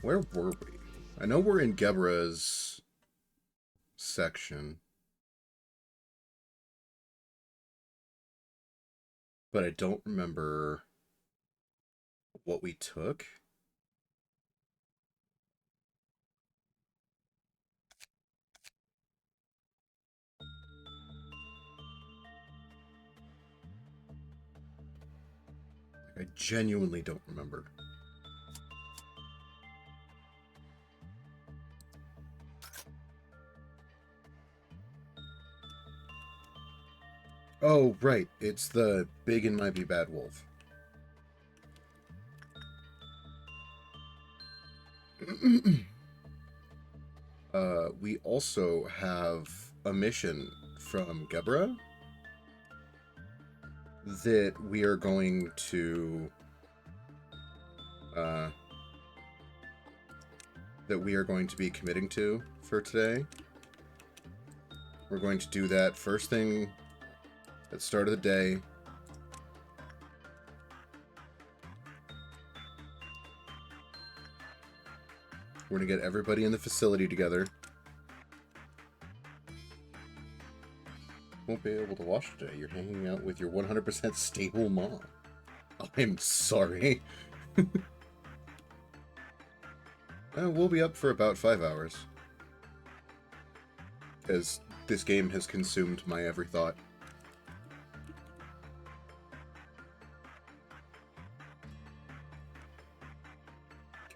Where were we? I know we're in Gebra's section. But I don't remember what we took. I genuinely don't remember. Oh, right. It's the Big and Mighty Bad Wolf. We also have a mission from Gebra that we are going to be committing to for today. We're going to do that first thing at the start of the day. We're going to get everybody in the facility together. Won't be able to watch today. You're hanging out with your 100% stable mom. I'm sorry. We'll be up for about 5 hours. Because this game has consumed my every thought.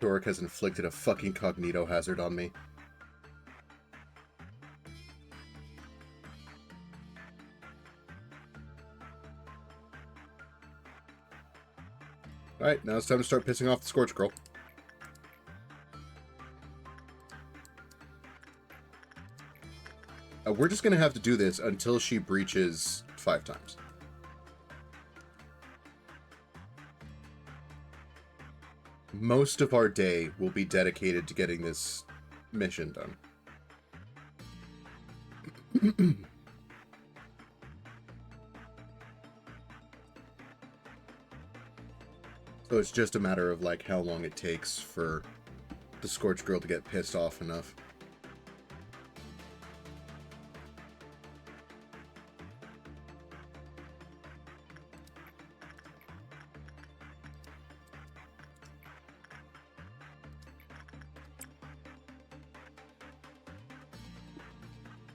Torek has inflicted a fucking cognito hazard on me. Alright, now it's time to start pissing off the Scorch Girl. We're just going to have to do this until she breaches 5 times. Most of our day will be dedicated to getting this mission done. So it's just a matter of, like, how long it takes for the Scorch Girl to get pissed off enough.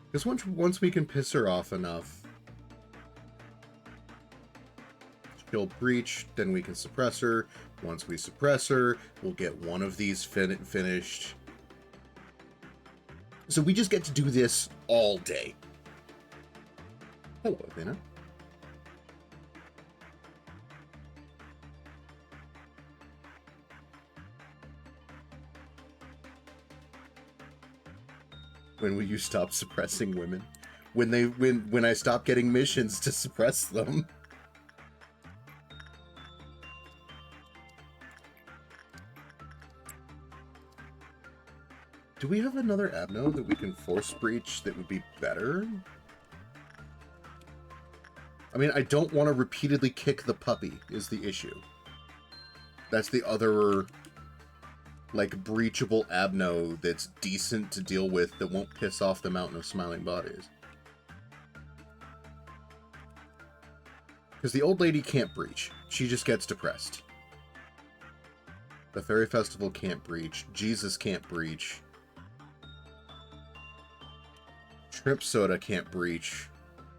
Because once we can piss her off enough, she'll breach, then we can suppress her. Once we suppress her, we'll get one of these finished. So we just get to do this all day. Hello, Athena. When will you stop suppressing women? When I stop getting missions to suppress them. Do we have another Abno that we can force breach that would be better? I mean, I don't want to repeatedly kick the puppy, is the issue. That's the other, like, breachable Abno that's decent to deal with that won't piss off the mountain of smiling bodies. Because the old lady can't breach. She just gets depressed. The Fairy Festival can't breach. Jesus can't breach. Shrimp Soda can't breach.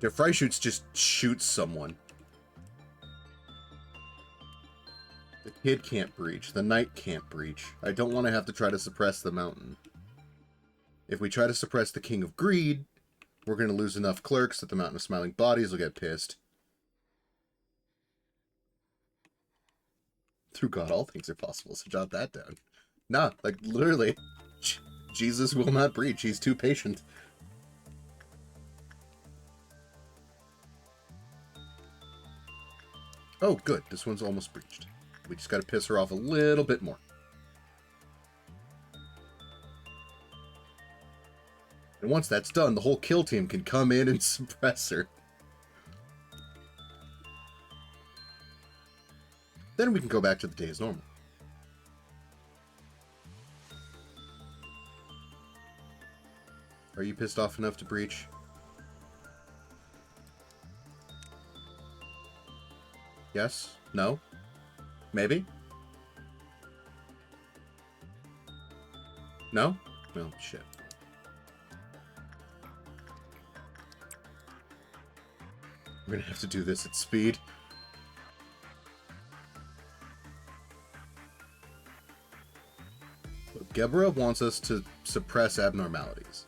Der Freischütz just shoots someone. The kid can't breach. The knight can't breach. I don't want to have to try to suppress the mountain. If we try to suppress the King of Greed, we're going to lose enough clerks that the Mountain of Smiling Bodies will get pissed. Through God, all things are possible, so jot that down. Nah, like, literally, Jesus will not breach. He's too patient. Oh, good. This one's almost breached. We just gotta piss her off a little bit more. And once that's done, the whole kill team can come in and suppress her. Then we can go back to the day as normal. Are you pissed off enough to breach? Yes? No? Maybe? No? No, shit. We're gonna have to do this at speed. Look, Gebra wants us to suppress abnormalities.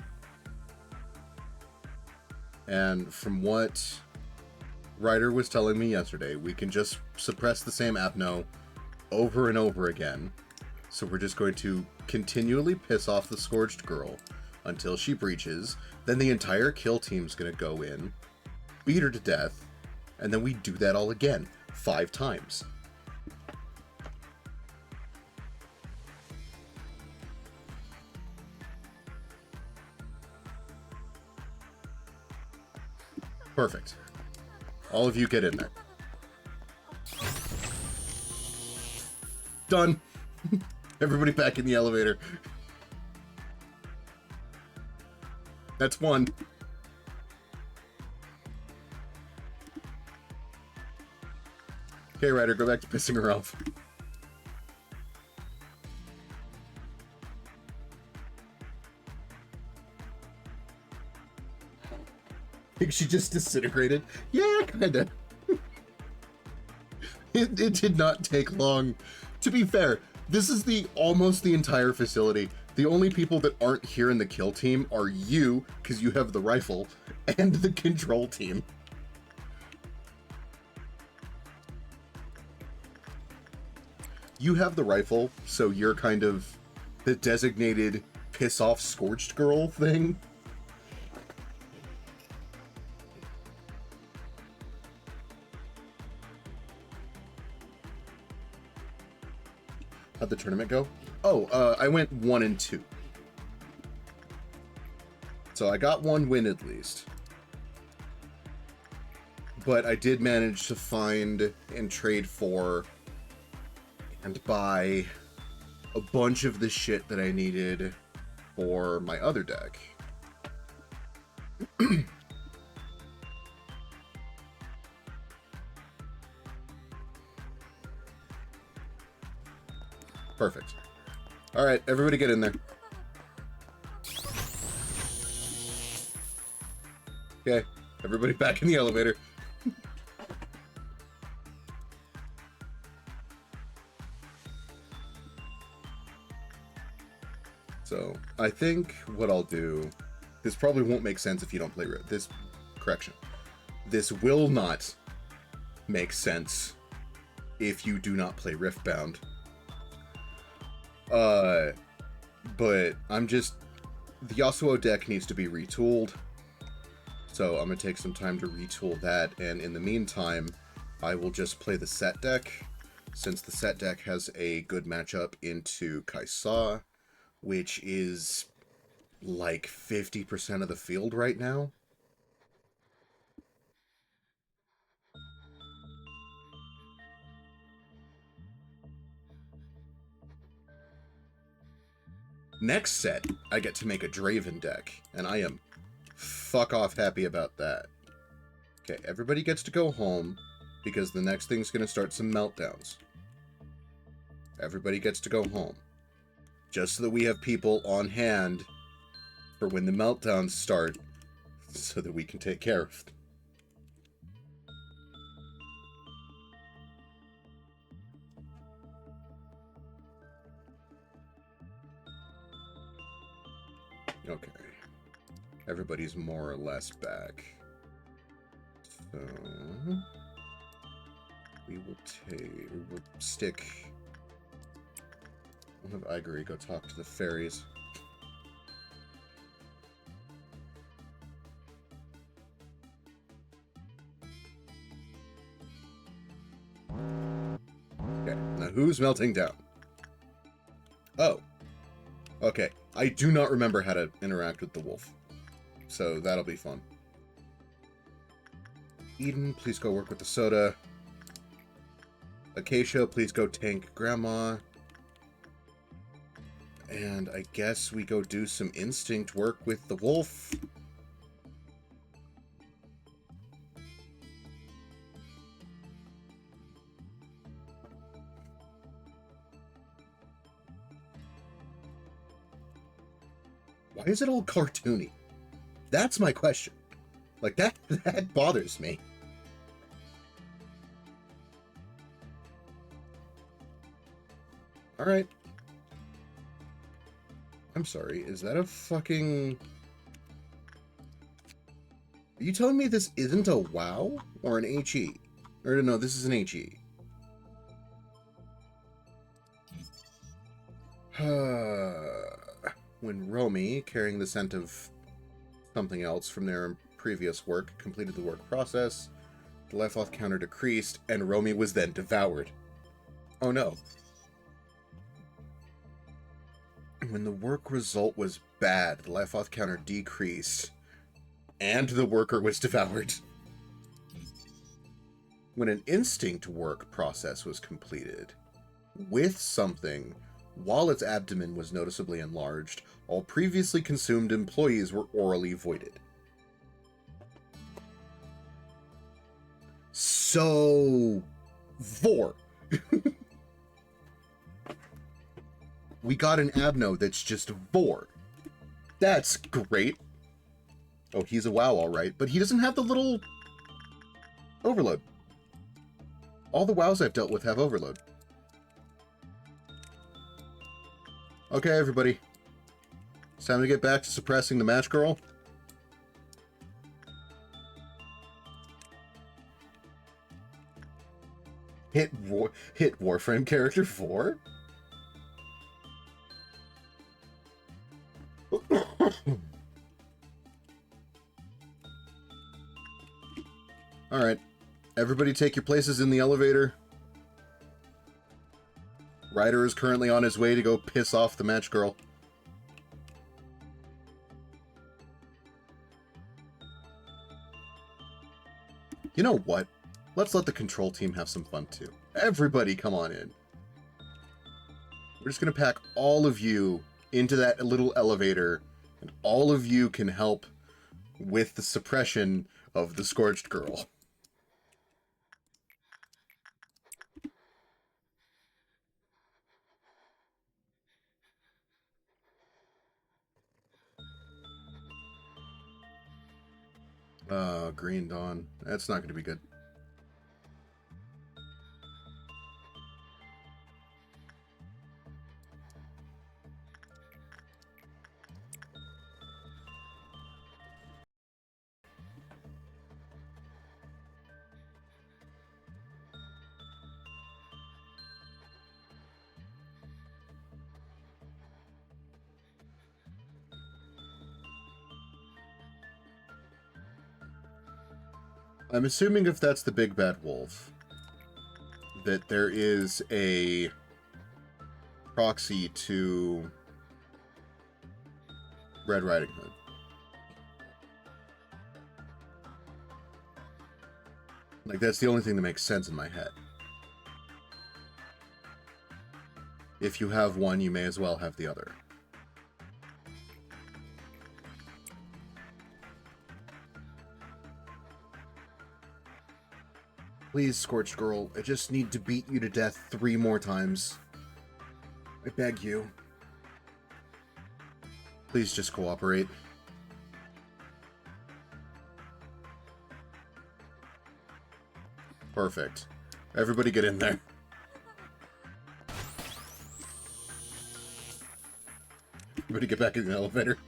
And from what Ryder was telling me yesterday, we can just suppress the same abno over and over again. So we're just going to continually piss off the Scourged Girl until she breaches. Then the entire kill team's going to go in, beat her to death, and then we do that all again 5 times. Perfect. All of you get in there. Done. Everybody back in the elevator. That's 1. Okay, Ryder, go back to pissing her off. Think she just disintegrated? Yeah, kinda. It did not take long. To be fair, this is almost the entire facility. The only people that aren't here in the kill team are you, because you have the rifle, and the control team. You have the rifle, so you're kind of the designated piss-off Scorched Girl thing. How'd the tournament go? Oh, I went 1 and 2. So I got 1 win at least. But I did manage to find and trade for and buy a bunch of the shit that I needed for my other deck. Perfect. All right, everybody get in there. Okay, everybody back in the elevator. So, I think what I'll do, this probably won't make sense if you don't play this. Correction. This will not make sense if you do not play Riftbound. But I'm just... The Yasuo deck needs to be retooled. So I'm going to take some time to retool that, and in the meantime, I will just play the set deck, since the set deck has a good matchup into Kai'Sa, which is like 50% of the field right now. Next set, I get to make a Draven deck, and I am fuck off happy about that. Okay, everybody gets to go home, because the next thing's going to start some meltdowns. Everybody gets to go home. Just so that we have people on hand for when the meltdowns start, so that we can take care of them. Okay. Everybody's more or less back. So we will stick. We'll have Igor go talk to the fairies. Okay, now who's melting down? Oh. Okay, I do not remember how to interact with the wolf. So that'll be fun. Eden, please go work with the soda. Acacia, please go tank Grandma. And I guess we go do some instinct work with the wolf. Why is it all cartoony? That's my question. Like, that bothers me. Alright. I'm sorry, is that a fucking... Are you telling me this isn't a WoW? Or an HE? Or no, this is an HE. When Romy, carrying the scent of something else from their previous work, completed the work process, the life loss counter decreased, and Romy was then devoured. Oh no. When the work result was bad, the life loss counter decreased, and the worker was devoured. When an instinct work process was completed, with something, while its abdomen was noticeably enlarged, all previously consumed employees were orally voided. So... Vor. We got an Abno that's just Vor. That's great. Oh, he's a WoW, alright, but he doesn't have the little overload. All the WoWs I've dealt with have overload. Okay, everybody. It's time to get back to suppressing the match girl. Hit Warframe character 4? Alright. Everybody take your places in the elevator. Ryder is currently on his way to go piss off the match girl. You know what? Let's let the control team have some fun too. Everybody come on in. We're just going to pack all of you into that little elevator, and all of you can help with the suppression of the Scorched Girl. Green Dawn. That's not going to be good. I'm assuming if that's the big bad wolf, that there is a proxy to Red Riding Hood. Like, that's the only thing that makes sense in my head. If you have one, you may as well have the other. Please, Scorched Girl, I just need to beat you to death 3 more times. I beg you. Please just cooperate. Perfect. Everybody get in there. Everybody get back in the elevator.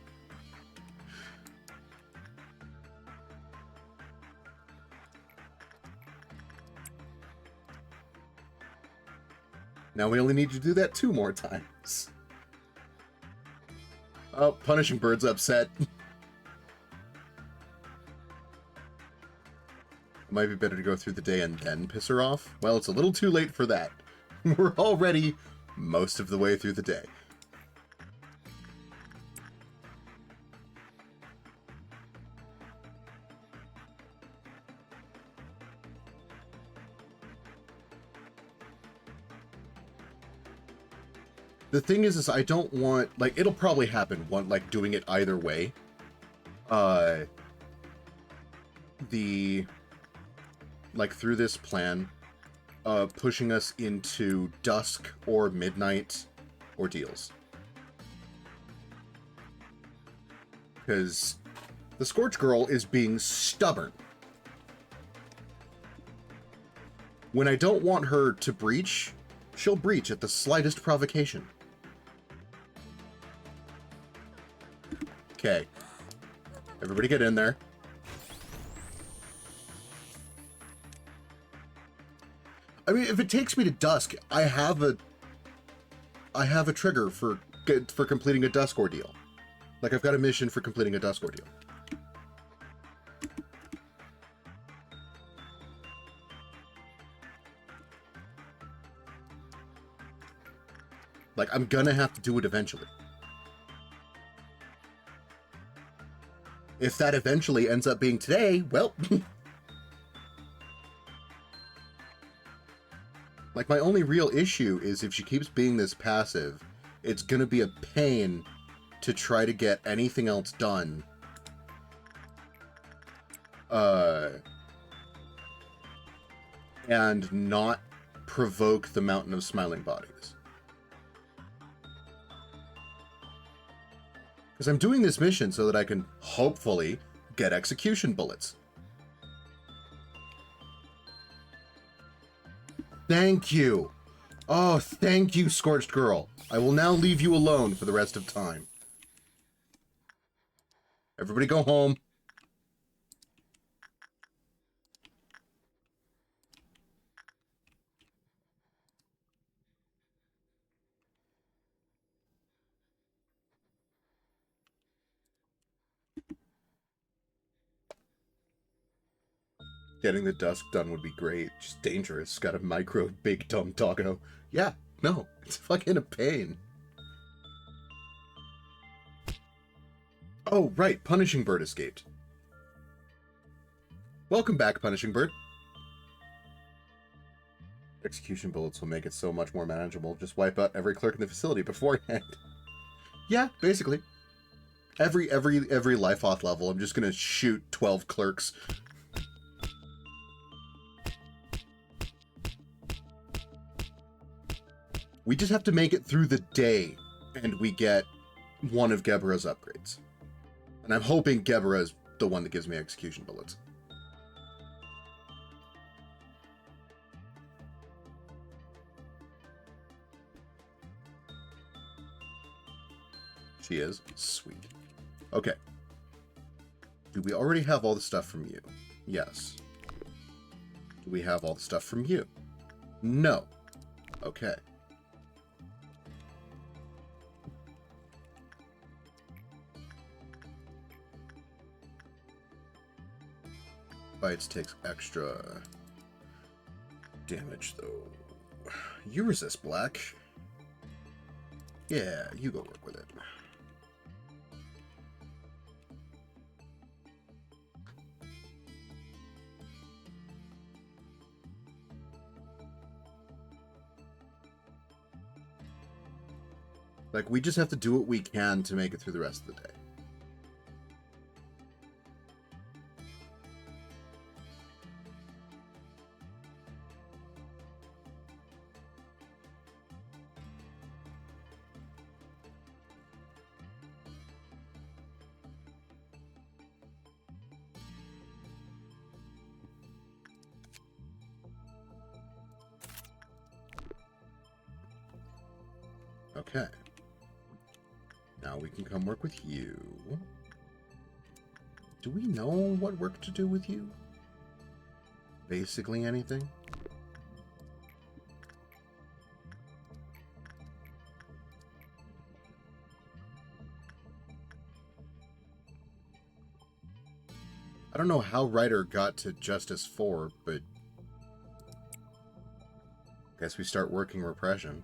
Now we only need to do that 2 more times. Oh, Punishing Bird's upset. It might be better to go through the day and then piss her off. Well, it's a little too late for that. We're already most of the way through the day. The thing is I don't want, like, it'll probably happen, like, doing it either way. Like, through this plan, pushing us into dusk or midnight ordeals. Because the Scorch Girl is being stubborn. When I don't want her to breach, she'll breach at the slightest provocation. Okay. Everybody get in there. I mean, if it takes me to dusk, I have a trigger for completing a dusk ordeal. Like, I've got a mission for completing a dusk ordeal. Like, I'm gonna have to do it eventually. If that eventually ends up being today, well... Like, my only real issue is if she keeps being this passive, it's gonna be a pain to try to get anything else done. And not provoke the Mountain of Smiling Bodies. Because I'm doing this mission so that I can, hopefully, get execution bullets. Thank you. Oh, thank you, Scorched Girl. I will now leave you alone for the rest of time. Everybody go home. Getting the dusk done would be great. Just dangerous. Got a micro big dumb doggo. Yeah, no. It's fucking a pain. Oh, right. Punishing Bird escaped. Welcome back, Punishing Bird. Execution bullets will make it so much more manageable. Just wipe out every clerk in the facility beforehand. Yeah, basically. Every life auth level, I'm just gonna shoot 12 clerks. We just have to make it through the day, and we get one of Gebera's upgrades. And I'm hoping Gebera is the one that gives me execution bullets. She is? Sweet. Okay. Do we already have all the stuff from you? Yes. Do we have all the stuff from you? No. Okay. Bites takes extra damage, though. You resist black. Yeah, you go work with it. Like, we just have to do what we can to make it through the rest of the day. Okay. Now we can come work with you. Do we know what work to do with you? Basically anything? I don't know how Ryder got to Justice 4, but guess we start working repression.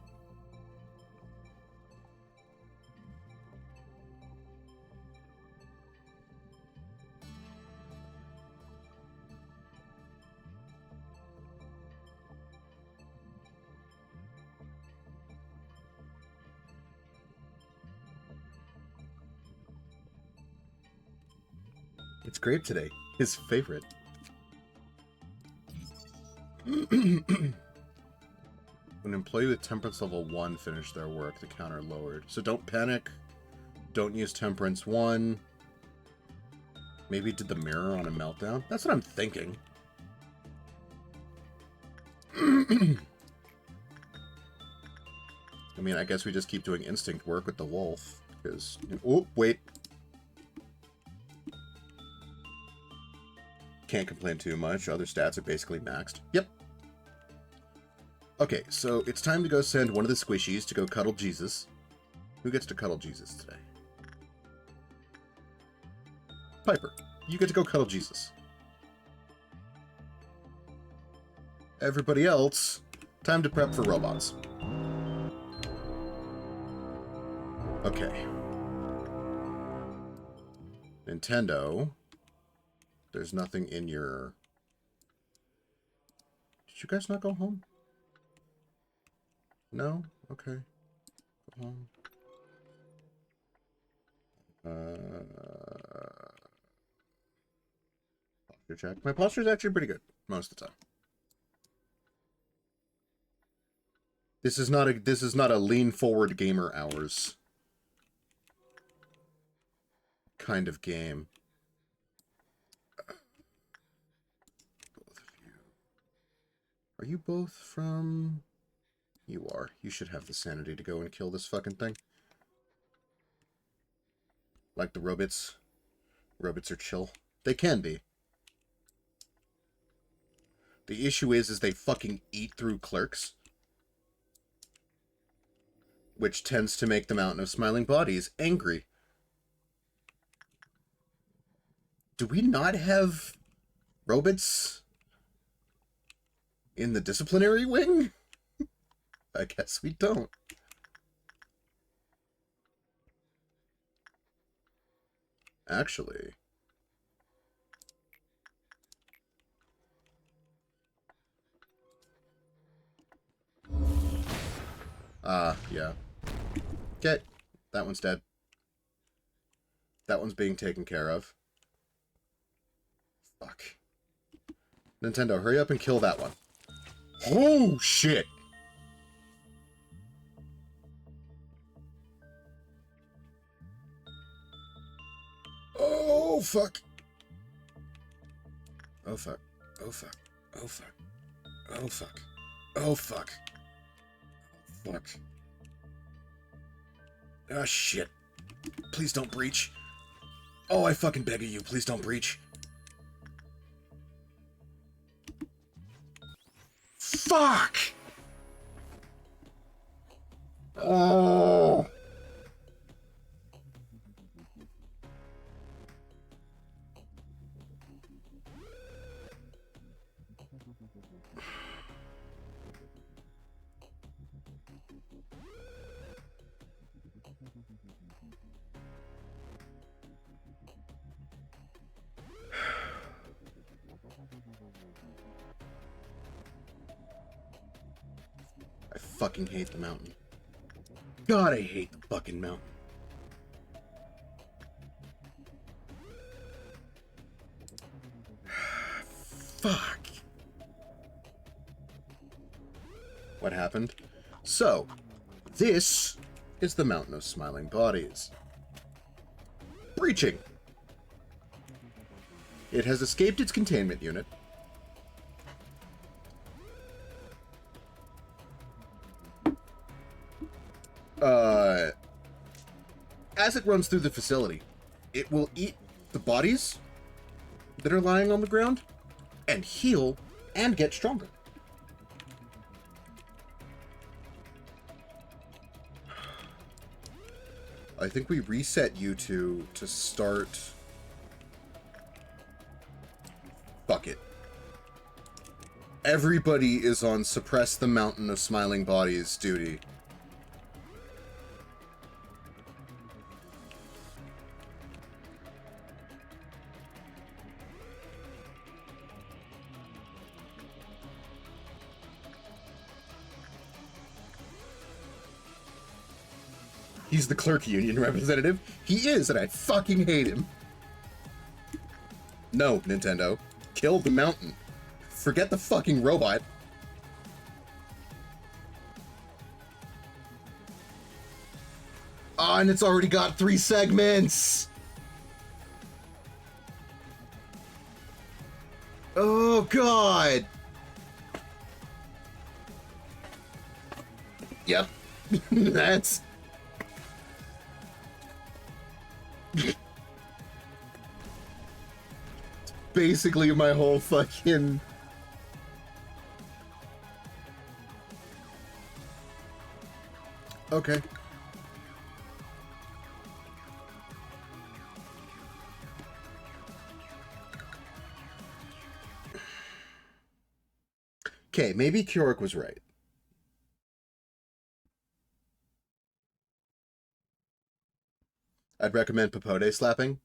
It's grape today. His favorite. When an employee with temperance level 1 finished their work, the counter lowered. So don't panic. Don't use temperance 1. Maybe did the mirror on a meltdown? That's what I'm thinking. I mean, I guess we just keep doing instinct work with the wolf. Because... Oh, wait. Can't complain too much. Other stats are basically maxed. Yep. Okay, so it's time to go send one of the squishies to go cuddle Jesus. Who gets to cuddle Jesus today? Piper, you get to go cuddle Jesus. Everybody else, time to prep for robots. Okay. Nintendo, there's nothing in your... Did you guys not go home? No? Okay. Go home. Posture check. My posture is actually pretty good most of the time. This is not a lean forward gamer hours kind of game. Both of you. Are you both from... You are. You should have the sanity to go and kill this fucking thing. Like the robots. Robots are chill. They can be. The issue is they fucking eat through clerks. Which tends to make the Mountain of Smiling Bodies angry. Do we not have robots in the disciplinary wing? I guess we don't. Actually. Yeah. Okay. That one's dead. That one's being taken care of. Fuck. Nintendo, hurry up and kill that one. Oh, shit! Oh, fuck. Oh, fuck. Oh, fuck. Oh, fuck. Oh, fuck. Oh, fuck. Oh, fuck. Oh, shit. Please don't breach. Oh, I fucking beg of you. Please don't breach. Fuck! Oh. I fucking hate the mountain. God, I hate the fucking mountain. Fuck. What happened? So, this is the Mountain of Smiling Bodies. Breaching. It has escaped its containment unit. As it runs through the facility, it will eat the bodies that are lying on the ground and heal and get stronger. I think we reset you two to start... Fuck it. Everybody is on Suppress the Mountain of Smiling Bodies duty. He's the clerk union representative. He is, and I fucking hate him. No, Nintendo. Kill the mountain. Forget the fucking robot. Ah, and it's already got 3 segments! Oh, God! Yep. That's... basically my whole fucking... Okay. Okay, maybe Keurig was right. I'd recommend Popote slapping.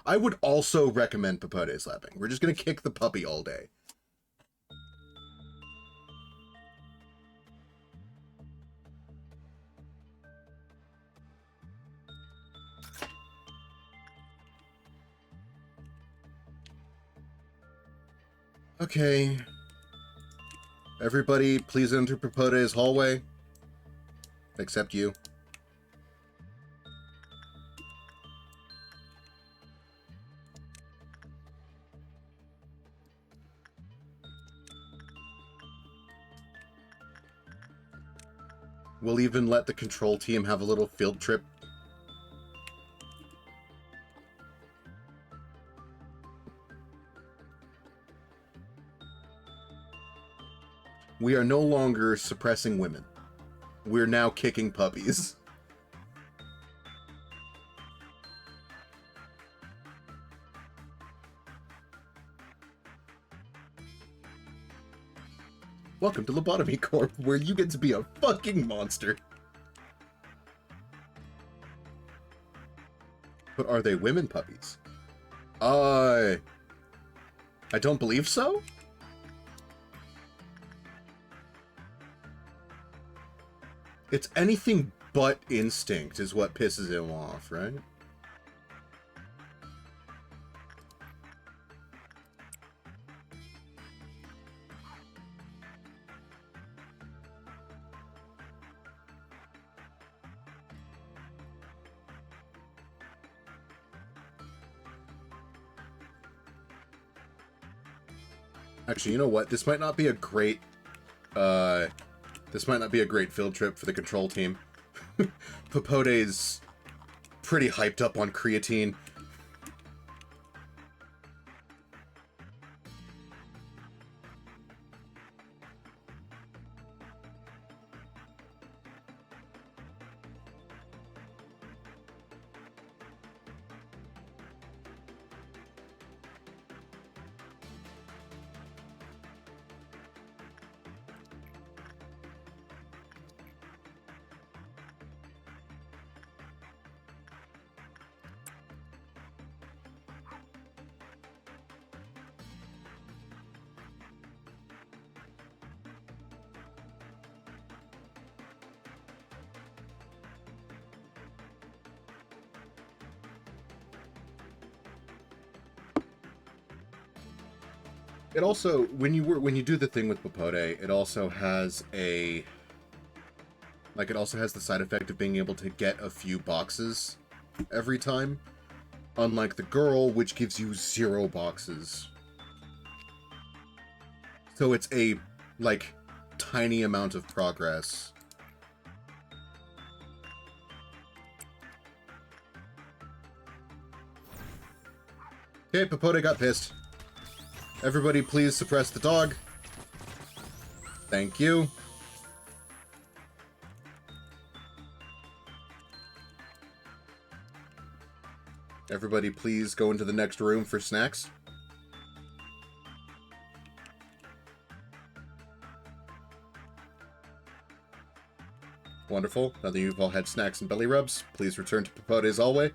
I would also recommend Popote slapping. We're just gonna kick the puppy all day. Okay. Everybody, please enter Popote's hallway. Except you. We'll even let the control team have a little field trip. We are no longer suppressing women. We're now kicking puppies. Welcome to Lobotomy Corp, where you get to be a fucking monster. But are they women puppies? I don't believe so? It's anything but instinct is what pisses him off, right? Actually, you know what? This might not be a great, this might not be a great field trip for the control team. Popote's pretty hyped up on creatine. It also, when you do the thing with Popote, it also has a, like, it also has the side effect of being able to get a few boxes every time, unlike the girl, which gives you 0 boxes. So it's a, like, tiny amount of progress. Okay, Popote got pissed. Everybody please suppress the dog. Thank you. Everybody please go into the next room for snacks. Wonderful. Now that you've all had snacks and belly rubs, please return to Popote's hallway.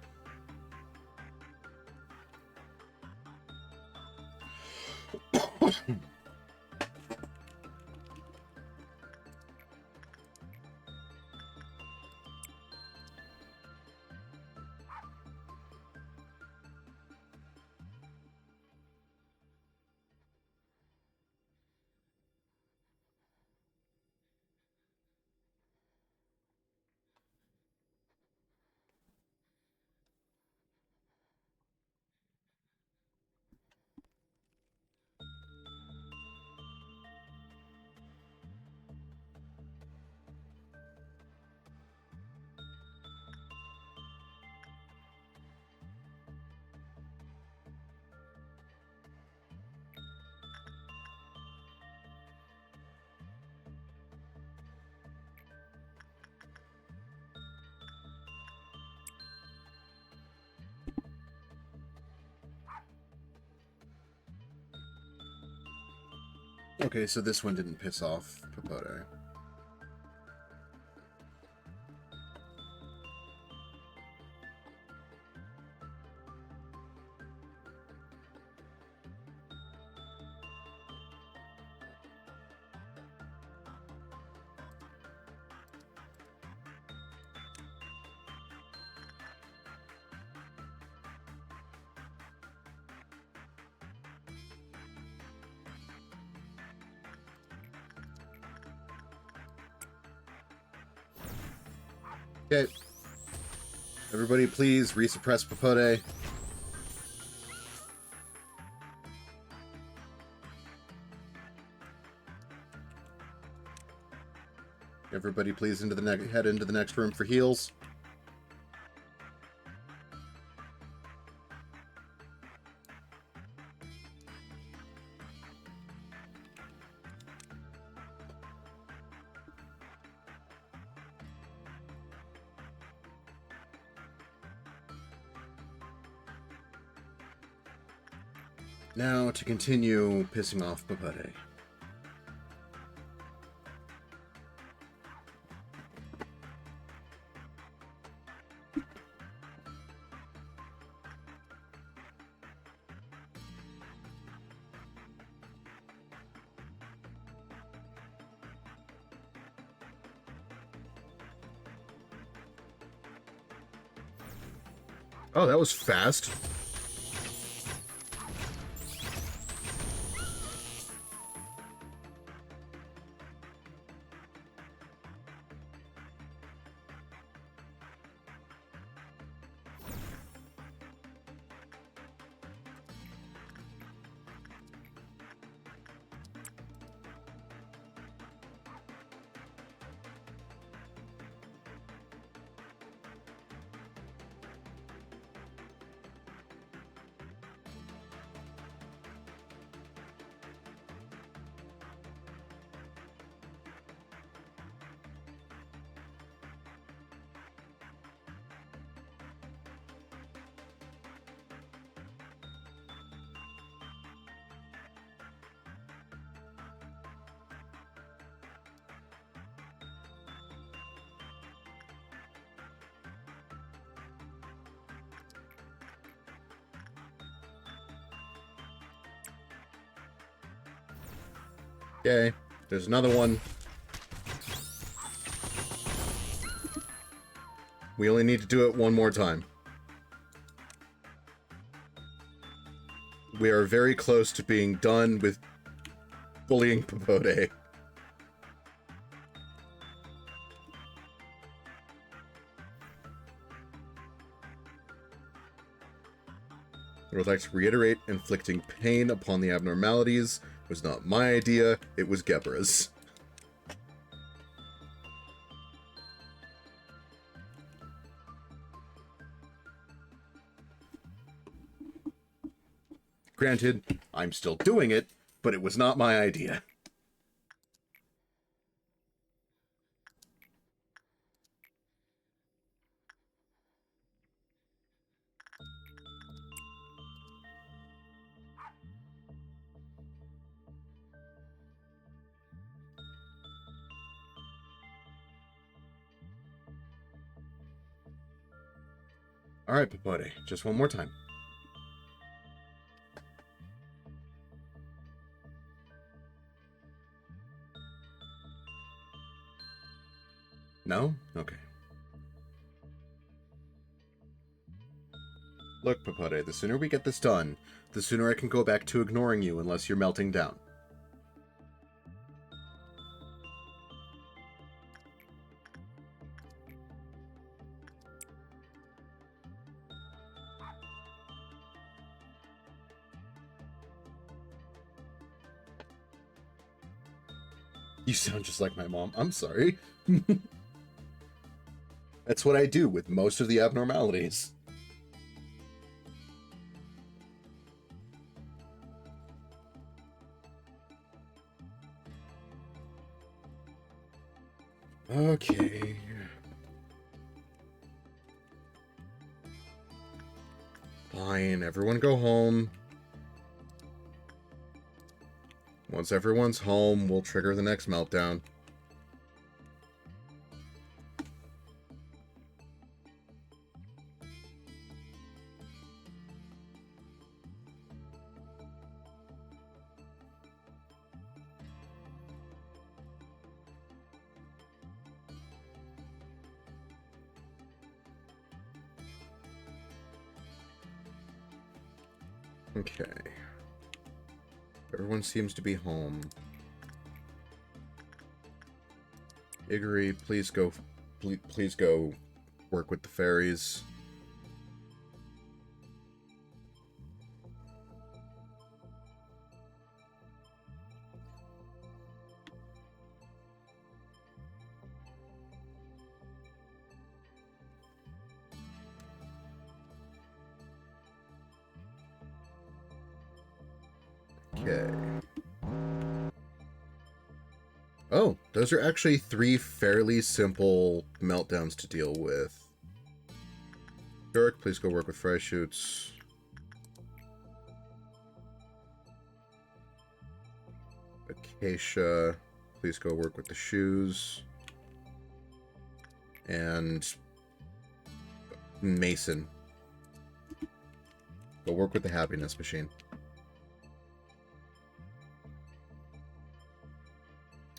Okay, so this one didn't piss off Papote. Okay. Everybody please resuppress Papote. Everybody please head into the next room for heals. Now to continue pissing off Papote. Oh, that was fast. Okay, there's another one. We only need to do it one more time. We are very close to being done with bullying Papote. I would like to reiterate, inflicting pain upon the abnormalities was not my idea, it was Gebra's. Granted, I'm still doing it, but it was not my idea. Alright, Papote, just one more time. No? Okay. Look, Papote, the sooner we get this done, the sooner I can go back to ignoring you unless you're melting down. You sound just like my mom. I'm sorry. That's what I do with most of the abnormalities. Okay. Fine, everyone go home. Once everyone's home, we'll trigger the next meltdown. Okay. Everyone seems to be home. Igori, please go work with the fairies. Okay. Oh, those are actually 3 fairly simple meltdowns to deal with. Dirk, please go work with fry shoots. Acacia, please go work with the shoes. And Mason, go work with the happiness machine.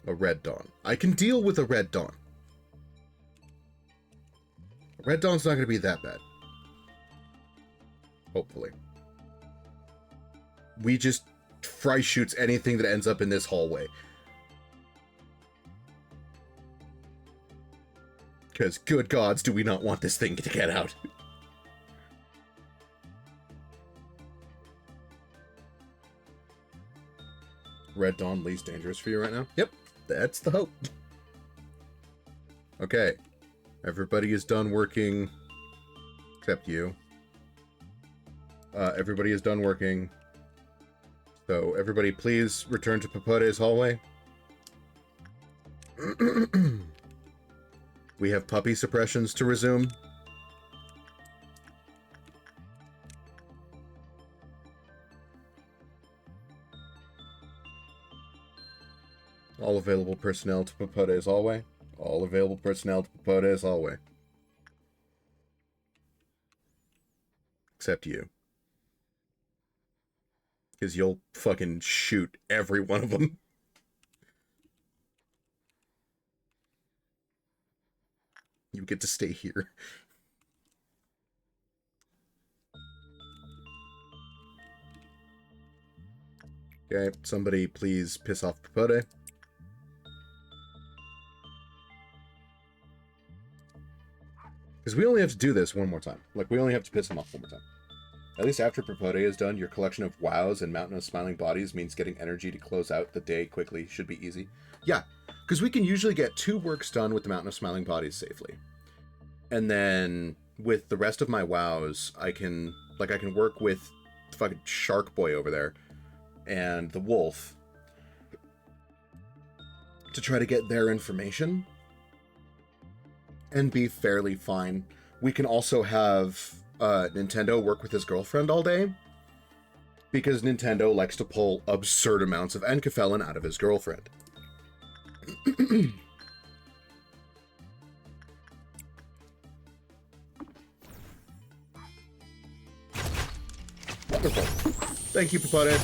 A red dawn. I can deal with a red dawn. A red dawn's not going to be that bad. Hopefully. We just fry shoots anything that ends up in this hallway. Because, good gods, do we not want this thing to get out. Red dawn least dangerous for you right now? Yep. That's the hope. Okay. Everybody is done working. Except you. Everybody is done working. So, everybody please return to Papote's hallway. We have puppy suppressions to resume. All available personnel to Papote's hallway. All available personnel to Papote's hallway. Except you. Because you'll fucking shoot every one of them. You get to stay here. Okay, somebody please piss off Papote. Because we only have to do this one more time. Like, we only have to piss him off one more time. At least after Papote is done, your collection of wows and Mountain of Smiling Bodies means getting energy to close out the day quickly should be easy. Yeah, because we can usually get 2 works done with the Mountain of Smiling Bodies safely. And then, with the rest of my wows, I can work with the fucking Shark Boy over there and the Wolf to try to get their information and be fairly fine. We can also have Nintendo work with his girlfriend all day, because Nintendo likes to pull absurd amounts of Enkefelin out of his girlfriend. Wonderful. Thank you, Papote.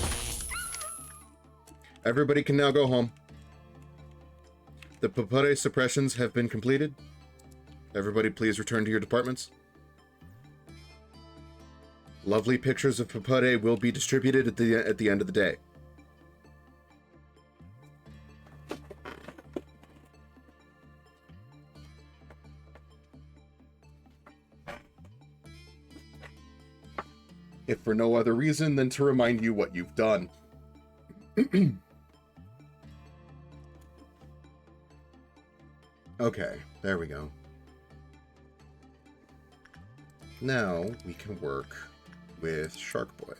Everybody can now go home. The Papote suppressions have been completed. Everybody please return to your departments. Lovely pictures of Papote will be distributed at the end of the day. If for no other reason than to remind you what you've done. Okay, there we go. Now we can work with Shark Boy.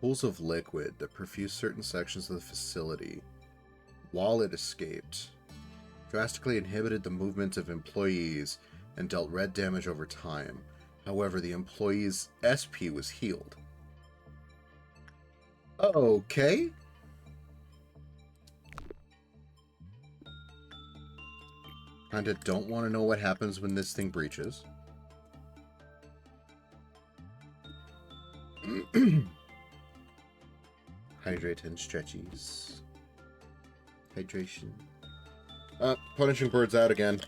pools of liquid that perfused certain sections of the facility while it escaped, drastically inhibited the movement of employees, and dealt red damage over time. However, the employee's SP was healed. Okay. Kinda don't want to know what happens when this thing breaches. Hydrate and stretchies. Hydration. Punishing birds out again.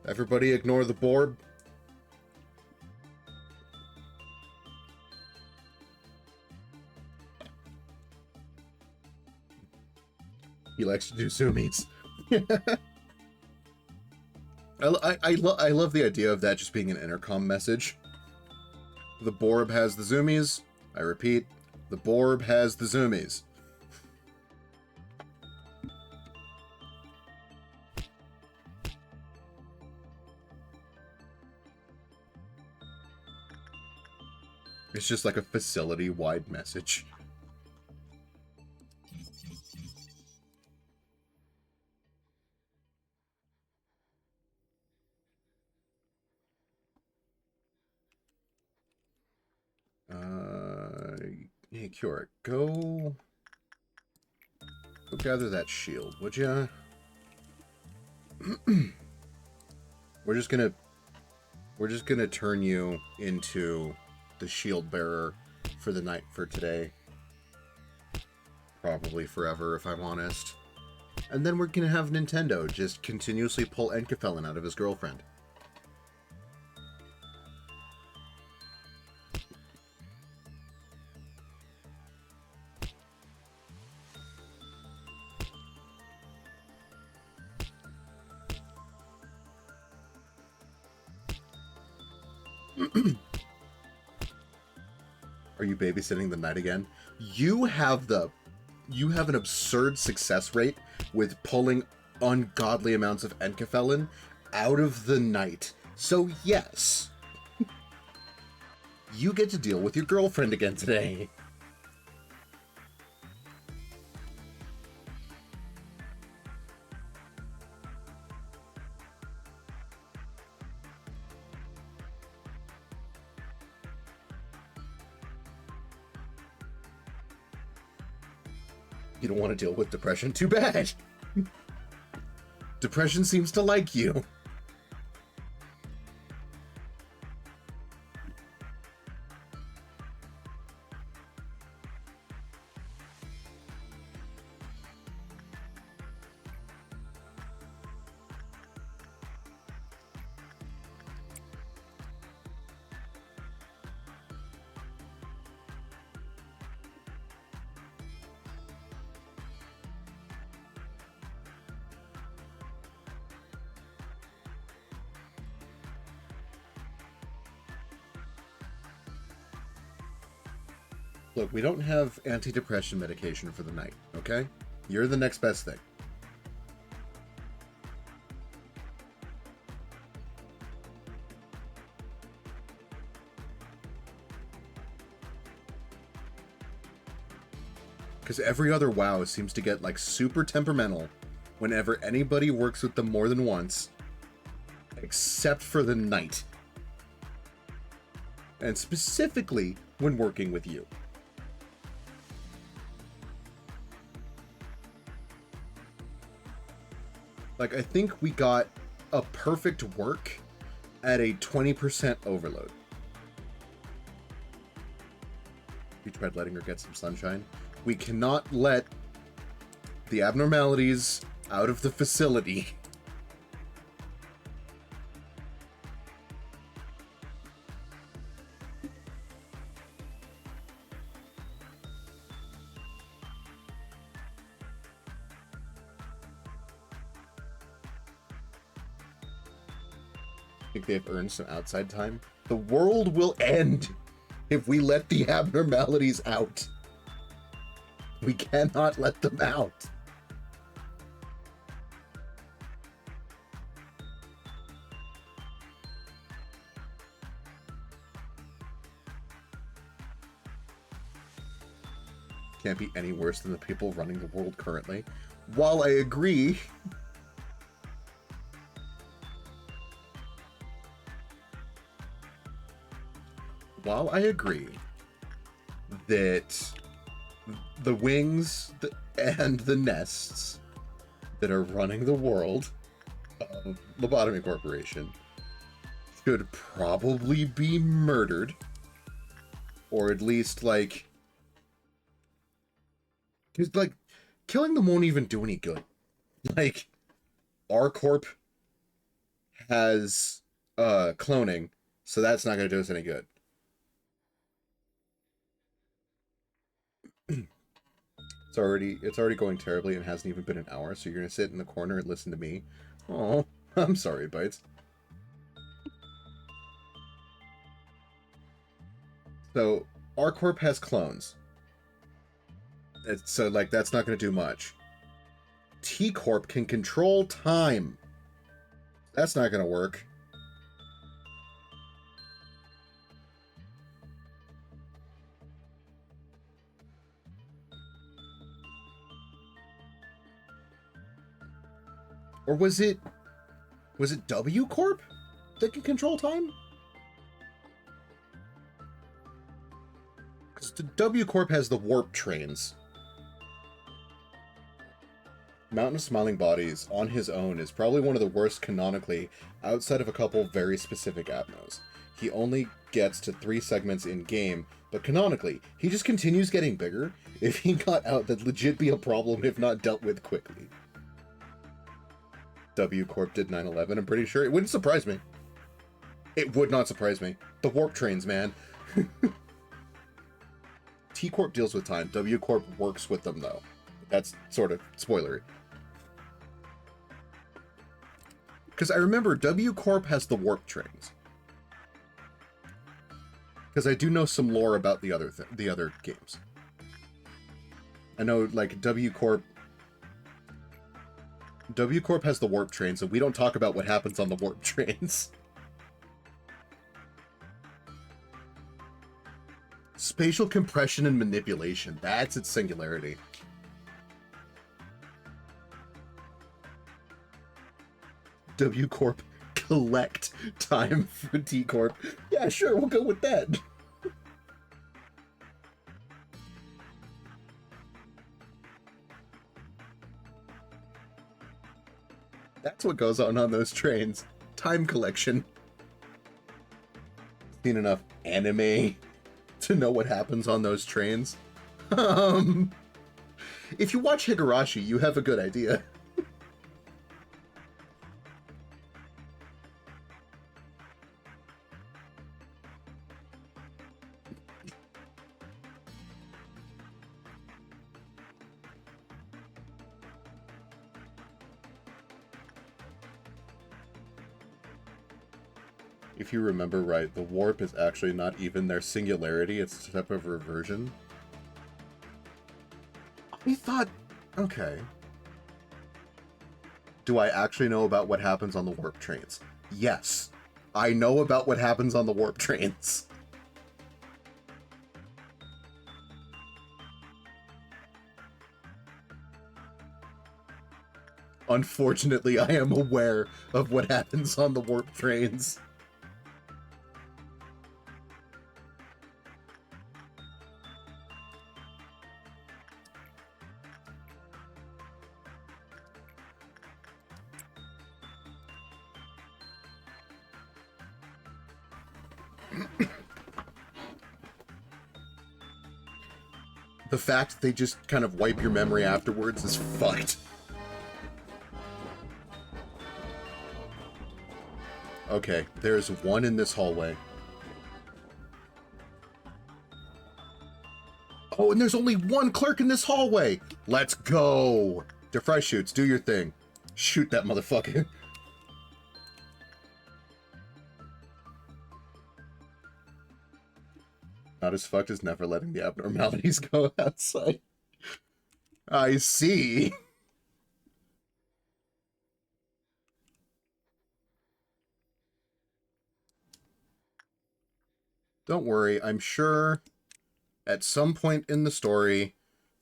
Everybody ignore the board. He likes to do zoomies. I love the idea of that just being an intercom message. The Borb has the zoomies. I repeat, the Borb has the zoomies. It's just like a facility-wide message. Hey, Cure, go gather that shield, would ya? We're just gonna turn you into the shield bearer for the night for today. Probably forever, if I'm honest. And then we're gonna have Nintendo just continuously pull Enkefelin out of his girlfriend. Are you babysitting the night again? You have an absurd success rate with pulling ungodly amounts of Enkefelin out of the night. So yes, you get to deal with your girlfriend again today. You don't want to deal with depression? Too bad. Depression seems to like you. Look, we don't have antidepressant medication for the night, okay? You're the next best thing. Because every other WoW seems to get, like, super temperamental whenever anybody works with them more than once, except for the night. And specifically when working with you. Like, I think we got a perfect work at a 20% overload. We tried letting her get some sunshine. We cannot let the abnormalities out of the facility. Think they've earned some outside time? The world will end if we let the abnormalities out. We cannot let them out. can't be any worse than the people running the world currently. While I agree... While I agree that the wings and the nests that are running the world of Lobotomy Corporation should probably be murdered, or at least, like... Because, like, killing them won't even do any good. Like, LobCorp has cloning, so that's not going to do us any good. It's already going terribly and hasn't even been an hour, so you're gonna sit in the corner and listen to me. Oh, I'm sorry, Bites. So, LobCorp has clones. So, like, that's not gonna do much. T-Corp can control time. That's not gonna work. Or was it W Corp that can control time? Because the W Corp has the warp trains. Mountain of Smiling Bodies on his own is probably one of the worst canonically, outside of a couple very specific Abnos. He only gets to 3 segments in game, but canonically, he just continues getting bigger. If he got out, that'd legit be a problem if not dealt with quickly. W Corp did 9/11, I'm pretty sure. It wouldn't surprise me. It would not surprise me. The warp trains, man. T Corp deals with time. W Corp works with them, though. That's sort of spoilery. Because I remember W Corp has the warp trains. Because I do know some lore about the other games. I know, like, W Corp has the warp train, so we don't talk about what happens on the warp trains. Spatial compression and manipulation. That's its singularity. W Corp collect time for T Corp. Yeah, sure, we'll go with that. That's what goes on those trains. Time collection. Seen enough anime to know what happens on those trains. If you watch Higurashi, you have a good idea. If you remember right, the warp is actually not even their singularity, it's a type of reversion. I thought... okay. Do I actually know about what happens on the warp trains? Yes. I know about what happens on the warp trains. Unfortunately, I am aware of what happens on the warp trains. The fact that they just kind of wipe your memory afterwards is fucked. Okay, there's one in this hallway. Oh, and there's only one clerk in this hallway! Let's go! DeFry shoots, do your thing. Shoot that motherfucker. Not as fucked as never letting the abnormalities go outside. I see. Don't worry, I'm sure at some point in the story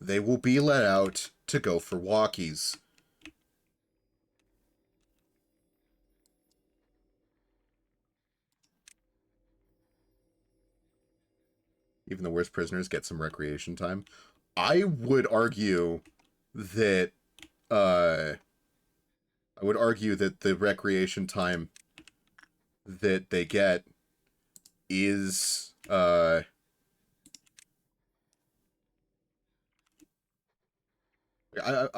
they will be let out to go for walkies. Even the worst prisoners get some recreation time. I would argue that the recreation time that they get is I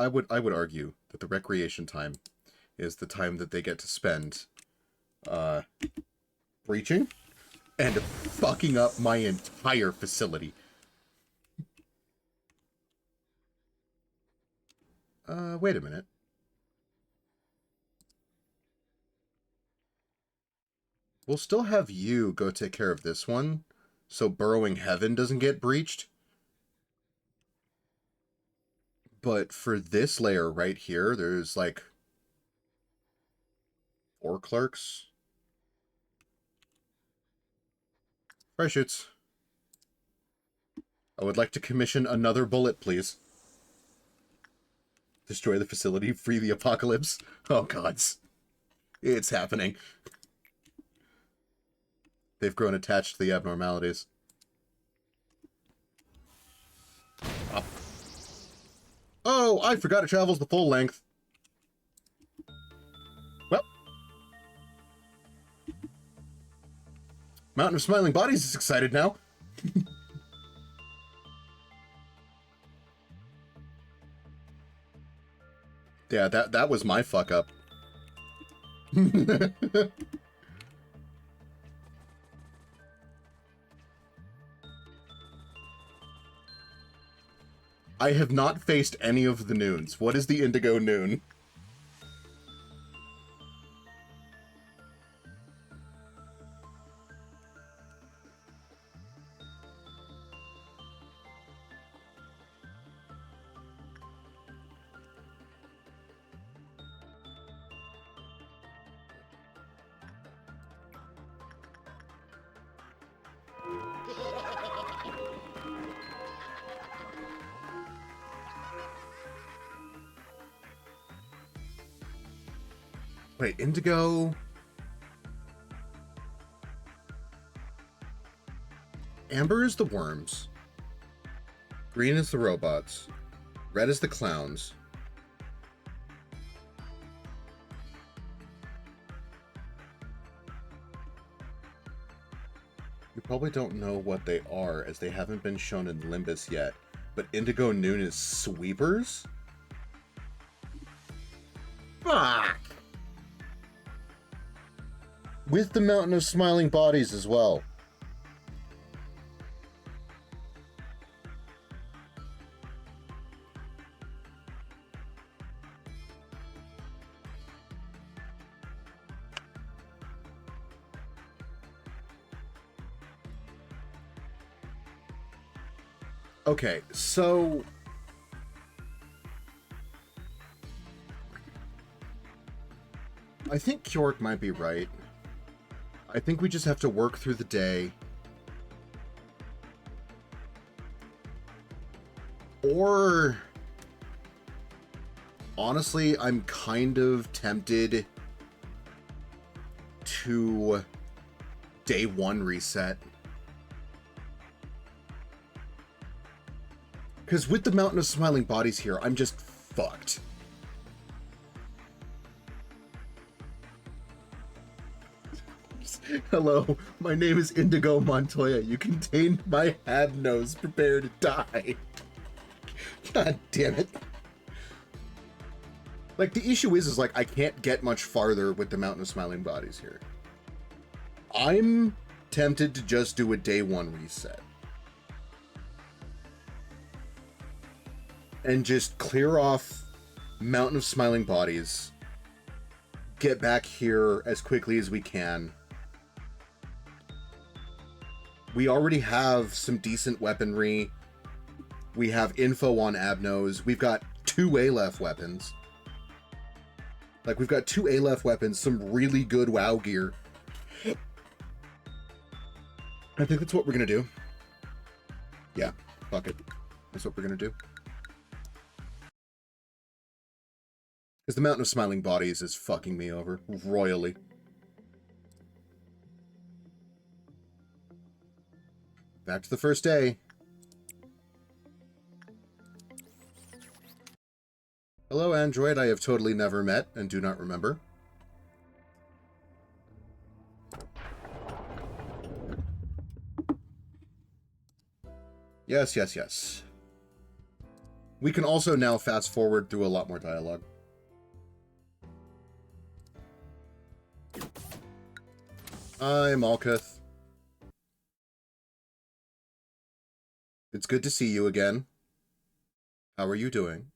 would argue that the recreation time is the time that they get to spend breaching and fucking up my entire facility. Wait a minute. We'll still have you go take care of this one, so Burrowing Heaven doesn't get breached. But for this layer right here, there's like 4 clerks. Fresh shoots. I would like to commission another bullet, please. Destroy the facility, free the apocalypse. Oh, gods. It's happening. They've grown attached to the abnormalities. Oh, I forgot it travels the full length. Well. Mountain of Smiling Bodies is excited now. Yeah, that was my fuck up. I have not faced any of the noons. What is the Indigo Noon? Wait, Indigo... Amber is the worms. Green is the robots. Red is the clowns. You probably don't know what they are, as they haven't been shown in Limbus yet. But Indigo Noon is sweepers? Fuck! With the Mountain of Smiling Bodies as well. Okay, so... I think Kjork might be right. I think we just have to work through the day. Or... honestly, I'm kind of tempted to day 1 reset. Because with the Mountain of Smiling Bodies here, I'm just fucked. Hello, my name is Indigo Montoya. You contained my Habnose. Prepare to die. God damn it. Like, the issue is like, I can't get much farther with the Mountain of Smiling Bodies here. I'm tempted to just do a day 1 reset. And just clear off Mountain of Smiling Bodies. Get back here as quickly as we can. We already have some decent weaponry. We have info on Abnos. We've got 2 Aleph weapons. Like, we've got 2 Aleph weapons, some really good WoW gear. I think that's what we're gonna do. Yeah, fuck it. That's what we're gonna do. Because the Mountain of Smiling Bodies is fucking me over royally. Back to the first day. Hello, android I have totally never met and do not remember. Yes, yes, yes. We can also now fast forward through a lot more dialogue. Hi, Malkuth. It's good to see you again. How are you doing?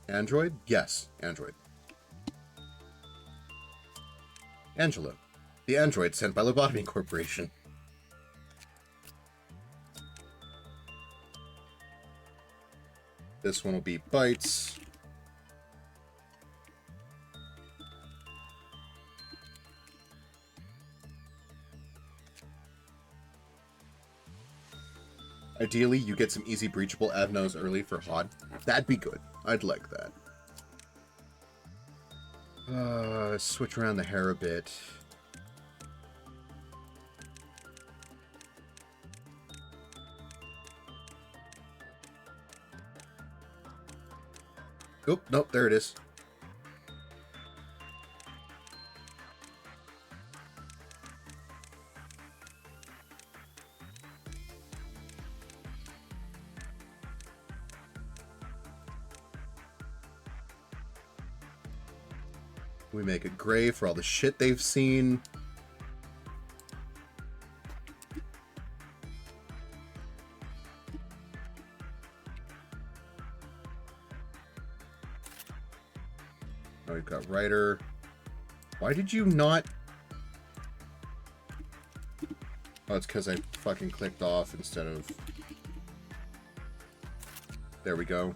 Android? Yes, android. Angela, the android sent by Lobotomy Corporation. This one will be Bites. Ideally, you get some easy breachable avnos early for HOD. That'd be good. I'd like that. Switch around the hair a bit. Oh, nope, there it is. We make it gray for all the shit they've seen. Now we've got writer. Why did you not... Oh, it's because I fucking clicked off instead of... There we go.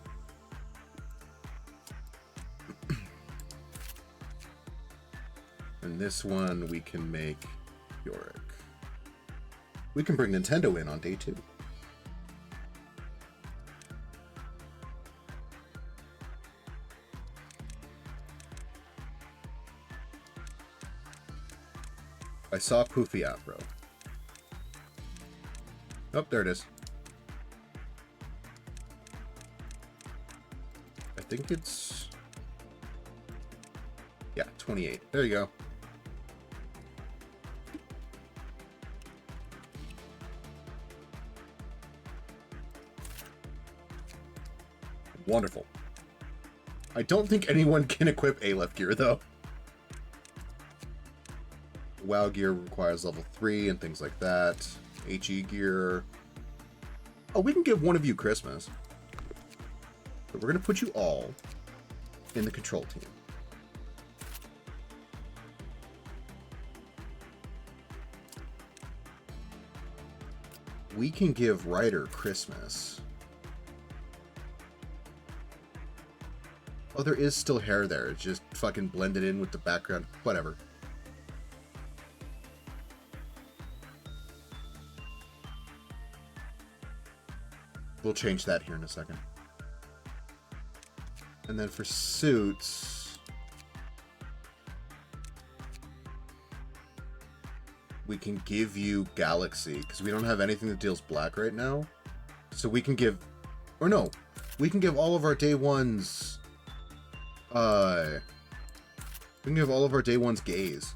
And this one we can make Yorick. We can bring Nintendo in on day 2. I saw Poofy Afro. Oh, there it is. I think it's... Yeah, 28. There you go. Wonderful. I don't think anyone can equip Aleph gear, though. WoW gear requires level 3 and things like that. HE gear... Oh, we can give one of you Christmas. But we're going to put you all in the control team. We can give Ryder Christmas. Oh, there is still hair there. It's just fucking blended in with the background. Whatever. We'll change that here in a second. And then for suits... we can give you Galaxy, because we don't have anything that deals black right now. So we can give... Or no. We can give all of our day ones... we can give all of our day ones gaze.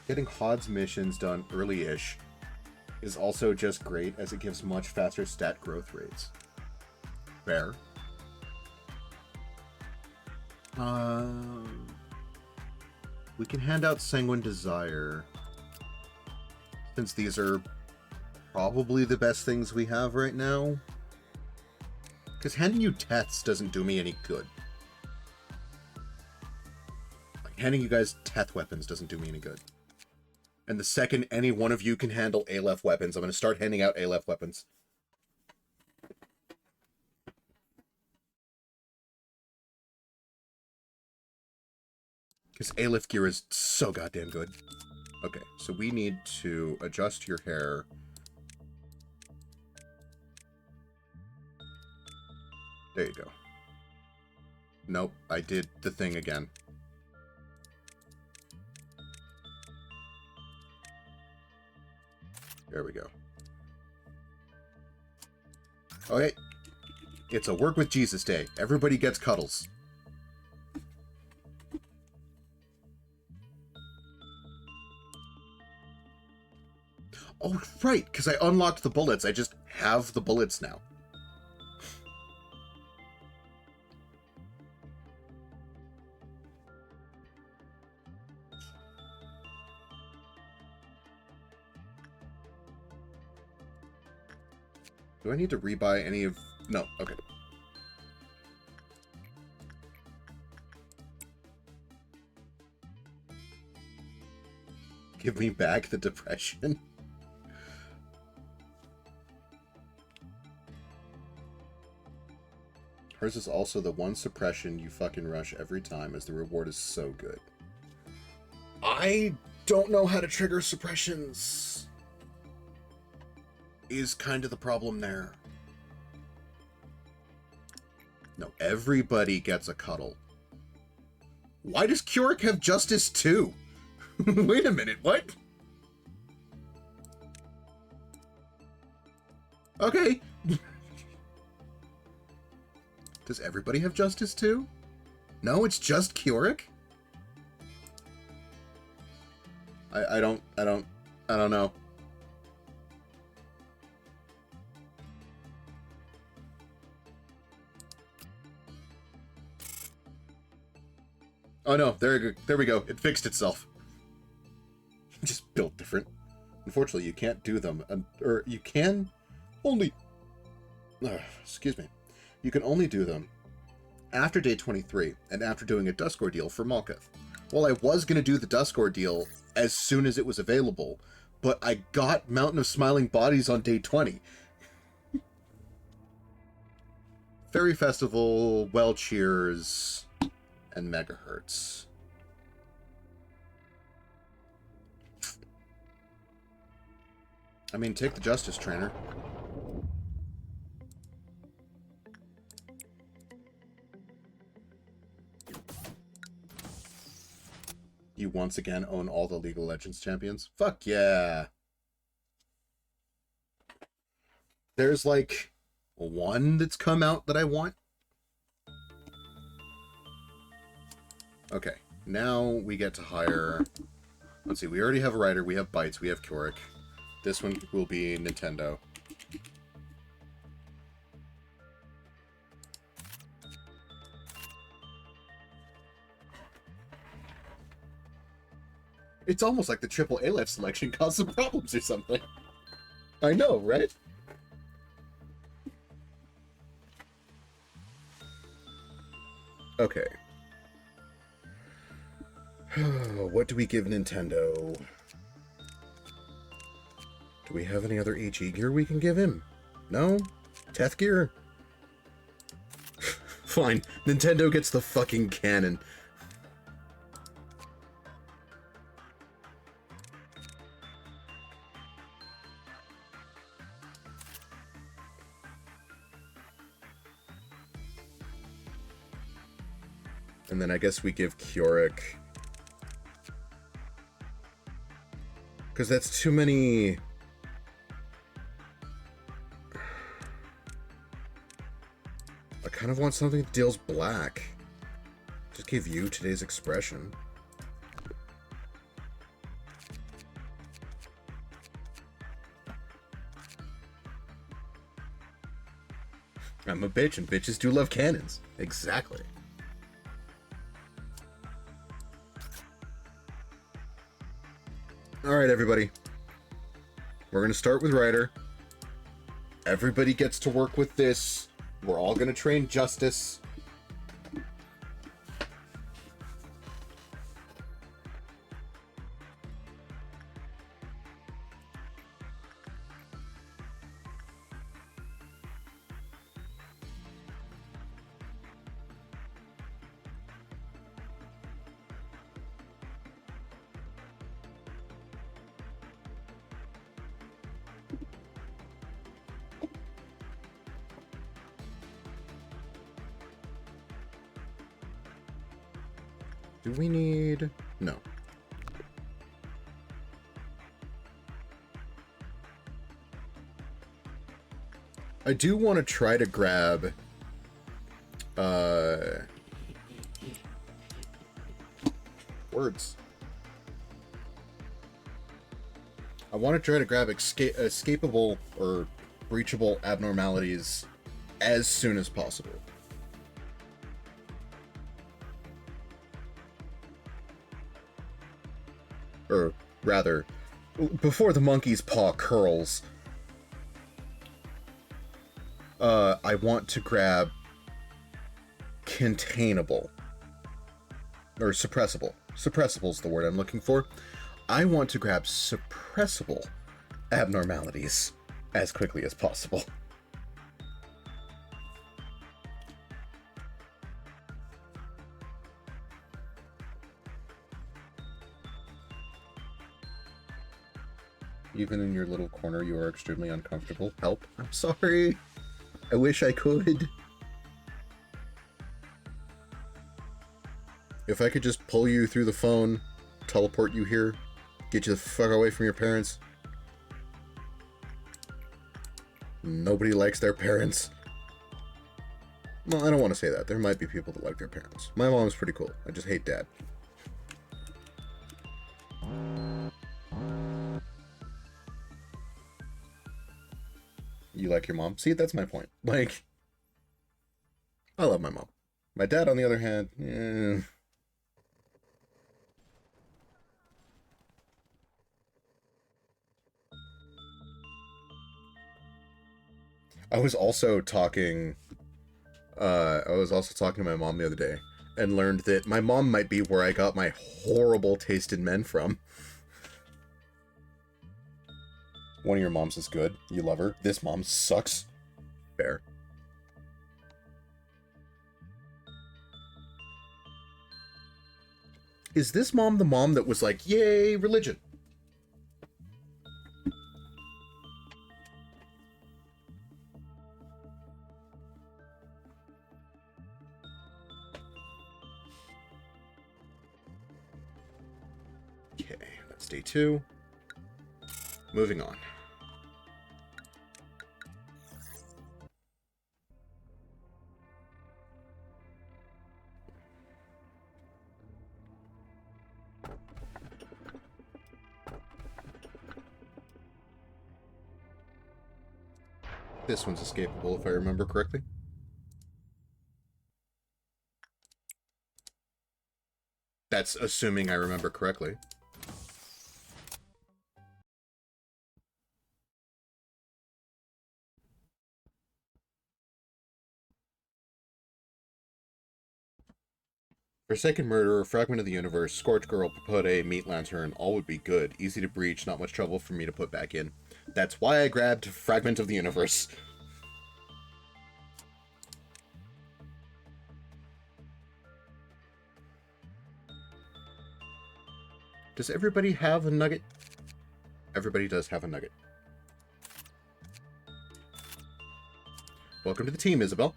Getting HOD's missions done early-ish is also just great, as it gives much faster stat growth rates. Fair. We can hand out Sanguine Desire, since these are probably the best things we have right now. Because handing you Teths doesn't do me any good. Like, handing you guys Teth weapons doesn't do me any good. And the second any one of you can handle Aleph weapons, I'm going to start handing out Aleph weapons. Because Aleph gear is so goddamn good. Okay, so we need to adjust your hair There you go. Nope, I did the thing again. There we go. Okay. It's a work with Jesus day. Everybody gets cuddles. Oh, right, because I unlocked the bullets. I just have the bullets now. Do I need to rebuy any of... No, okay. Give me back the depression. Hers is also the one suppression you fucking rush every time, as the reward is so good. I don't know how to trigger suppressions. Is kind of the problem there. No, everybody gets a cuddle. Why does Keurig have justice too? Wait a minute, what? Okay. Does everybody have justice too? No, it's just Keurig? I don't know. Oh no, there we go. It fixed itself. Just built different. Unfortunately, you can't do them, or you can only... excuse me. You can only do them after day 23 and after doing a Dusk Ordeal for Malkuth. Well, I was going to do the Dusk Ordeal as soon as it was available, but I got Mountain of Smiling Bodies on day 20. Fairy Festival, Well Cheers, and Megahertz. I mean, take the Justice Trainer. You once again own all the League of Legends champions? Fuck yeah! There's like one that's come out that I want. Okay, now we get to hire... Let's see, we already have a writer, we have Bytes, we have Keurig. This one will be Nintendo. It's almost like the triple A-Life selection caused some problems or something. I know, right? Okay. What do we give Nintendo? Do we have any other HE gear we can give him? No? Teth gear? Fine. Nintendo gets the fucking cannon. And then I guess we give Keurig. Because that's too many... I kind of want something that deals black. Just give you today's expression. I'm a bitch, and bitches do love cannons. Exactly. Alright, everybody. We're going to start with Ryder. Everybody gets to work with this. We're all going to train Justice. Do we need... No. I do want to try to grab... Words. I want to try to grab escapable or breachable abnormalities as soon as possible. Or rather, before the monkey's paw curls, I want to grab containable. Or suppressible. Suppressible is the word I'm looking for. I want to grab suppressible abnormalities as quickly as possible. Even in your little corner, you are extremely uncomfortable. Help. I'm sorry. I wish I could. If I could just pull you through the phone, teleport you here, get you the fuck away from your parents. Nobody likes their parents. Well, I don't want to say that. There might be people that like their parents. My mom's pretty cool. I just hate dad. You like your mom? See, that's my point. Like, I love my mom. My dad, on the other hand, I was also talking to my mom the other day and learned that my mom might be where I got my horrible taste in men from. One of your moms is good. You love her. This mom sucks. Fair. Is this mom the mom that was like, yay, religion? Okay, that's day 2. Moving on. This one's escapable, if I remember correctly. That's assuming I remember correctly. Forsaken Murderer, Fragment of the Universe, Scorch Girl, Papote, Meat Lantern, all would be good. Easy to breach, not much trouble for me to put back in. That's why I grabbed Fragment of the Universe. Does everybody have a nugget? Everybody does have a nugget. Welcome to the team, Isabel.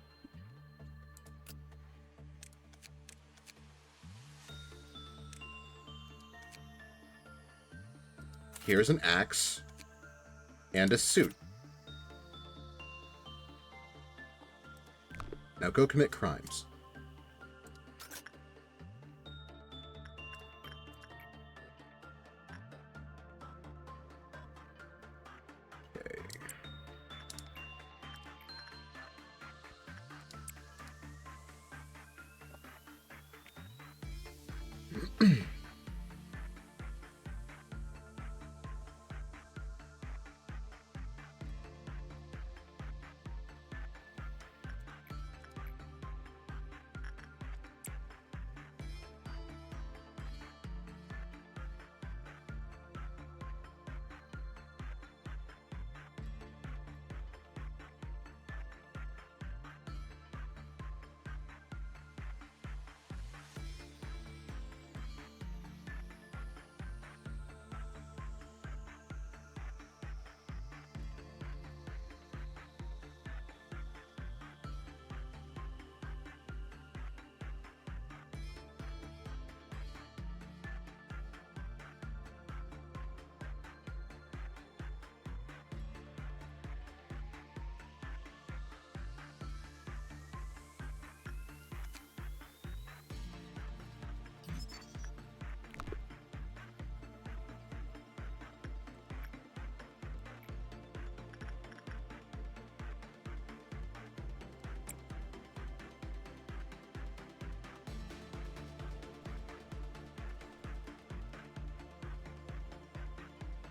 Here's an axe and a suit. Now go commit crimes. Okay.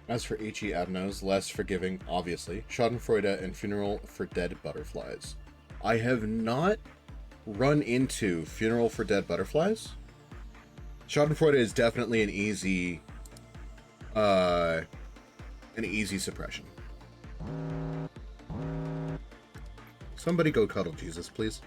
As for H.E. Adnos, less forgiving, obviously. Schadenfreude and Funeral for Dead Butterflies. I have not run into Funeral for Dead Butterflies. Schadenfreude is definitely an easy suppression. Somebody go cuddle Jesus, please.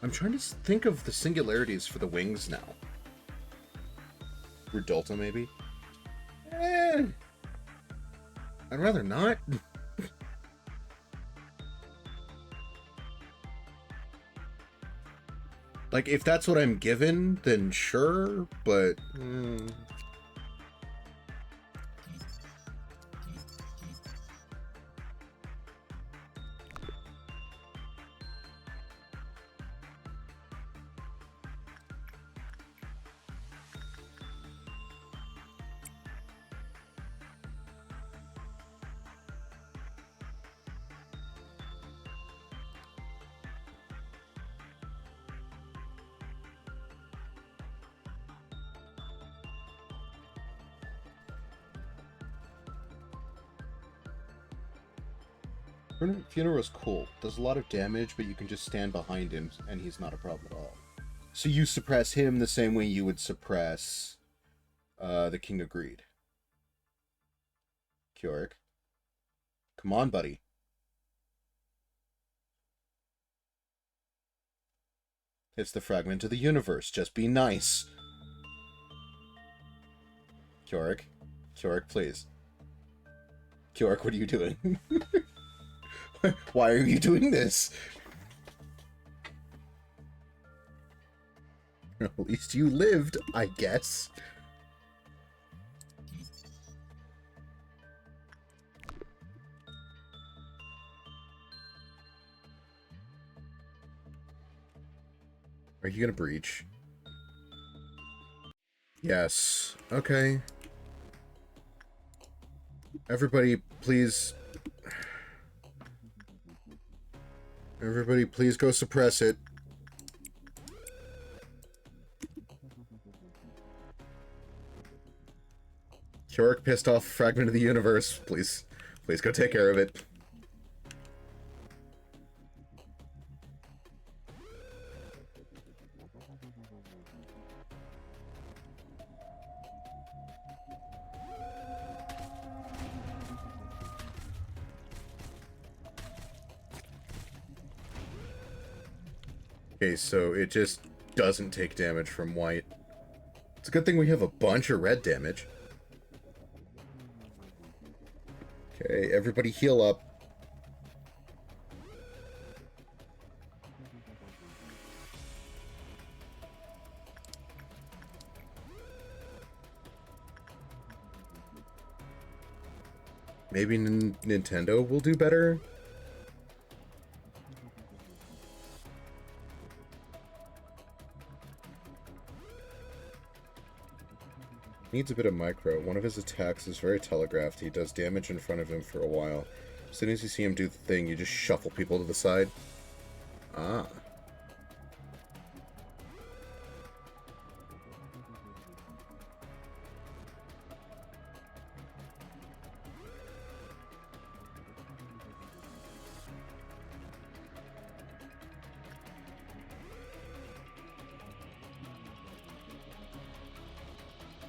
I'm trying to think of the singularities for the wings now. Rudolta, maybe? I'd rather not. Like, if that's what I'm given, then sure, but... Funeral's cool. Does a lot of damage, but you can just stand behind him, and he's not a problem at all. So you suppress him the same way you would suppress the King of Greed. Keurig. Come on, buddy. It's the fragment of the universe. Just be nice. Keurig. Keurig, please. Keurig, what are you doing? Why are you doing this? At least you lived, I guess. Are you gonna breach? Yes. Okay. Everybody, please... Everybody, please go suppress it. Keurig pissed off fragment of the universe. Please go take care of it. Okay, so it just doesn't take damage from white. It's a good thing we have a bunch of red damage. Okay, everybody heal up. Maybe Nintendo will do better? Needs a bit of micro. One of his attacks is very telegraphed. He does damage in front of him for a while. As soon as you see him do the thing, you just shuffle people to the side. Ah.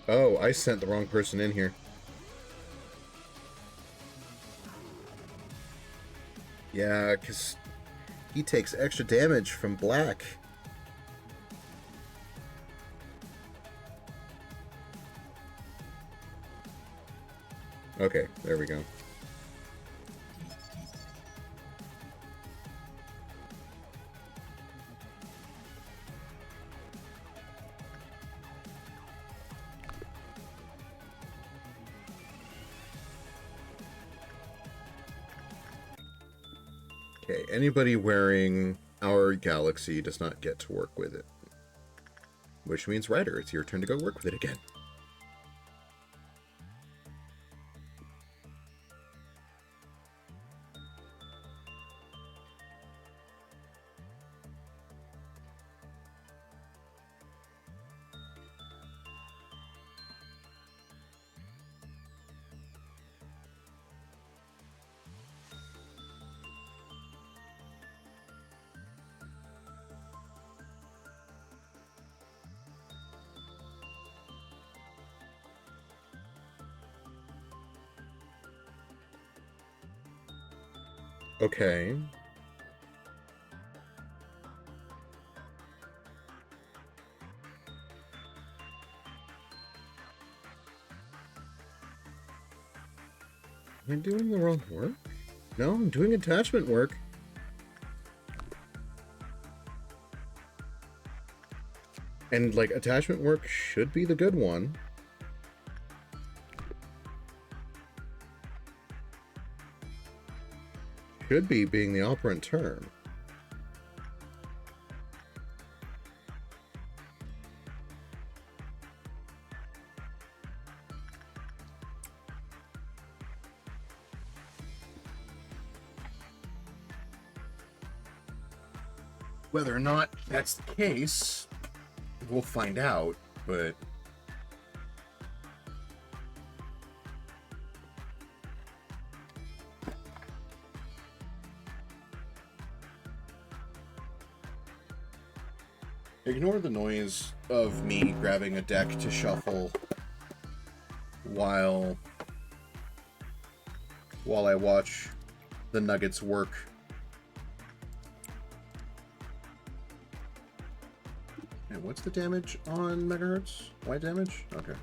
Oh, I sent the wrong person in here. Yeah, because he takes extra damage from black. Okay, there we go. Okay, anybody wearing our galaxy does not get to work with it. Which means, Ryder, it's your turn to go work with it again. Okay. Am I doing the wrong work? No, I'm doing attachment work. And, like, attachment work should be the good one. Should be being the operant term. Whether or not that's the case, we'll find out, but... Ignore the noise of me grabbing a deck to shuffle while I watch the Nuggets work. And what's the damage on megahertz? White damage? Okay.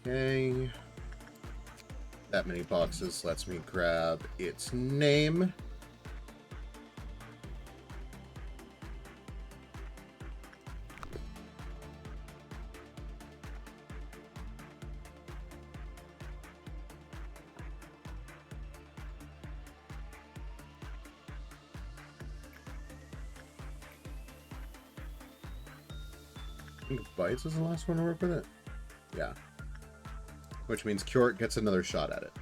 Okay. That many boxes lets me grab its name. I think Bites was the last one to work with it. Yeah. Which means Kjort gets another shot at it.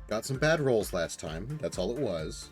Got some bad rolls last time. That's all it was.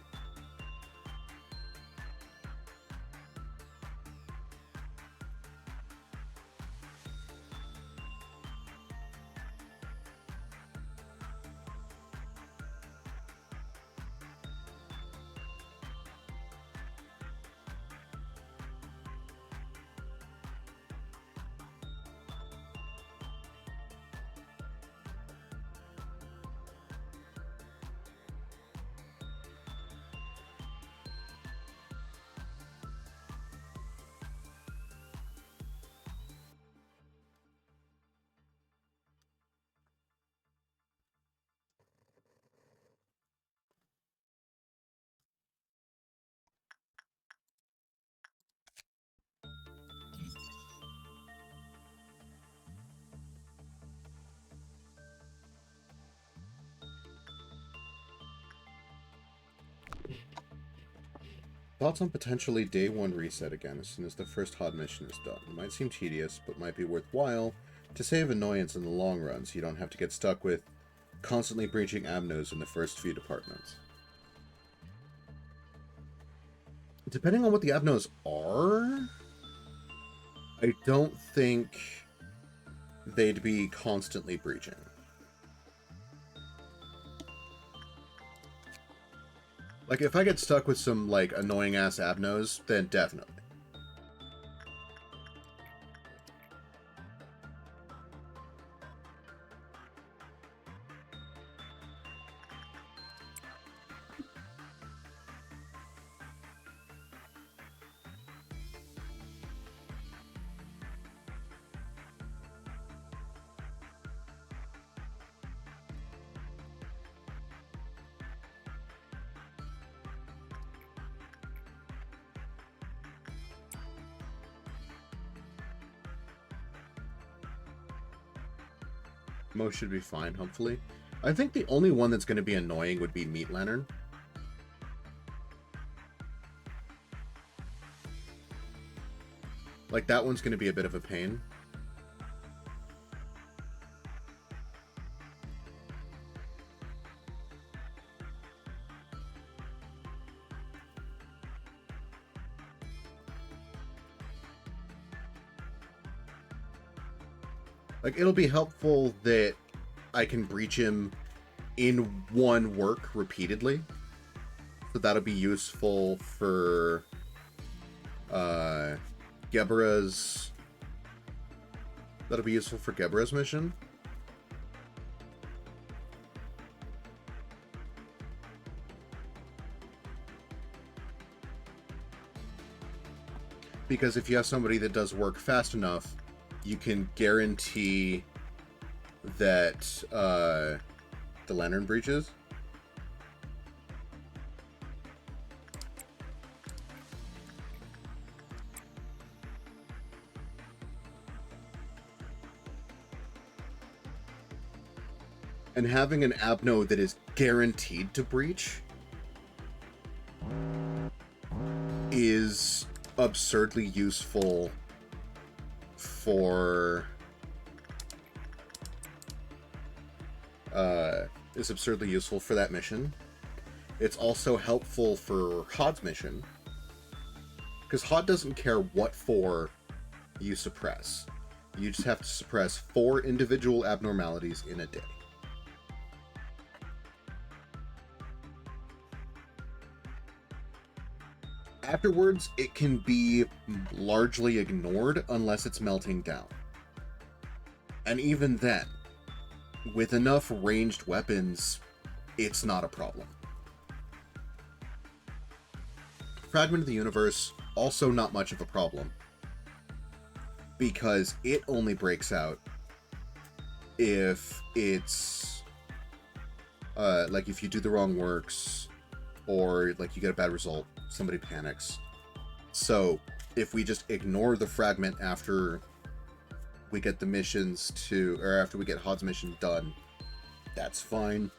Thoughts on potentially day one reset again as soon as the first hot mission is done. It might seem tedious, but might be worthwhile to save annoyance in the long run so you don't have to get stuck with constantly breaching abnos in the first few departments. Depending on what the abnos are, I don't think they'd be constantly breaching. Like, if I get stuck with some, like, annoying-ass abnos, then definitely. Most should be fine, hopefully. I think the only one that's going to be annoying would be Meat Lantern. Like, that one's going to be a bit of a pain. Like, it'll be helpful that I can breach him in one work repeatedly. So that'll be useful for Gebra's... That'll be useful for Gebra's mission. Because if you have somebody that does work fast enough, you can guarantee that the lantern breaches. And having an abno that is guaranteed to breach is absurdly useful for that mission. It's also helpful for Hod's mission, because Hod doesn't care what for you suppress. You just have to suppress 4 individual abnormalities in a day. Afterwards, it can be largely ignored unless it's melting down. And even then, with enough ranged weapons, it's not a problem. Fragment of the Universe, also not much of a problem, because it only breaks out if it's like if you do the wrong works, or like you get a bad result, somebody panics. So if we just ignore the fragment after we get the missions to, or after we get Hod's mission done, that's fine.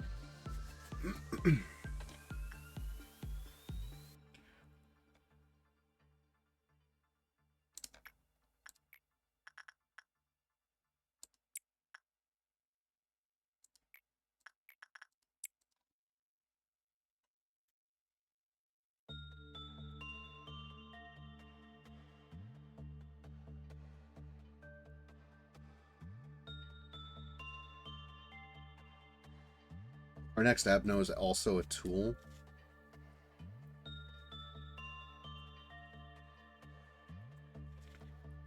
Our next abno is also a tool.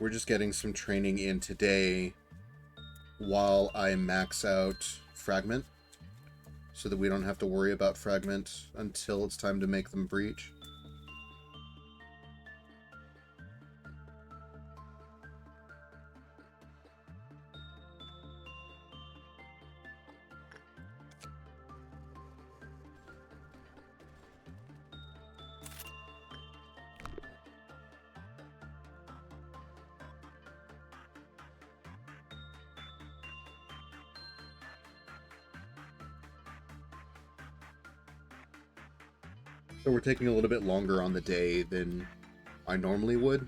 We're just getting some training in today while I max out Fragment, so that we don't have to worry about Fragment until it's time to make them breach. So we're taking a little bit longer on the day than I normally would,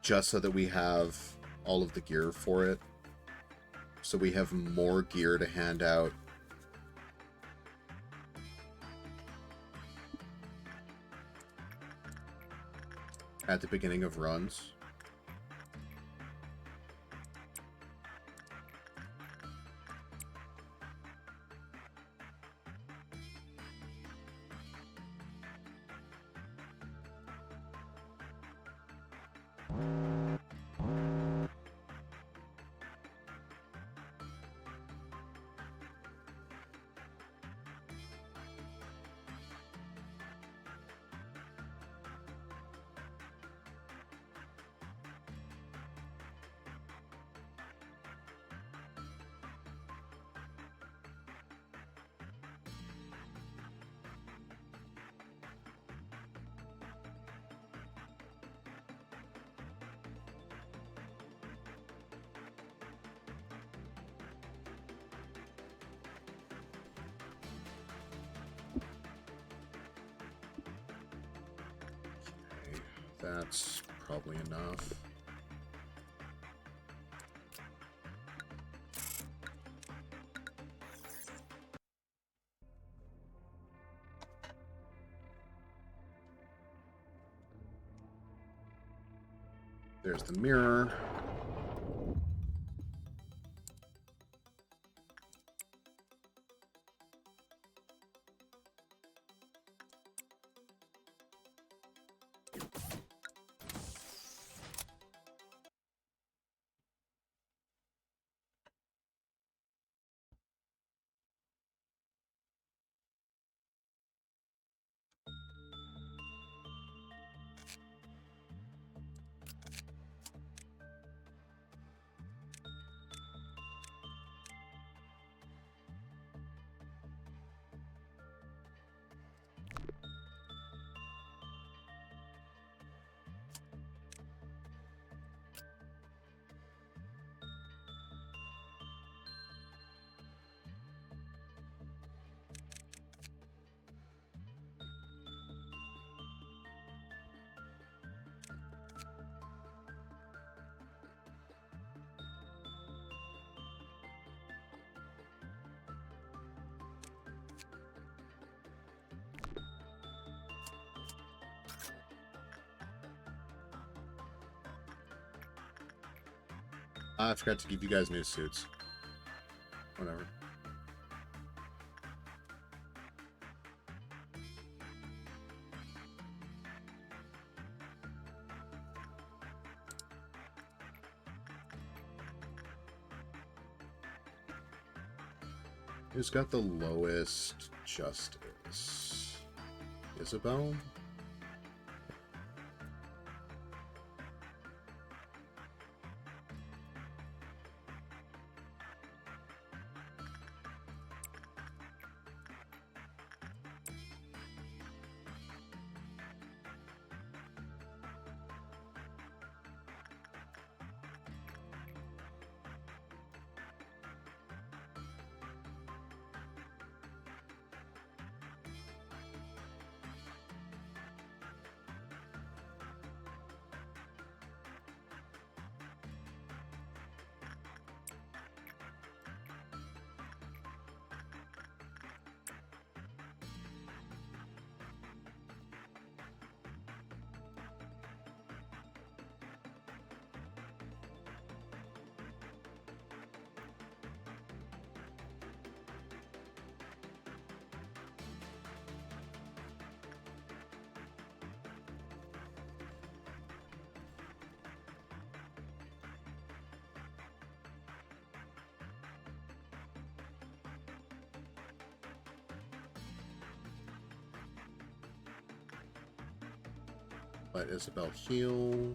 just so that we have all of the gear for it. So we have more gear to hand out. At the beginning of runs. That's probably enough. There's the mirror. I forgot to give you guys new suits. Whatever. Who's got the lowest justice? Isabel? Let Isabel heal.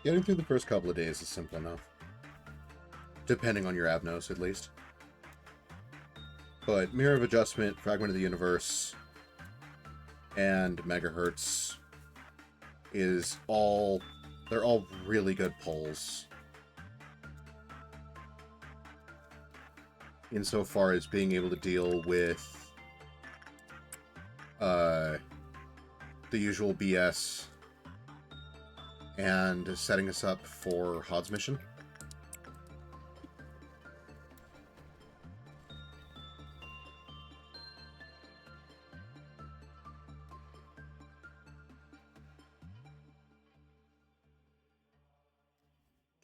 Getting through the first couple of days is simple enough. Depending on your Avnos, at least. But Mirror of Adjustment, Fragment of the Universe, and Megahertz is all... They're all really good pulls. Insofar as being able to deal with the usual BS and setting us up for Hod's mission.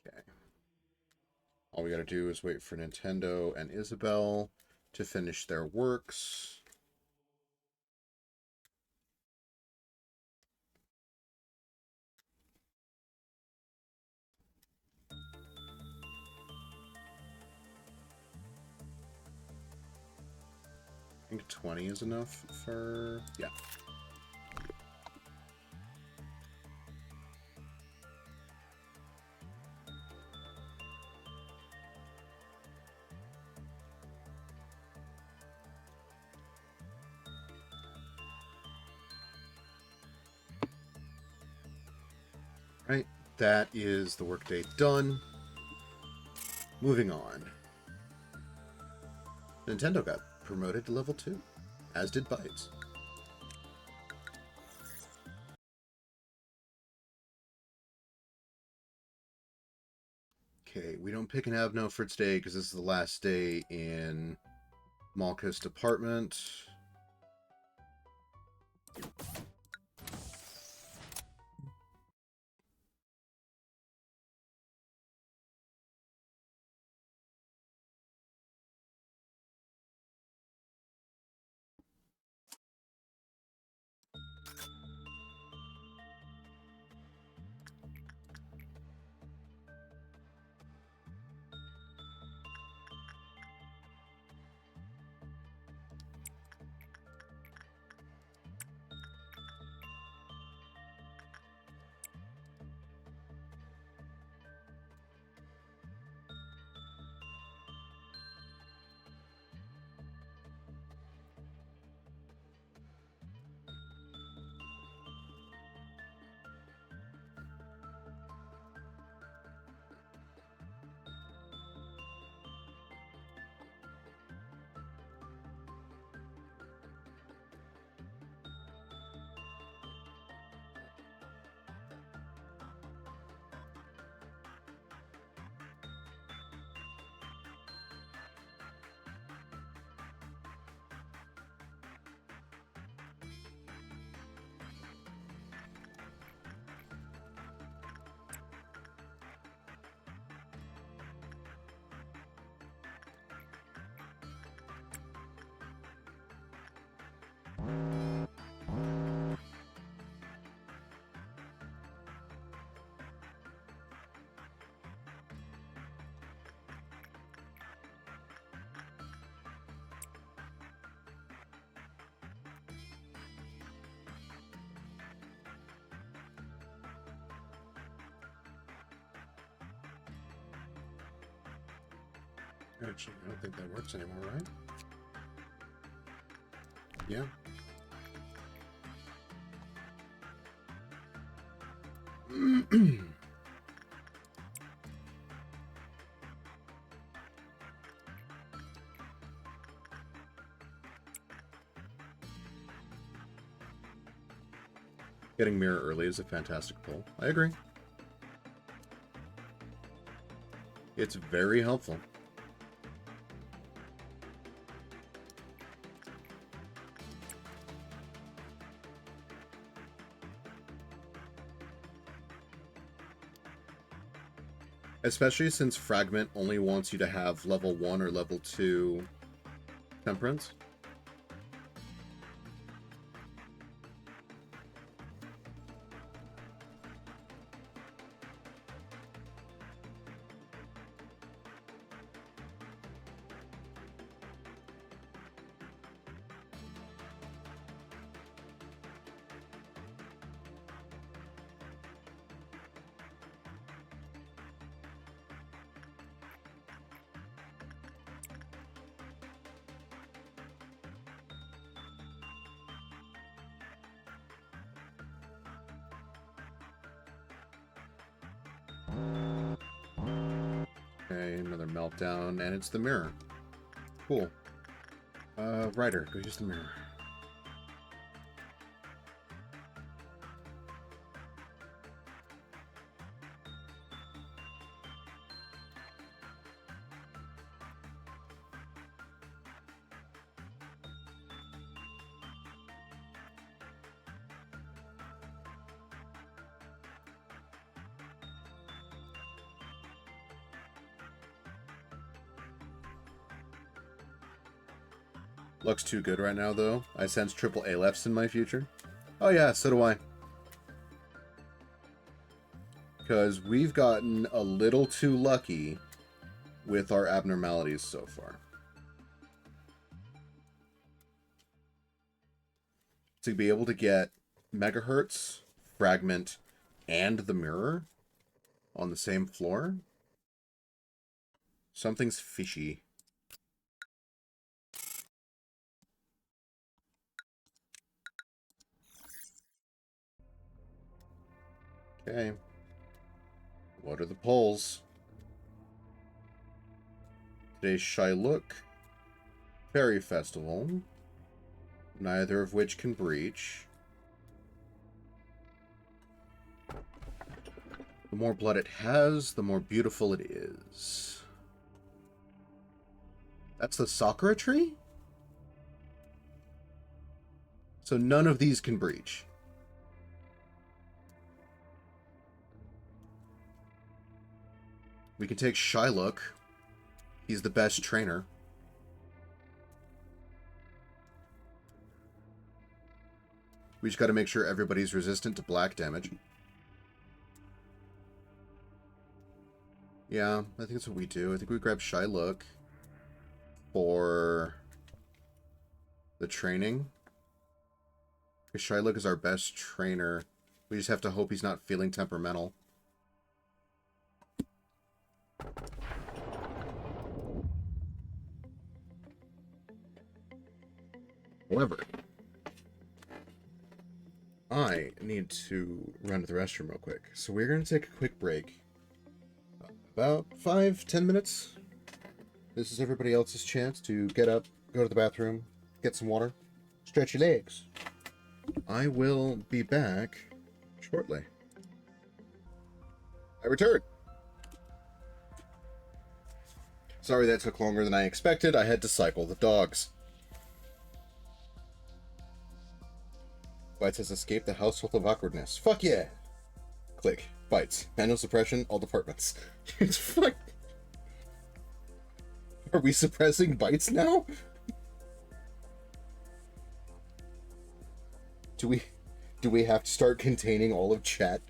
Okay. All we gotta do is wait for Nintendo and Isabel to finish their works. I think 20 is enough for... yeah. Right, that is the workday done. Moving on. Nintendo got promoted to level 2, as did Bytes. Okay, we don't pick an Abno for today because this is the last day in Malka's department. Actually, I don't think that works anymore, right? Yeah. Getting mirror early is a fantastic pull. I agree. It's very helpful. Especially since Fragment only wants you to have level 1 or level 2 Temperance. Okay, another meltdown, and it's the mirror. Cool. Ryder, go use the mirror. Looks too good right now, though. I sense triple A lefts in my future. Oh yeah, so do I. Because we've gotten a little too lucky with our abnormalities so far. To be able to get Megahertz, Fragment, and the Mirror on the same floor, something's fishy. Okay. What are the polls? Today's Shylook, Fairy Festival. Neither of which can breach. The more blood it has, the more beautiful it is. That's the Sakura tree? So none of these can breach. We can take Shylock. He's the best trainer. We just got to make sure everybody's resistant to black damage. Yeah, I think that's what we do. I think we grab Shylock for the training. Because Shylock is our best trainer. We just have to hope he's not feeling temperamental. However, I need to run to the restroom real quick. So we're going to take a quick break. About 5-10 minutes. This is everybody else's chance to get up, go to the bathroom, get some water, stretch your legs. I will be back shortly. I return. Sorry that took longer than I expected. I had to cycle the dogs. Bites has escaped the household of awkwardness. Fuck yeah! Click. Bites. Manual suppression, all departments. It's fuck. Are we suppressing Bites now? Do we have to start containing all of chat?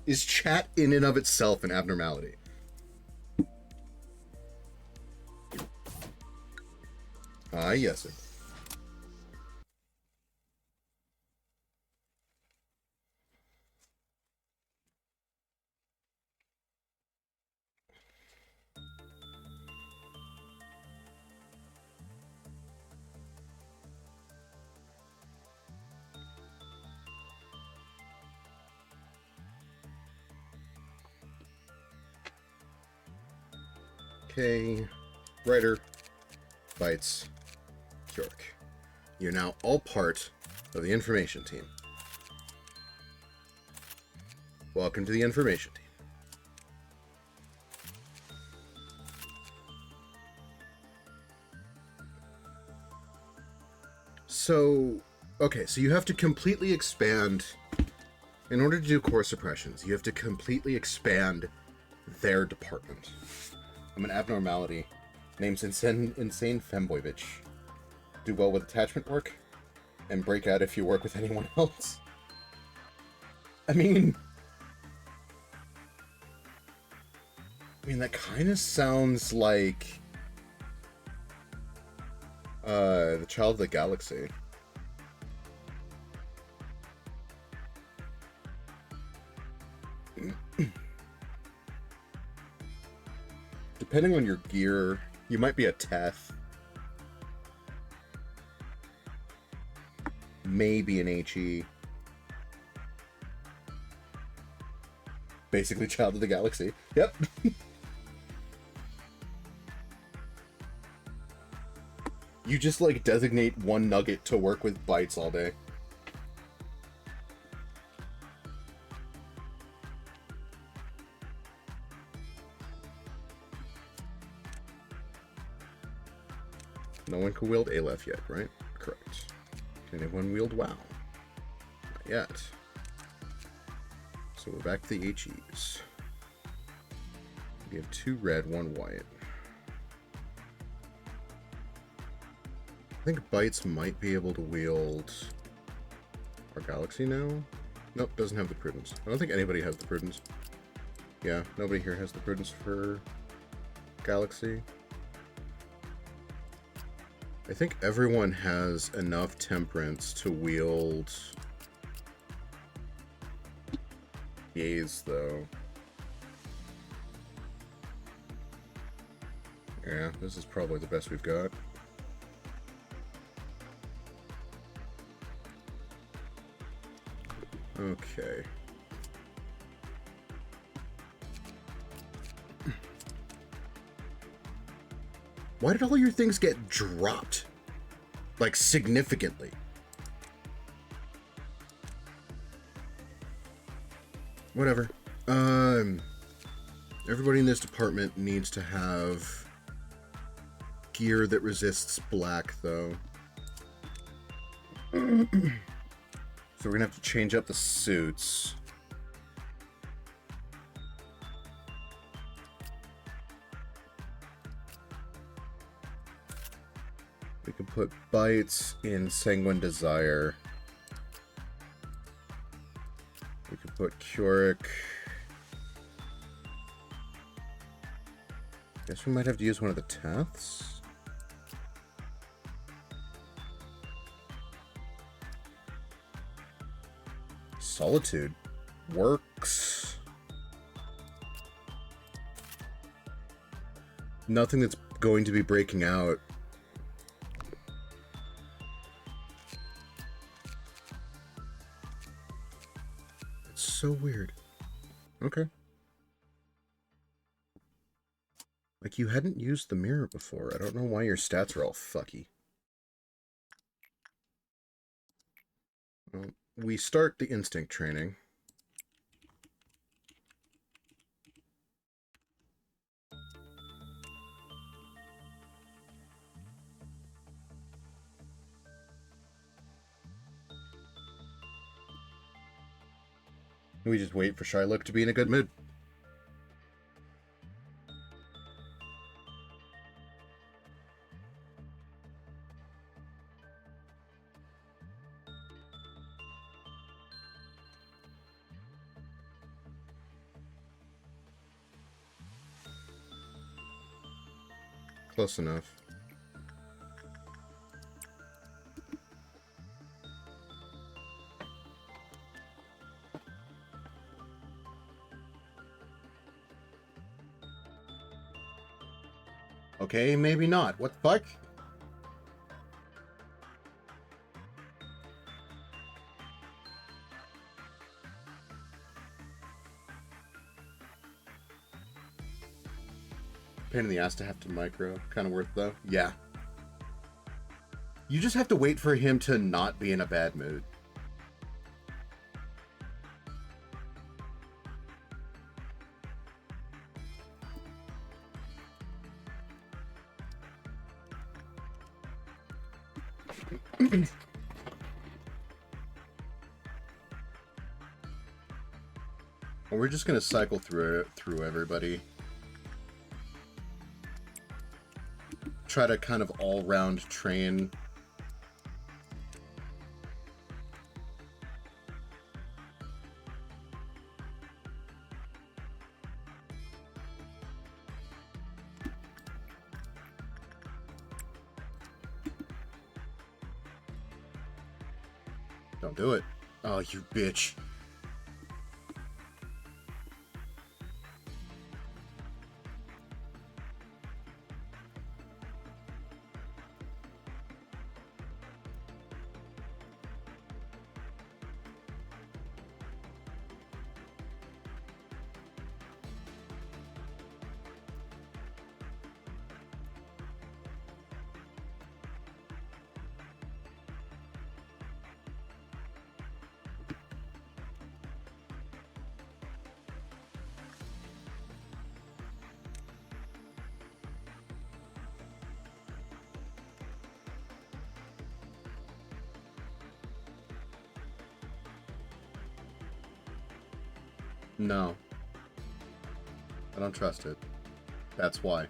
Is chat in and of itself an abnormality? Ah, yes. Okay, writer, Bites, York. You're now all part of the information team. Welcome to the information team. So, okay, so you have to completely expand, in order to do core suppressions, you have to completely expand their department. I'm an abnormality. Name's Insane Femboy Bitch. Do well with attachment work, and break out if you work with anyone else. I mean, that kind of sounds like the Child of the Galaxy. Depending on your gear, you might be a Teth. Maybe an HE. Basically Child of the Galaxy. Yep. You just, like, designate one nugget to work with Bites all day. No one can wield Aleph yet, right? Correct. Can anyone wield WoW? Not yet. So we're back to the HEs. We have 2 red, 1 white. I think Bites might be able to wield our Galaxy now. Nope, doesn't have the Prudence. I don't think anybody has the Prudence. Yeah, nobody here has the Prudence for Galaxy. I think everyone has enough Temperance to wield Yays, though. Yeah, this is probably the best we've got. Okay. Why did all your things get dropped? Like, significantly. Whatever. Everybody in this department needs to have gear that resists black, though. So we're gonna have to change up the suits. We can put bites in Sanguine Desire. We can put Curic. Guess we might have to use one of the Teths. Solitude works. Nothing that's going to be breaking out. It's so weird. Okay. Like, you hadn't used the mirror before. I don't know why your stats are all fucky. Well, we start the instinct training. We just wait for Shylock to be in a good mood. Close enough. Okay, maybe not. What the fuck? Pain in the ass to have to micro. Kind of worth though. Yeah. You just have to wait for him to not be in a bad mood. Well, we're just gonna cycle through everybody. Try to kind of all-round train. Don't do it. Oh, you bitch. No. I don't trust it. That's why.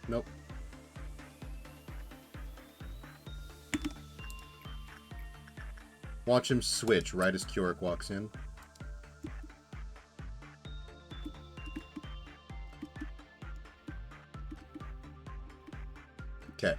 Nope. Watch him switch right as Curic walks in. Okay.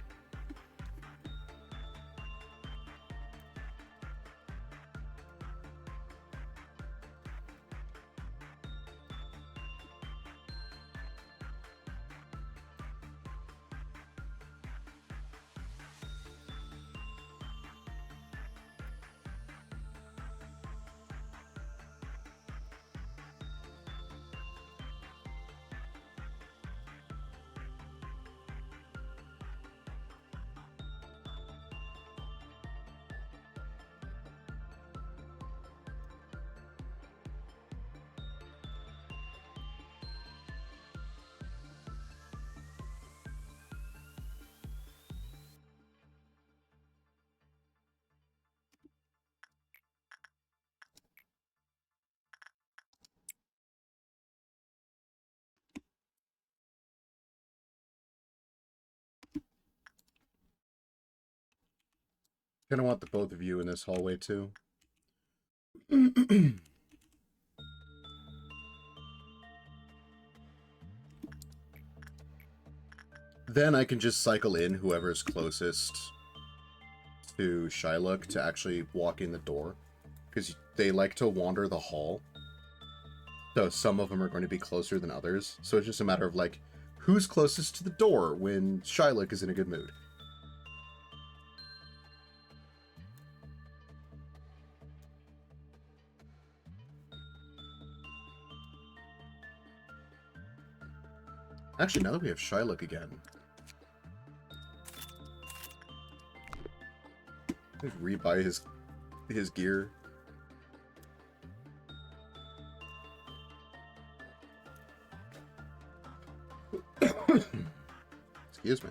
Kind of want the both of you in this hallway, too. Then I can just cycle in whoever's closest to Shylock to actually walk in the door. Because they like to wander the hall. So some of them are going to be closer than others. So it's just a matter of, like, who's closest to the door when Shylock is in a good mood. Actually, now that we have Shylock again, let's rebuy his gear. Excuse me.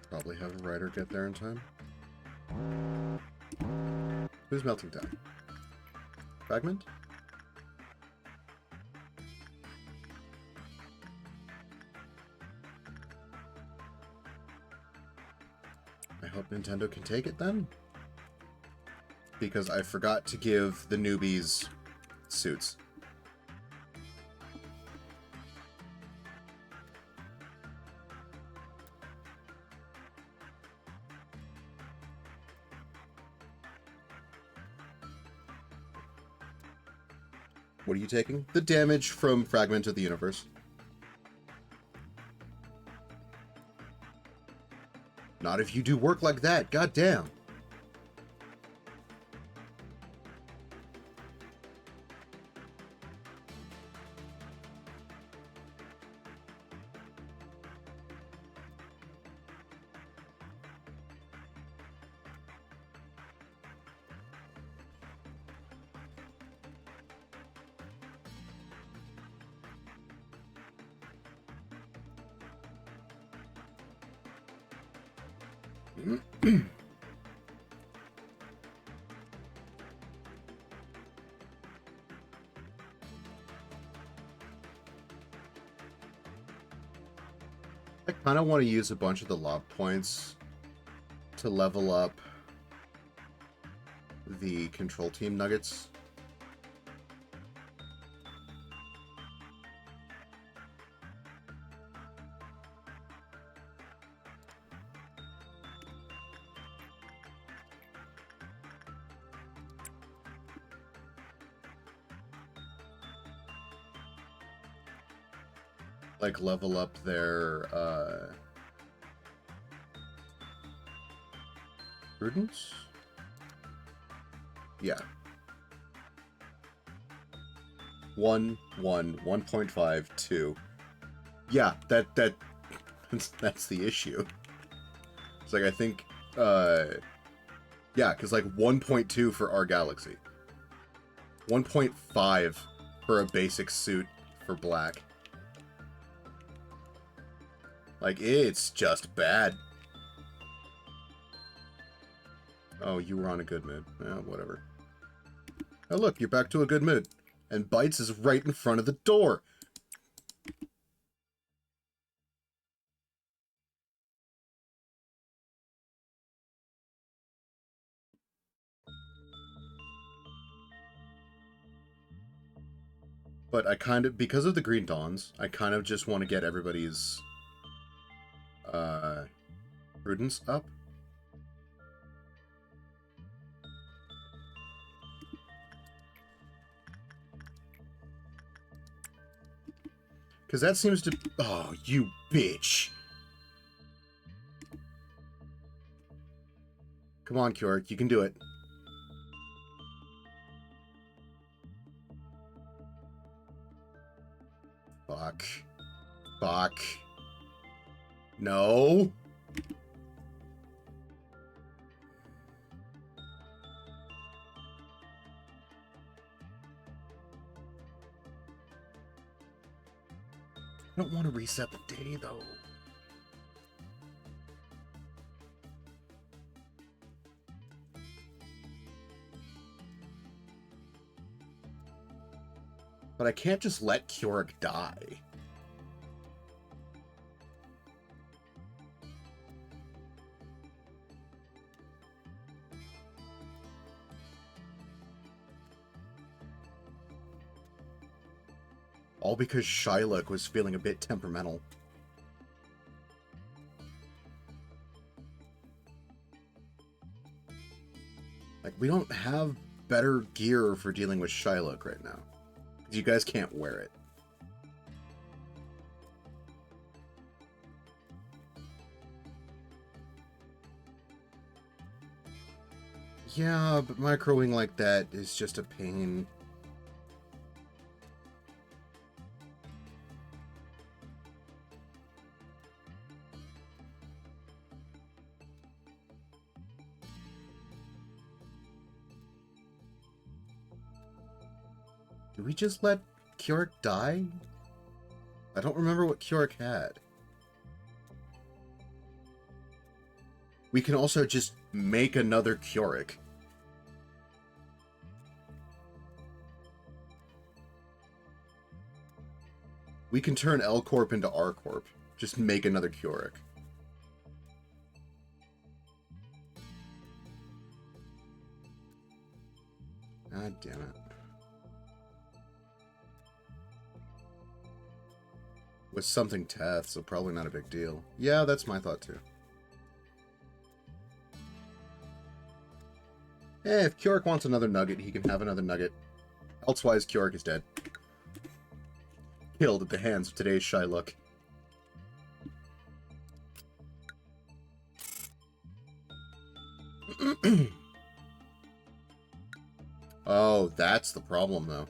Probably have a rider get there in time. Who's melting down? Fragment? I hope Nintendo can take it then. Because I forgot to give the newbies suits. What are you taking? The damage from Fragment of the Universe. Not if you do work like that, goddamn. I kind of want to use a bunch of the lob points to level up the control team nuggets. Like, level up their, prudence? Yeah. 1.5, 2. Yeah, that's the issue. It's like, I think, yeah, because, like, 1.2 for our galaxy. 1.5 for a basic suit for black. Like, it's just bad. Oh, you were on a good mood. Oh, whatever. Oh, look, you're back to a good mood. And Bites is right in front of the door. But I kind of, because of the Green Dawns, I kind of just want to get everybody's prudence up. Because that seems to... Oh, you bitch. Come on, Kjork, you can do it. Fuck. Fuck. No. I don't want to reset the day, though. But I can't just let Keurig die. All because Shylock was feeling a bit temperamental. Like, we don't have better gear for dealing with Shylock right now. You guys can't wear it. Yeah, but microing like that is just a pain. Did we just let Keurig die? I don't remember what Keurig had. We can also just make another Keurig. We can turn L Corp into R Corp. Just make another Keurig. God damn it. With something Teth, so probably not a big deal. Yeah, that's my thought too. Hey, if Keurig wants another nugget, he can have another nugget. Elsewise, Keurig is dead. Killed at the hands of today's Shylock. Oh, that's the problem, though.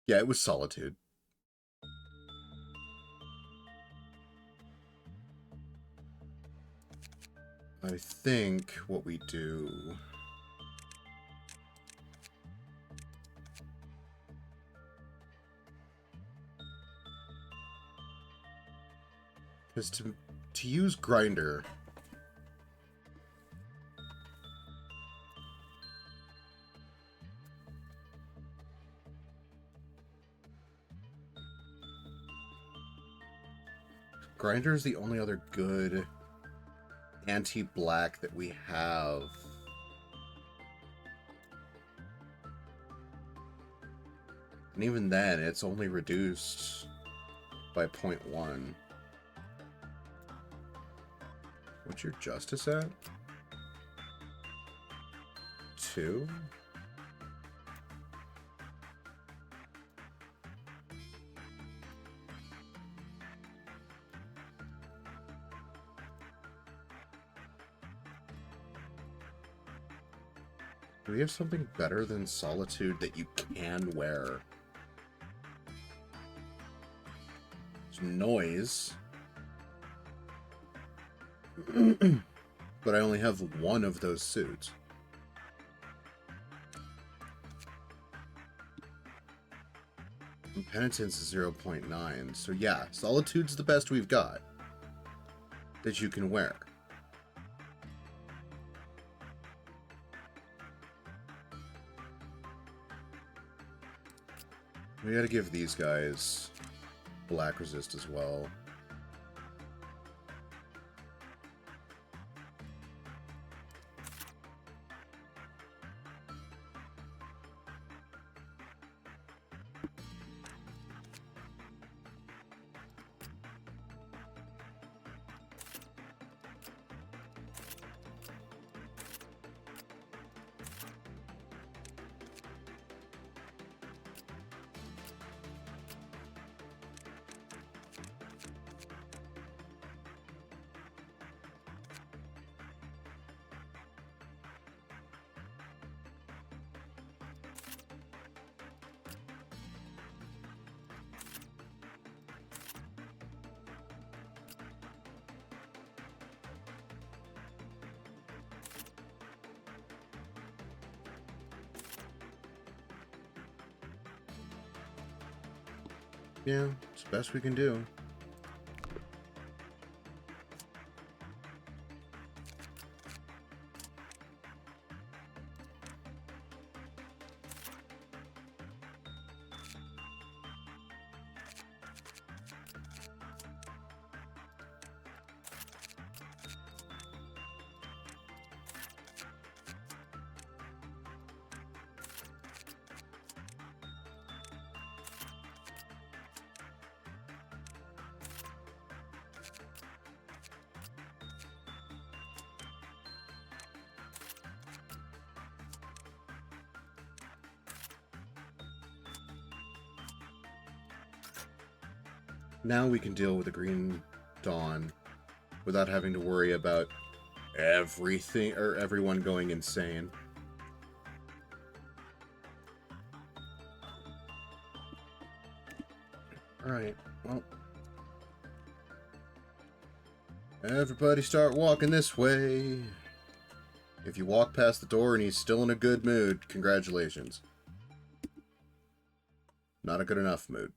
Yeah, it was Solitude. I think what we do... is to use Grinder... Grinder is the only other good anti-black that we have. And even then, it's only reduced by 0.1. What's your justice at? 2? Do we have something better than Solitude that you can wear? It's Noise. But I only have one of those suits. And Penitence is 0.9. So yeah, Solitude's the best we've got that you can wear. We gotta give these guys black resist as well. Yeah, it's the best we can do. Now we can deal with the Green Dawn without having to worry about everything or everyone going insane. Alright, well. Everybody start walking this way. If you walk past the door and he's still in a good mood, congratulations. Not a good enough mood.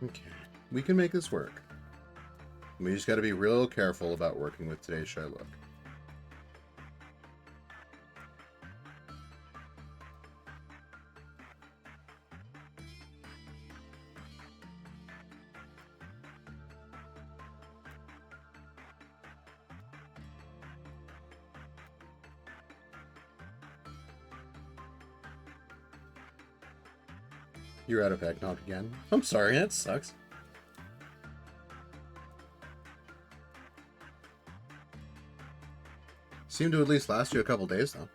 Okay, we can make this work. We just got to be real careful about working with today's show look. You're out of eggnog again. I'm sorry, that sucks. Seemed to at least last you a couple days, though.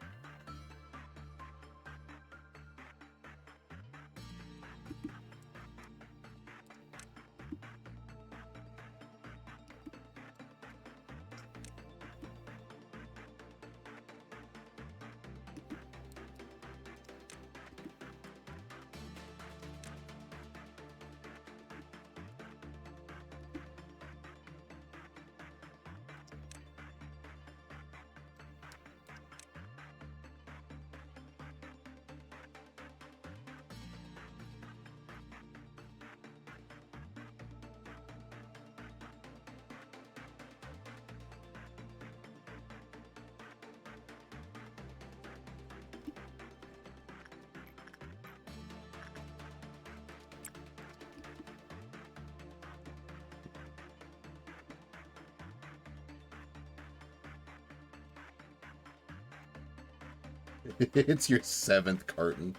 It's your 7th carton.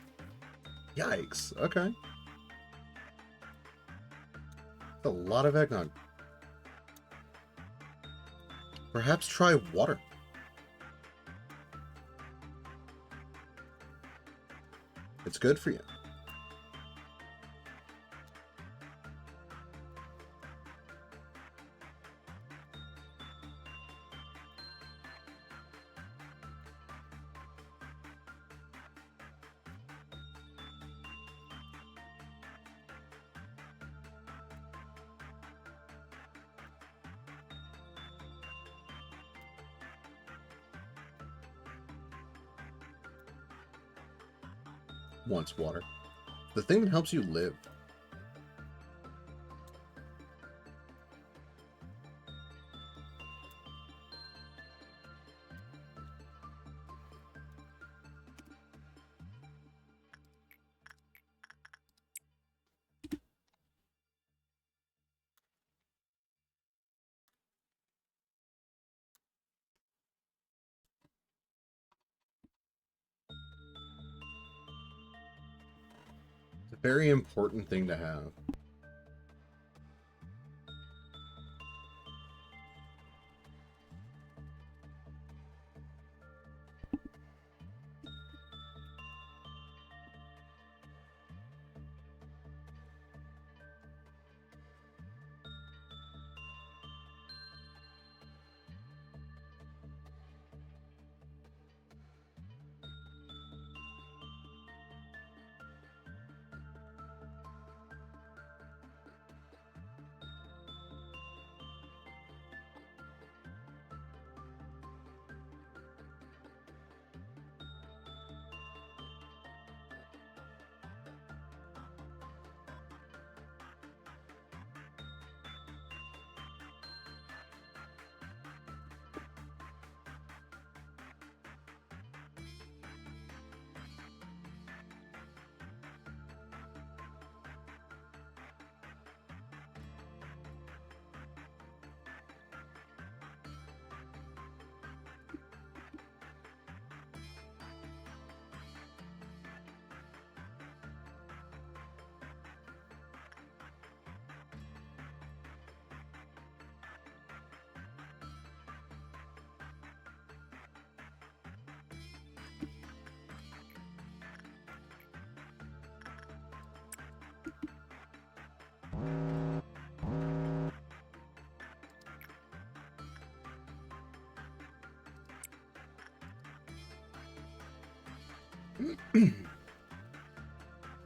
Yikes. Okay. That's a lot of eggnog. Perhaps try water. It's good for you. wants water. The thing that helps you live. It's a very important thing to have.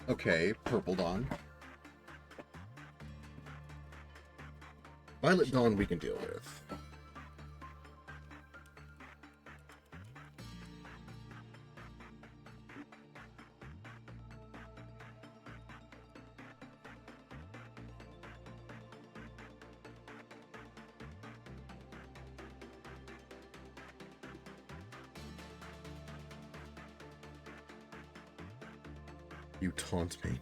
Okay, Purple Dawn. Violet Dawn we can deal with. You taunt me.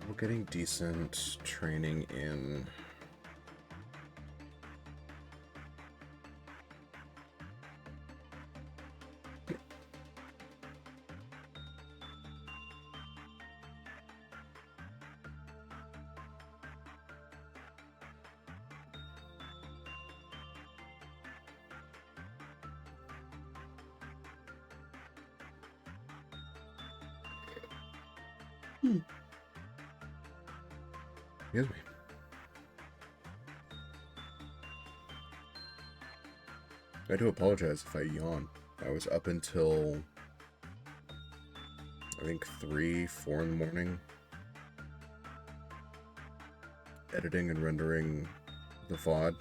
We're getting decent training in... Excuse me. I do apologize if I yawn. I was up until, I think, 3, 4 in the morning, editing and rendering the VOD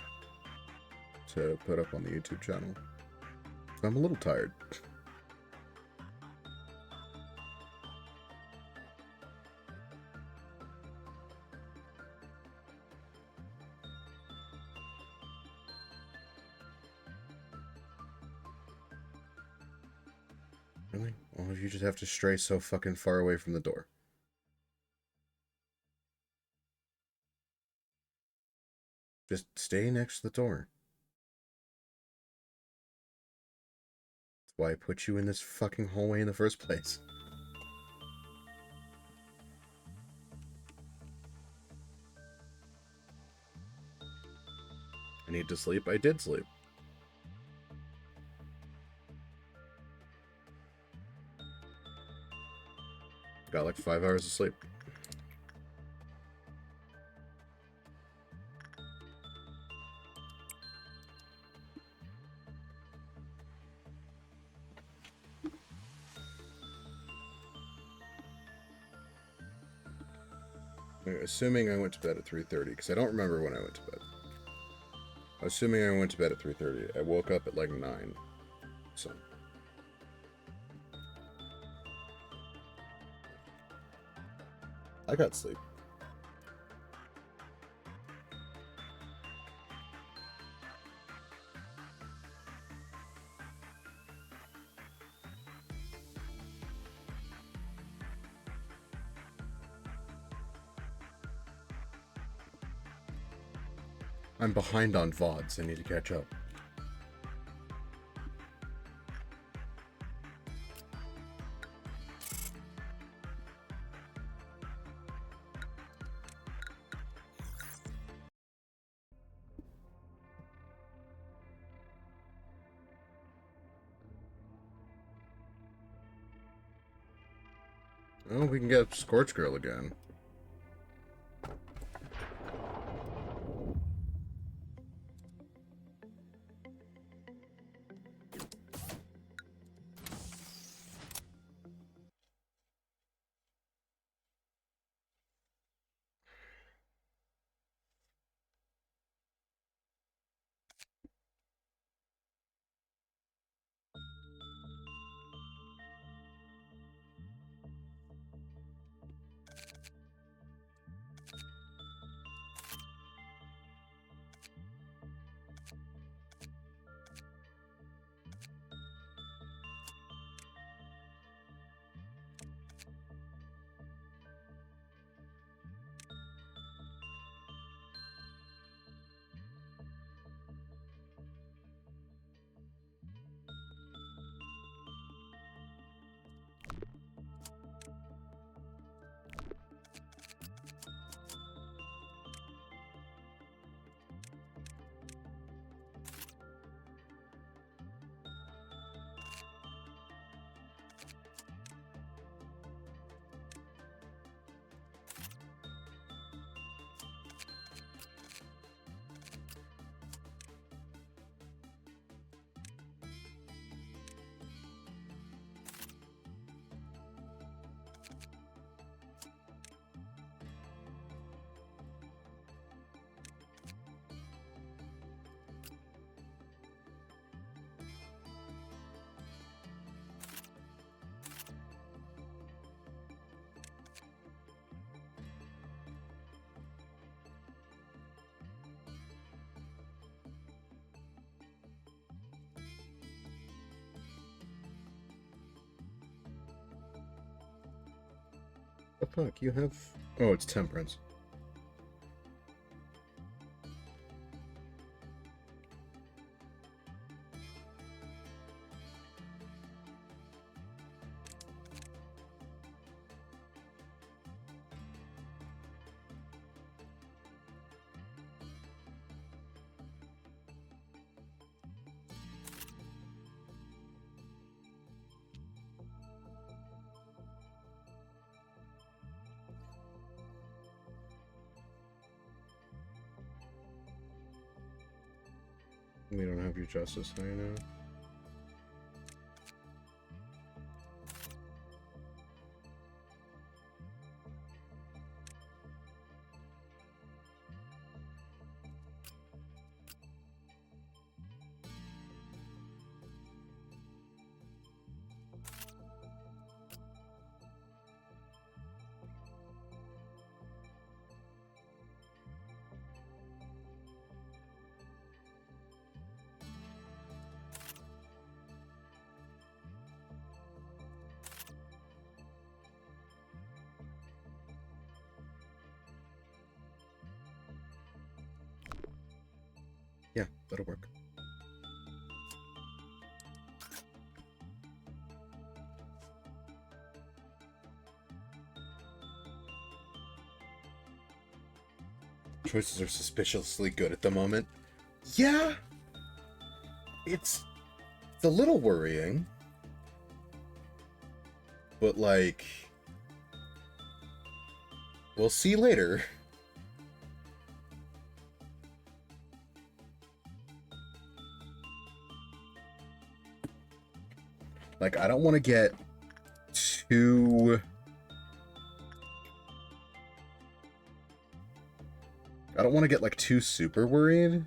to put up on the YouTube channel. So I'm a little tired. Really? All of you just have to stray so fucking far away from the door. Just stay next to the door. That's why I put you in this fucking hallway in the first place. I need to sleep. I did sleep. Got like 5 hours of sleep. Assuming I went to bed at 3:30, because I don't remember when I went to bed. Assuming I went to bed at 3:30, I woke up at like 9. So. I got sleep. I'm behind on VODs. I need to catch up. Oh, we can get Scorch Grill again. The fuck? You have... Oh, it's Temperance. We don't have your justice high now. Yeah, that'll work. Choices are suspiciously good at the moment. Yeah! It's a little worrying. But, like... We'll see later. Like, I don't want to get too... I don't want to get, like, too super worried.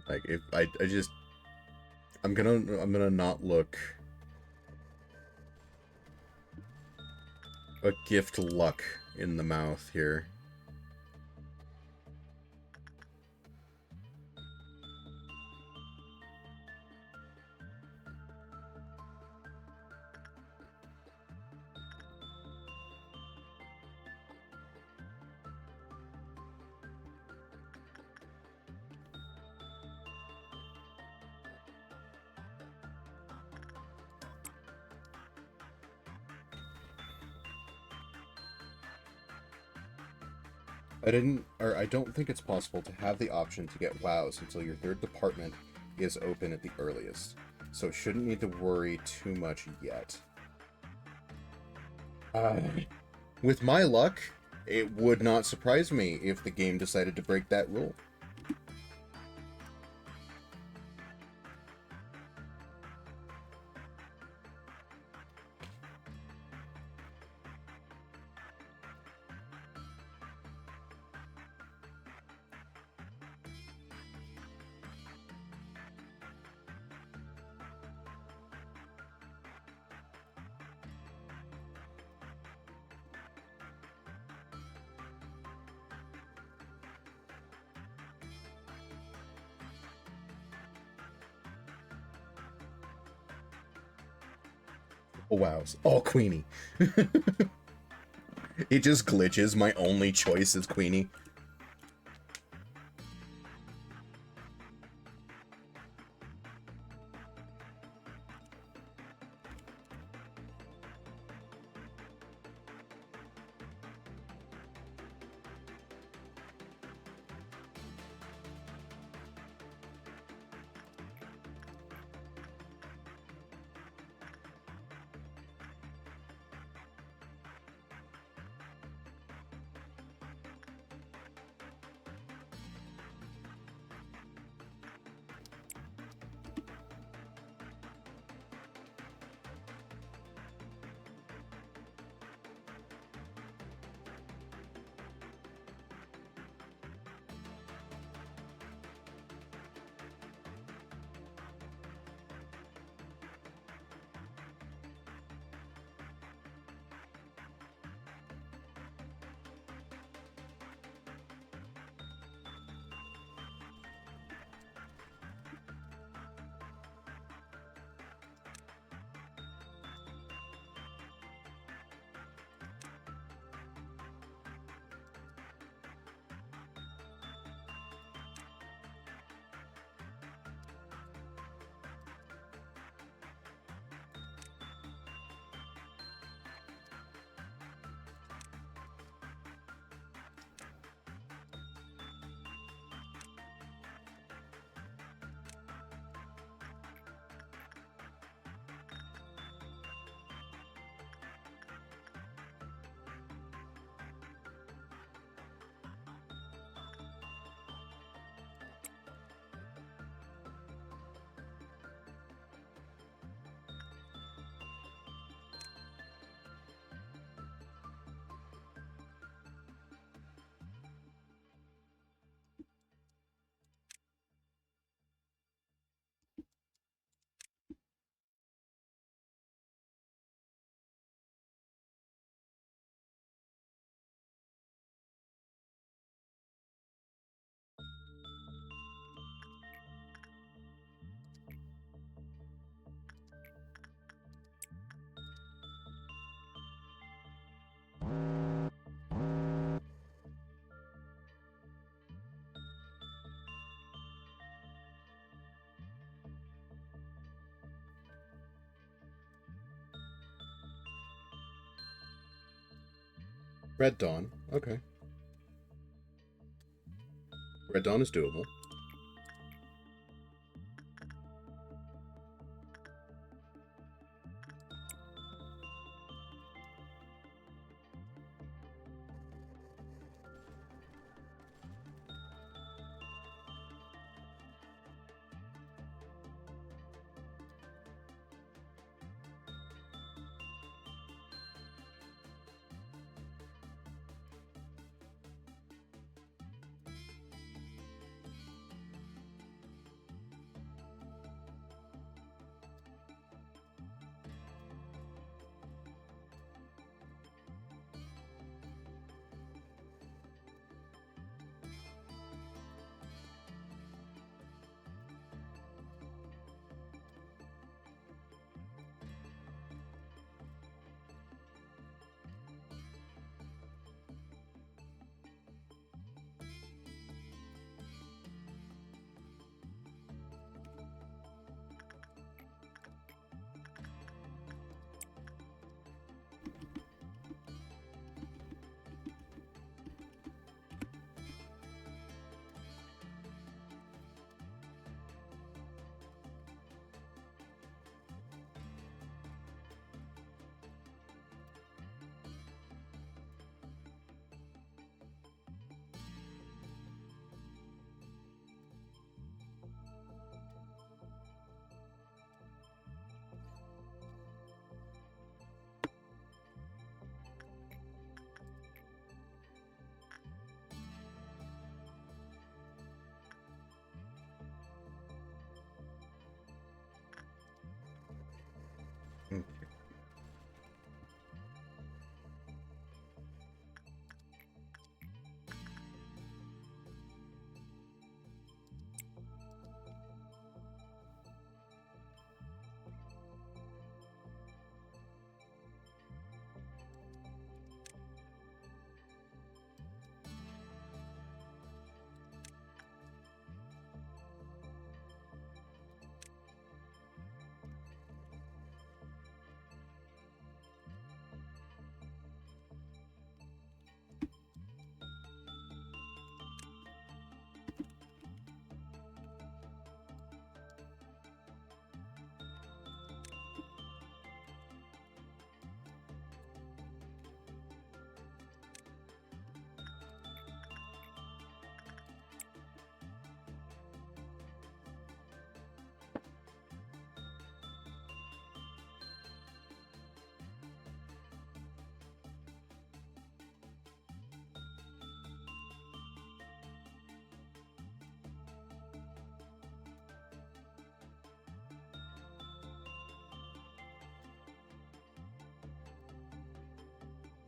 Like, if I just... I'm gonna not look a gift luck in the mouth here. I don't think it's possible to have the option to get WoWs until your third department is open at the earliest, so shouldn't need to worry too much yet. With my luck, it would not surprise me if the game decided to break that rule. Oh, wow. Oh, Queenie. It just glitches. My only choice is Queenie. Red Dawn. Okay. Red Dawn is doable.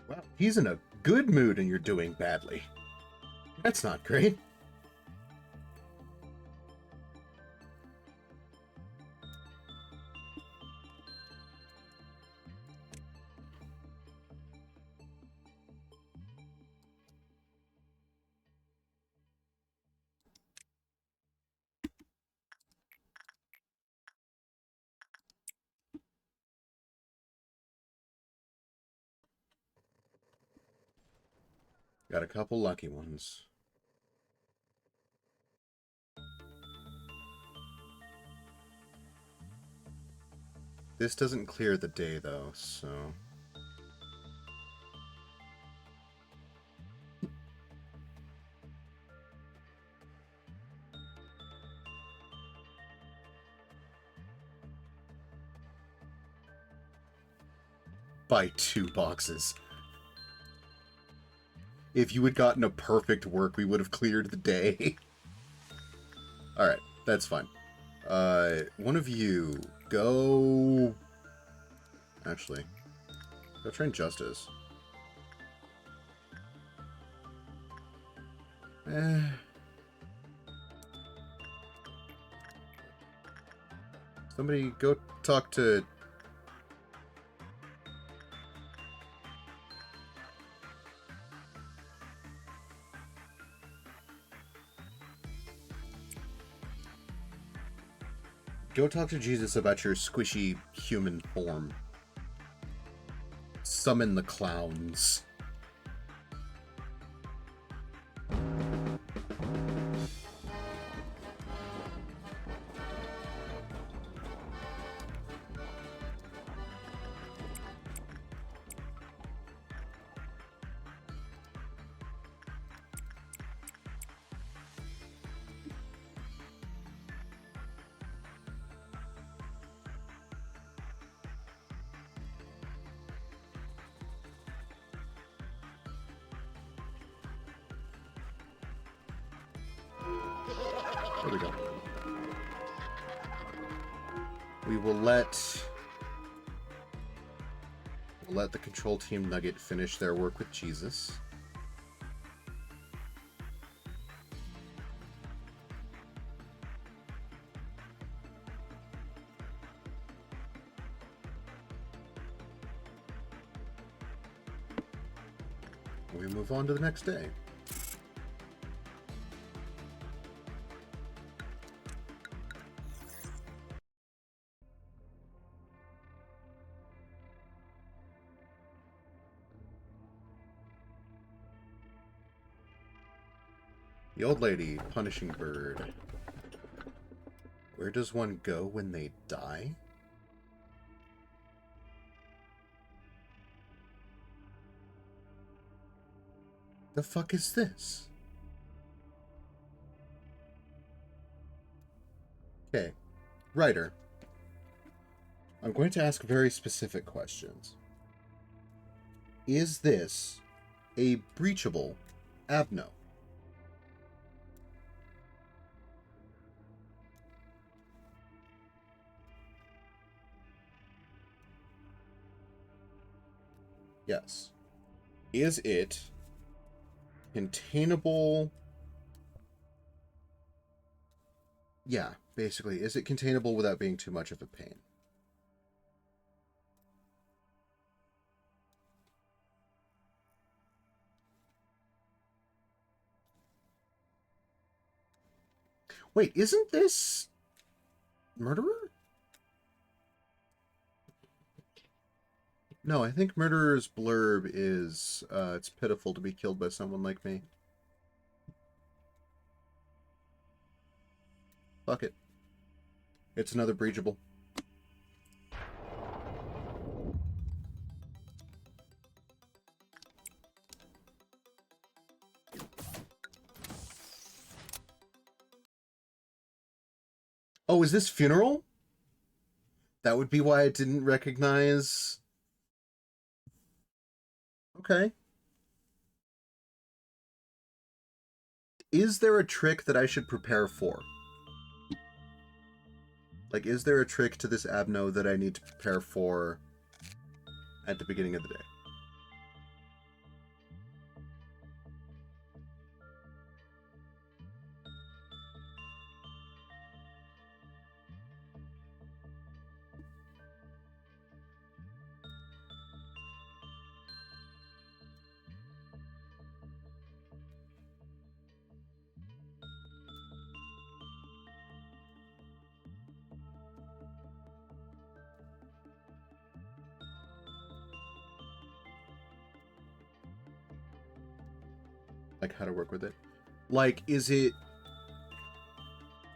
Wow, he's in a good mood and you're doing badly. That's not great. Got a couple lucky ones. This doesn't clear the day, though, so... By 2 boxes. If you had gotten a perfect work, we would have cleared the day. Alright, that's fine. One of you, go... Actually, go train Justice. Somebody go talk to... Go talk to Jesus about your squishy human form. Summon the clowns. There we go. We will let the control team Nugget finish their work with Jesus. We move on to the next day. The old lady, punishing bird. Where does one go when they die? The fuck is this? Okay. Writer. I'm going to ask very specific questions. Is this a breachable abno? Yes. Is it containable? Yeah, basically. Is it containable without being too much of a pain? Wait, isn't this murderer? No, I think murderer's blurb is, it's pitiful to be killed by someone like me. Fuck it. It's another breachable. Oh, is this funeral? That would be why I didn't recognize... Okay. Is there a trick that I should prepare for? Like, is there a trick to this abno that I need to prepare for at the beginning of the day? Like, how to work with it? Like, is it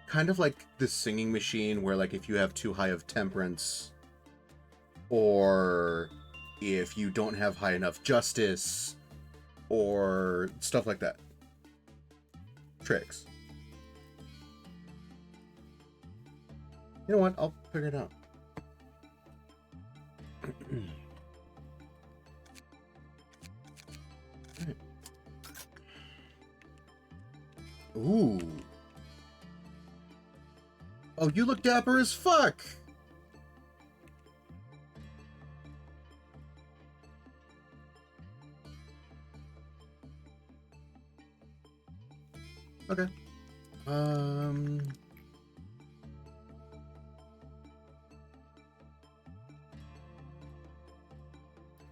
kind of like the singing machine where, like, if you have too high of temperance, or if you don't have high enough justice, or stuff like that? Tricks. You know what? I'll figure it out. Ooh. Oh, you look dapper as fuck! Okay.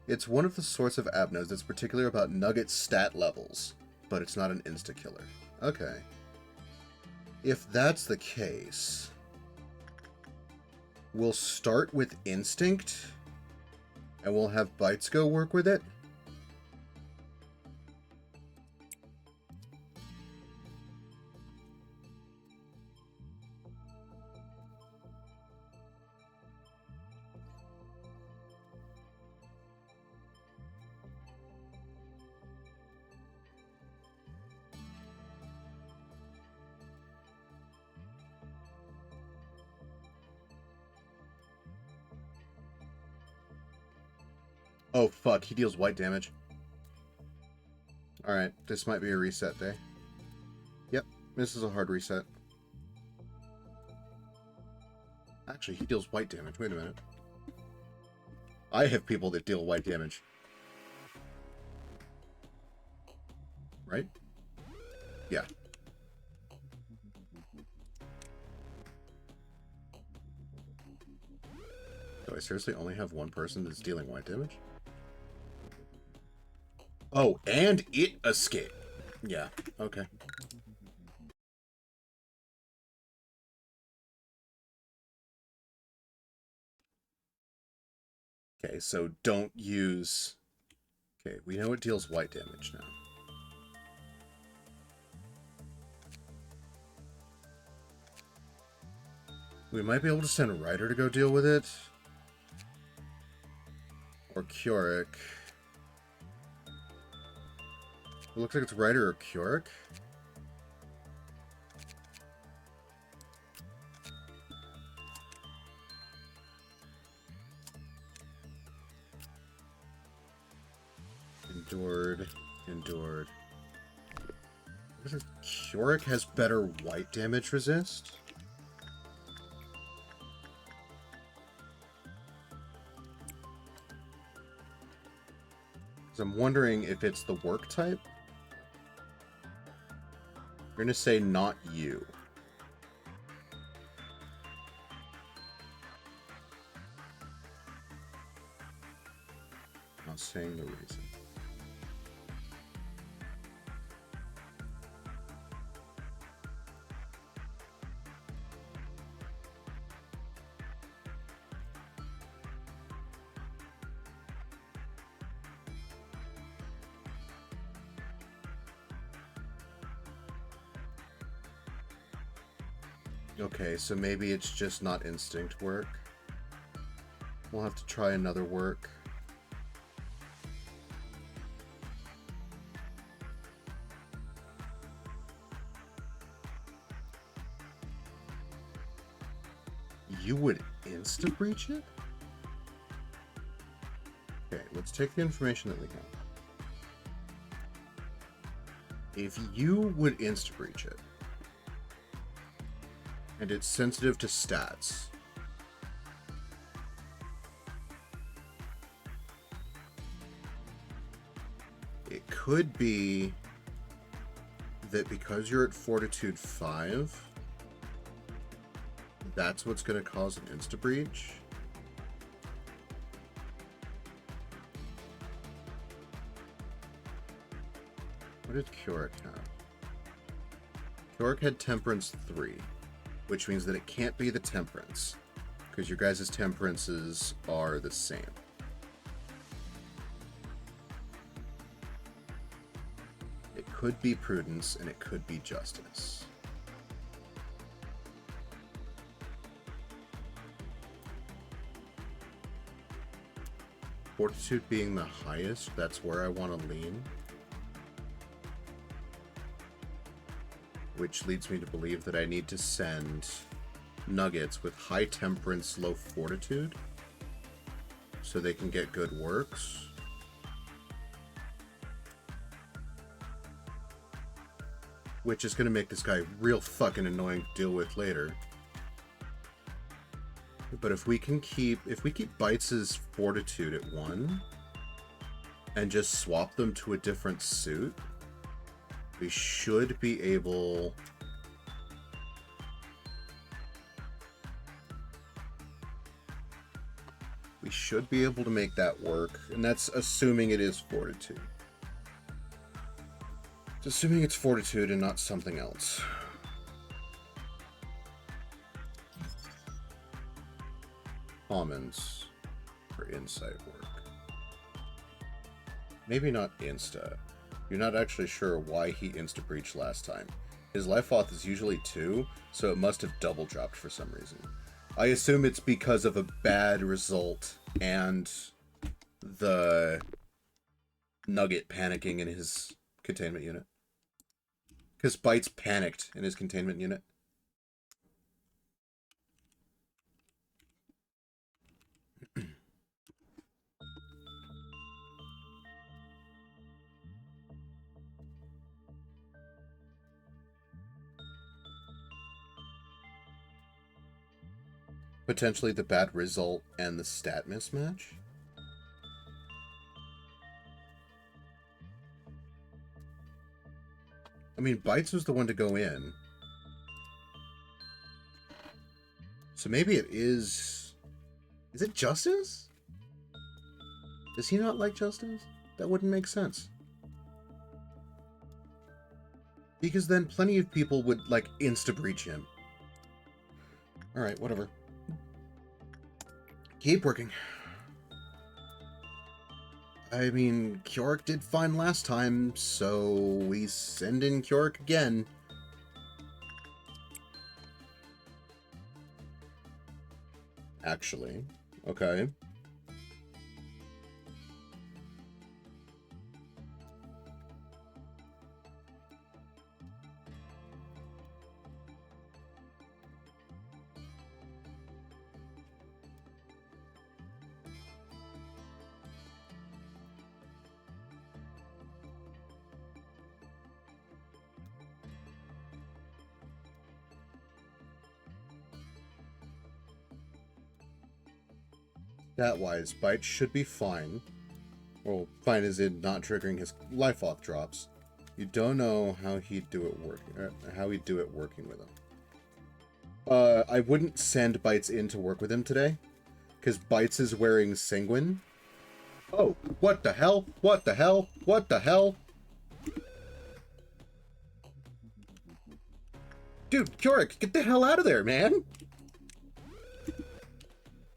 It's one of the sorts of abnos that's particular about Nugget stat levels, but it's not an insta-killer. Okay. If that's the case, we'll start with Instinct, and we'll have Bites go work with it. Oh, fuck. He deals white damage. Alright, this might be a reset day. Yep, this is a hard reset. Actually, he deals white damage. Wait a minute. I have people that deal white damage. Right? Yeah. Do I seriously only have one person that's dealing white damage? Oh, and it escaped. Yeah, okay. Okay, so don't use... Okay, we know it deals white damage now. We might be able to send Ryder to go deal with it. Or Keurig. It looks like it's Ryder or Keurig. Endured. Keurig has better white damage resist? Because I'm wondering if it's the work type. We're going to say not you. Not saying the reason. Okay, so maybe it's just not instinct work. We'll have to try another work. You would insta-breach it? Okay, let's take the information that we have. If you would insta-breach it, and it's sensitive to stats, it could be that because you're at Fortitude 5, that's what's going to cause an insta-breach. What did Keurig have? Keurig had Temperance 3, which means that it can't be the Temperance, because your guys' Temperances are the same. It could be Prudence, and it could be Justice. Fortitude being the highest, that's where I want to lean. Which leads me to believe that I need to send Nuggets with high Temperance, low Fortitude, so they can get good works. Which is going to make this guy real fucking annoying to deal with later. But if we keep Bites' Fortitude at 1 and just swap them to a different suit, we should be able to make that work, and that's assuming it is Fortitude. It's assuming it's Fortitude and not something else. Commons for insight work. Maybe not insta. You're not actually sure why he insta-breached last time. His life auth is usually 2, so it must have double dropped for some reason. I assume it's because of a bad result and the Nugget panicking in his containment unit. Because Bites panicked in his containment unit. Potentially the bad result and the stat mismatch? I mean, Bites was the one to go in. So maybe it is... Is it Justice? Does he not like Justice? That wouldn't make sense. Because then plenty of people would, like, insta-breach him. Alright, whatever. Keep working. I mean, Kjork did fine last time, so we send in Kjork again. Actually. Okay. Stat-wise, Bite should be fine. Well, fine as in not triggering his life auth drops. You don't know how he'd do it working with him. I wouldn't send Bites in to work with him today, because Bites is wearing Sanguine. Oh, what the hell? What the hell? What the hell? Dude, Kjork, get the hell out of there, man!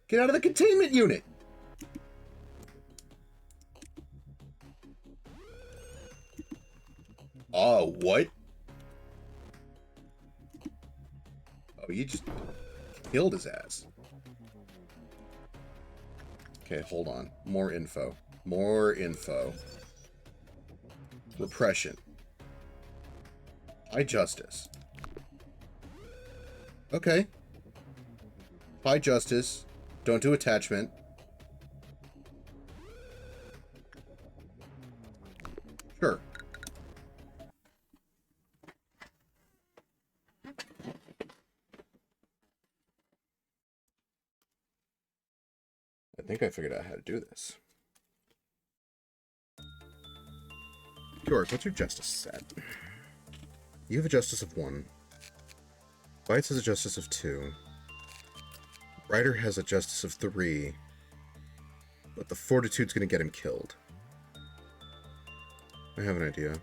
Get out of the containment unit! Oh, what? Oh, you just killed his ass. Okay, hold on. More info. More info. Repression. High justice. Okay. High justice. Don't do attachment. Sure. I think I figured out how to do this. Kjork, what's your justice stat? You have a justice of 1. Bites has a justice of 2. Ryder has a justice of 3. But the fortitude's gonna get him killed. I have an idea.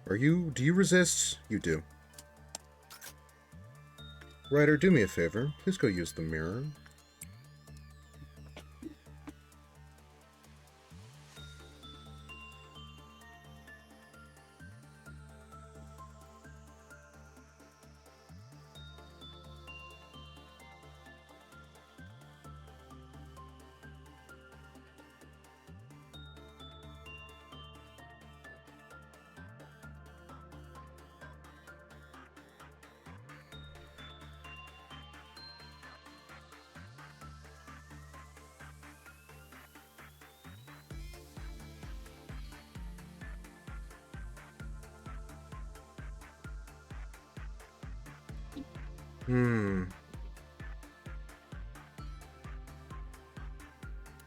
Do you resist? You do. Ryder, do me a favor. Please go use the mirror.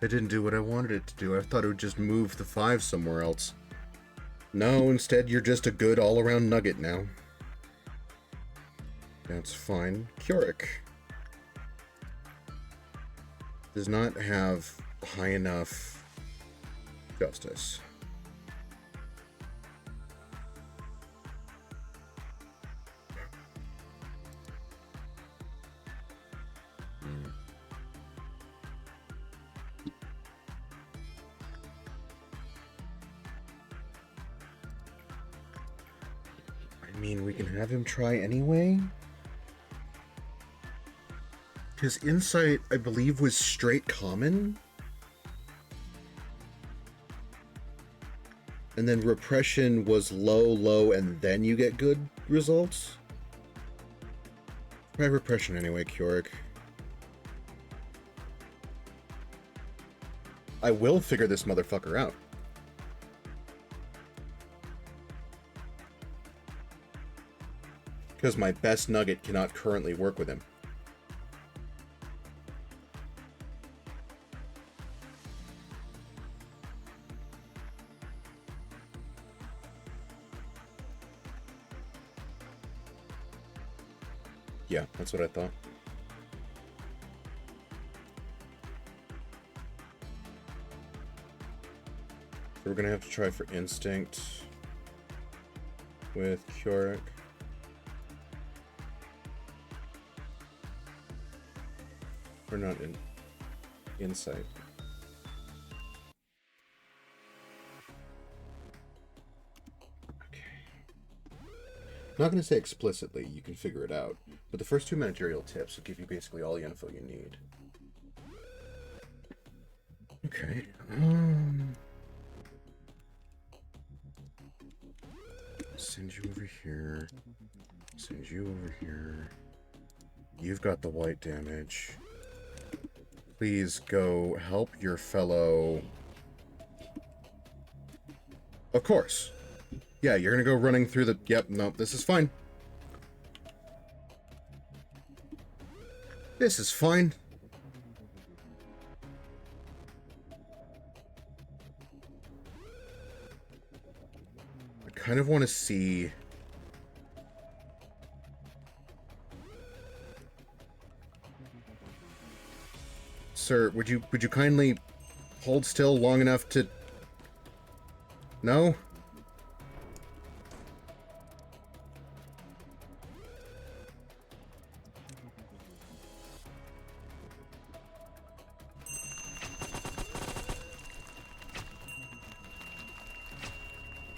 It didn't do what I wanted it to do. I thought it would just move the 5 somewhere else. No, instead you're just a good all-around nugget now. That's fine. Kjork does not have high enough justice. I mean, we can have him try anyway. His insight, I believe, was straight common. And then repression was low, and then you get good results. Try repression anyway, Kjork. I will figure this motherfucker out. Because my best nugget cannot currently work with him. Yeah, that's what I thought. So we're gonna have to try for instinct with Keurig. Or not in insight. Okay. I'm not going to say explicitly, you can figure it out, but the first two managerial tips will give you basically all the info you need. Okay. Send you over here. Send you over here. You've got the white damage. Please go help your fellow. Of course. Yeah, you're gonna go running through the... Yep, no, this is fine. This is fine. I kind of want to see... Sir, would you kindly hold still long enough to... No?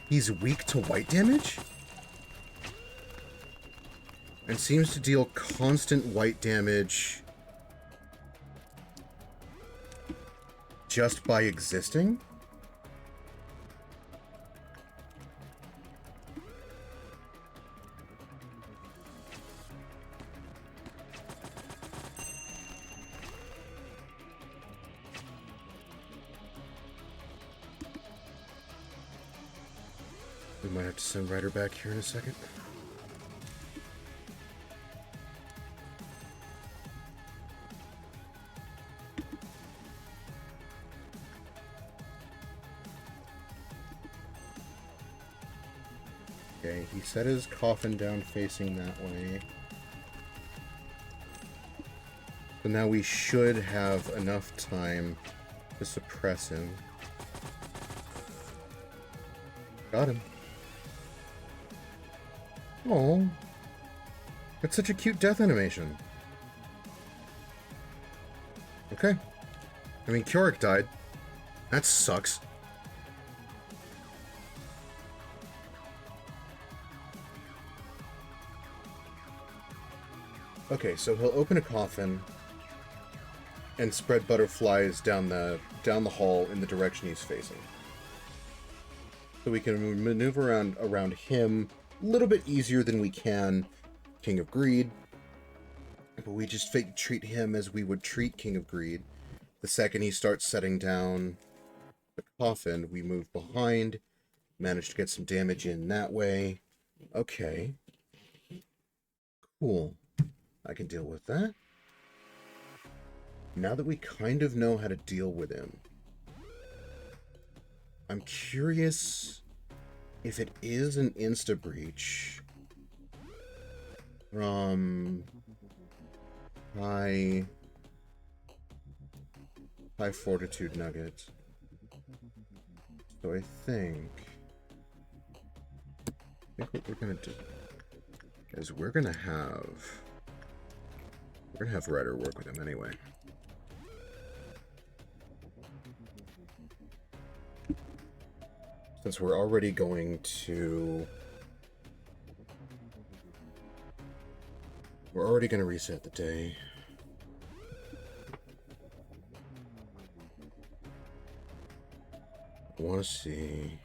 He's weak to white damage? And seems to deal constant white damage just by existing? We might have to send Ryder back here in a second. Okay, he set his coffin down facing that way. So now we should have enough time to suppress him. Got him. Oh, it's such a cute death animation. Okay. I mean, Keurig died. That sucks. Okay, so he'll open a coffin and spread butterflies down the hall in the direction he's facing. So we can maneuver around him a little bit easier than we can King of Greed. But we just treat him as we would treat King of Greed. The second he starts setting down the coffin, we move behind, manage to get some damage in that way. Okay. Cool. I can deal with that. Now that we kind of know how to deal with him, I'm curious if it is an insta-breach from high fortitude nuggets. So I think what we're gonna do is we're gonna have Ryder work with him anyway. Since we're already going to reset the day. I want to see.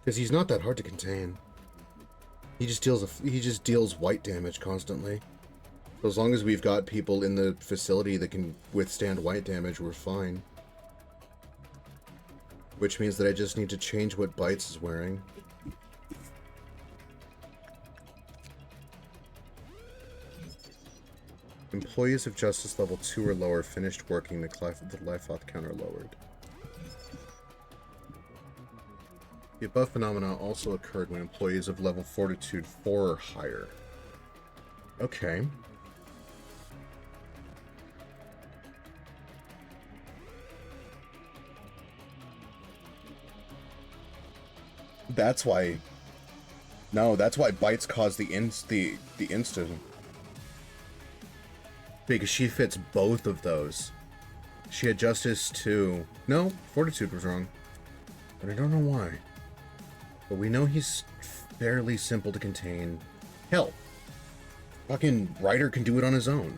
Because he's not that hard to contain. He just deals white damage constantly. So as long as we've got people in the facility that can withstand white damage, we're fine. Which means that I just need to change what Bites is wearing. Employees of Justice Level 2 or lower finished working, the life auth counter lowered. The above phenomena also occurred when employees of level Fortitude 4 or higher. Okay. That's why... No, that's why bites cause the instant. Because she fits both of those. She had Justice too. No, Fortitude was wrong. But I don't know why. But we know he's fairly simple to contain. Hell, fucking Ryder can do it on his own.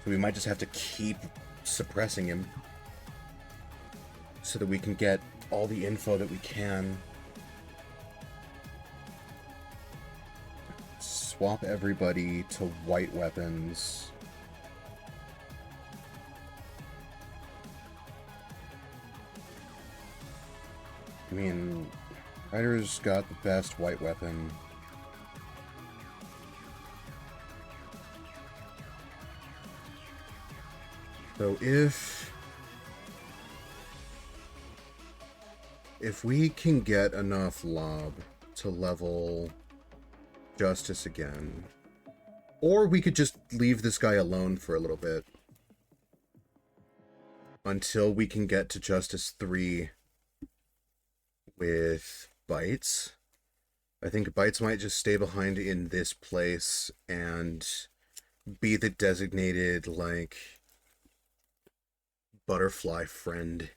So we might just have to keep suppressing him. So that we can get all the info that we can. Swap everybody to white weapons. I mean, Ryder's got the best white weapon. So if we can get enough Lob to level Justice again, or we could just leave this guy alone for a little bit until we can get to Justice 3 with Bites. I think Bites might just stay behind in this place and be the designated, like, butterfly friend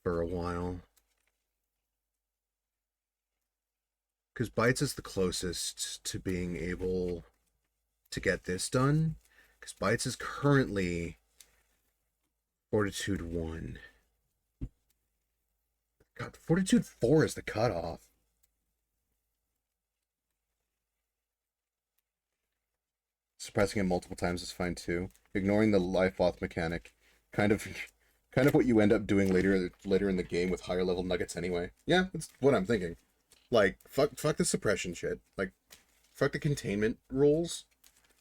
for a while. Because Bites is the closest to being able to get this done. Because Bites is currently Fortitude 1. God, Fortitude 4 is the cutoff. Suppressing it multiple times is fine too. Ignoring the life auth mechanic. Kind of what you end up doing later in the game with higher level nuggets anyway. Yeah, that's what I'm thinking. Like, fuck the suppression shit. Like, fuck the containment rules.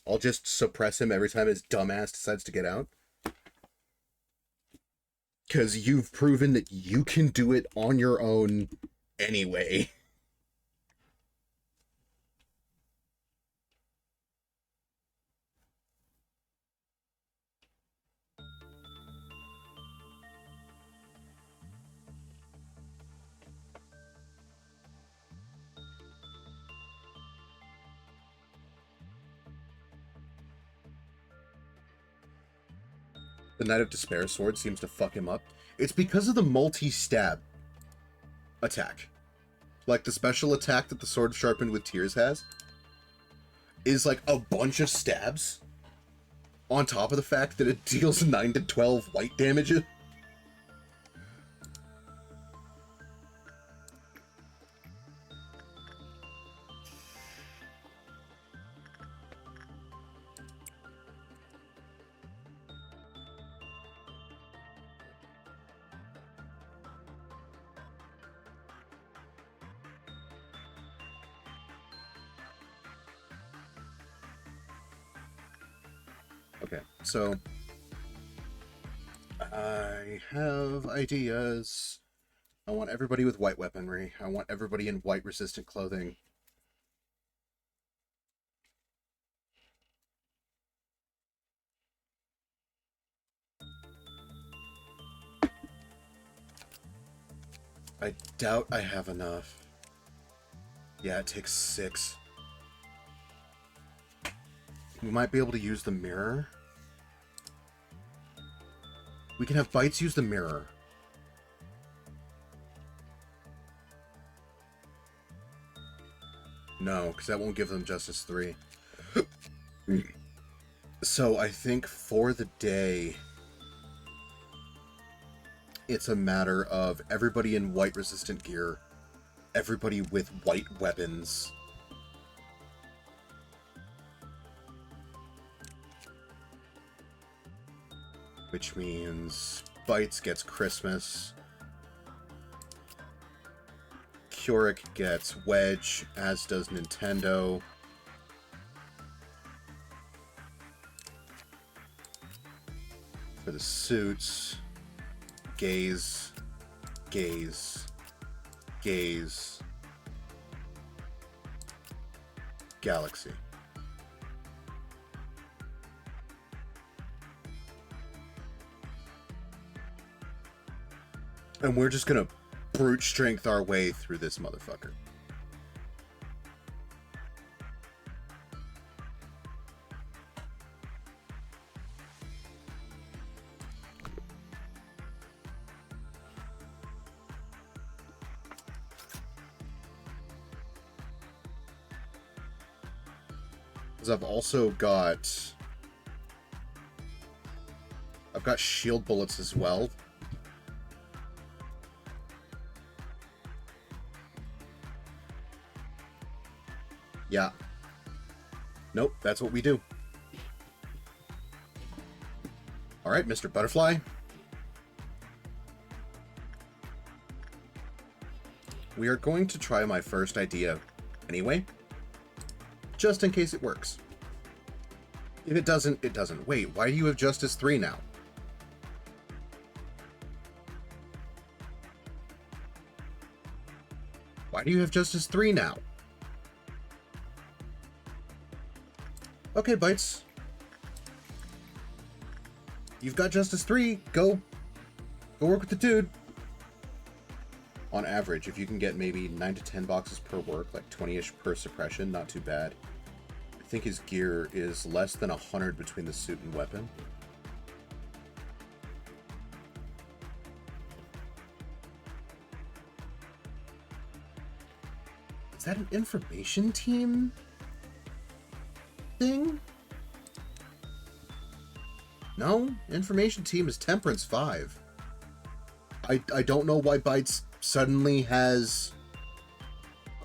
I'll just suppress him every time his dumbass decides to get out. Because you've proven that you can do it on your own anyway. The Knight of Despair sword seems to fuck him up. It's because of the multi-stab attack. Like, the special attack that the Sword Sharpened with Tears has is like a bunch of stabs on top of the fact that it deals 9 to 12 white damages. Okay, so I have ideas. I want everybody with white weaponry. I want everybody in white resistant clothing. I doubt I have enough. Yeah, it takes 6. We might be able to use the mirror. We can have Bites use the mirror. No, because that won't give them Justice 3. So I think for the day, it's a matter of everybody in white resistant gear, everybody with white weapons. Which means Bites gets Christmas. Keurig gets Wedge, as does Nintendo. For the suits. gaze, gaze, gaze, galaxy. And we're just gonna brute strength our way through this motherfucker. Because I've also got... I've got shield bullets as well. Yeah. Nope, that's what we do. Alright, Mr. Butterfly. We are going to try my first idea anyway. Just in case it works. If it doesn't, it doesn't. Wait, why do you have Justice 3 now? Why do you have Justice 3 now? Okay, Bites. You've got Justice 3. Go work with the dude. On average, if you can get maybe 9 to 10 boxes per work, like 20-ish per suppression, not too bad. I think his gear is less than 100 between the suit and weapon. Is that an information team thing? No, information team is Temperance 5. I don't know why Bites suddenly has...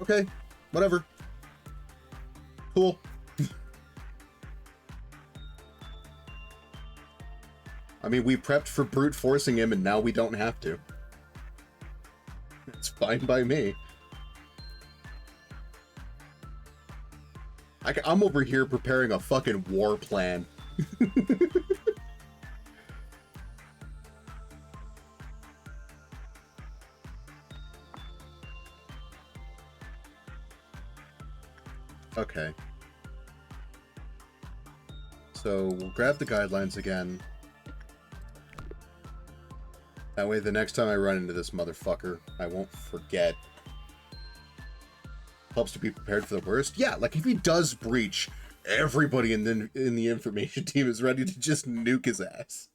Okay, whatever. Cool. I mean, we prepped for brute forcing him and now we don't have to. It's fine by me. I'm over here preparing a fucking war plan. Okay. So we'll grab the guidelines again. That way the next time I run into this motherfucker, I won't forget. Helps to be prepared for the worst. Yeah, like if he does breach, everybody in the information team is ready to just nuke his ass.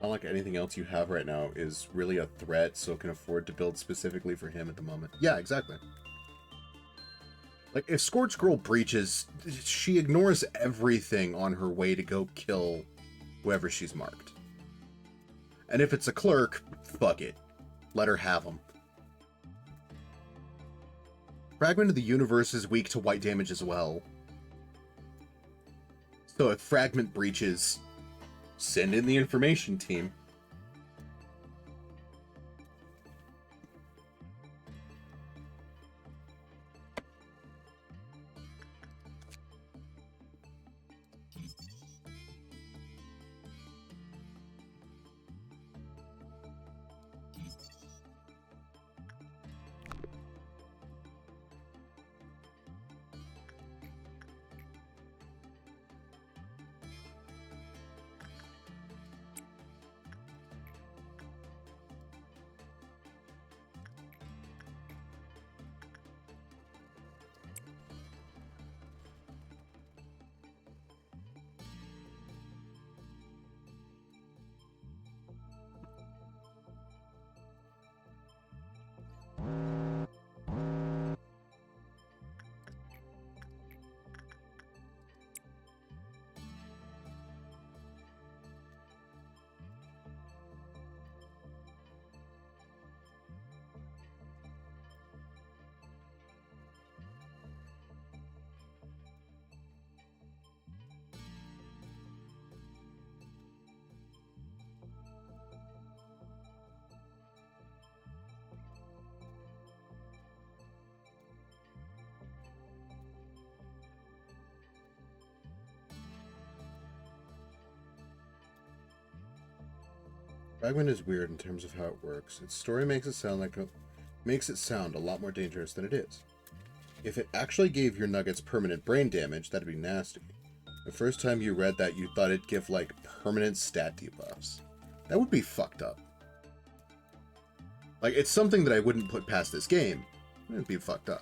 Not like anything else you have right now is really a threat, so can afford to build specifically for him at the moment. Yeah, exactly. Like, if Scorch Girl breaches, she ignores everything on her way to go kill whoever she's marked. And if it's a clerk, fuck it. Let her have them. Fragment of the Universe is weak to white damage as well. So if Fragment breaches, send in the information team. Fragment is weird in terms of how it works. Its story makes it sound a lot more dangerous than it is. If it actually gave your nuggets permanent brain damage, that'd be nasty. The first time you read that, you thought it'd give, like, permanent stat debuffs. That would be fucked up. Like, it's something that I wouldn't put past this game. It'd be fucked up.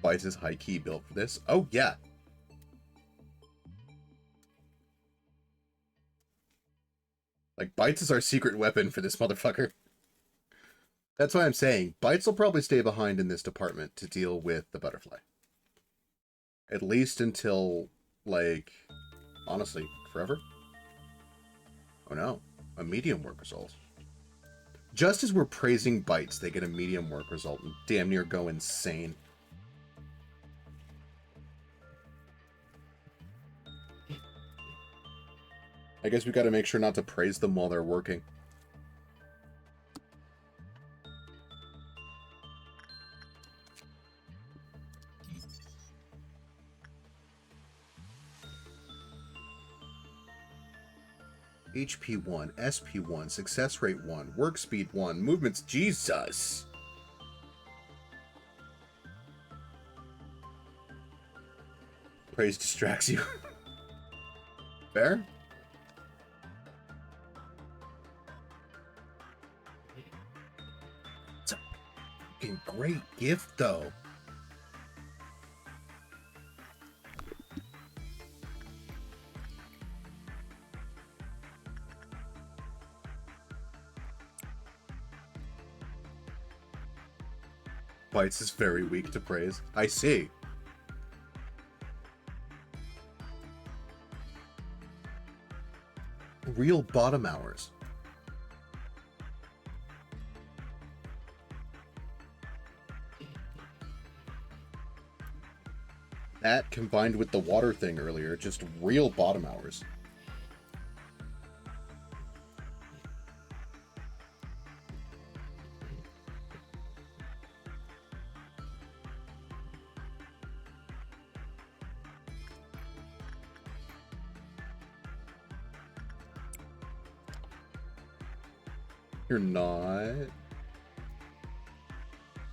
Bites is high-key built for this. Oh, yeah. Like, Bites is our secret weapon for this motherfucker. That's why I'm saying Bites will probably stay behind in this department to deal with the butterfly. At least until, like, honestly, forever? Oh no, a medium work result. Just as we're praising Bites, they get a medium work result and damn near go insane. I guess we gotta make sure not to praise them while they're working. HP 1, SP 1, success rate 1, work speed 1, movements. Jesus! Praise distracts you. Fair? It's a fucking great gift, though. Bites is very weak to praise. I see. Real bottom hours. That combined with the water thing earlier, just real bottom hours. You're not.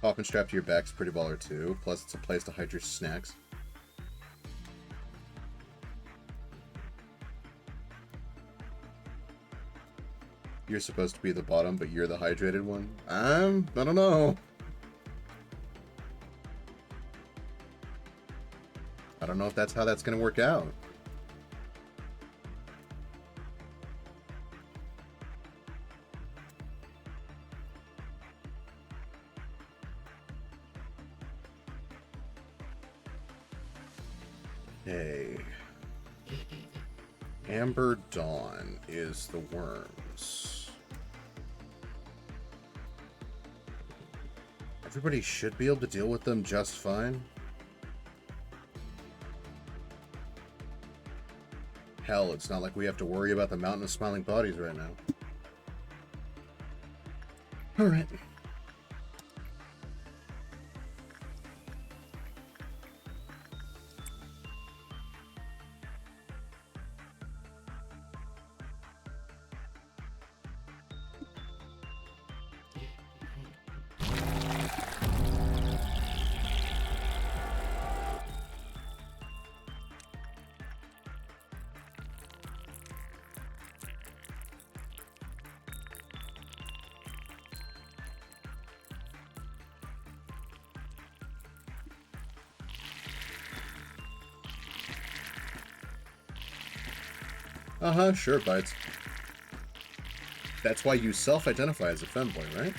Coffin strapped to your back's pretty baller too. Plus, it's a place to hide your snacks. You're supposed to be the bottom, but you're the hydrated one. I don't know. I don't know if that's how that's gonna work out. Okay. Amber Dawn is the worms. Everybody should be able to deal with them just fine. Hell, it's not like we have to worry about the mountain of smiling bodies right now. Alright. Uh-huh, sure, Bites. That's why you self-identify as a femboy, right?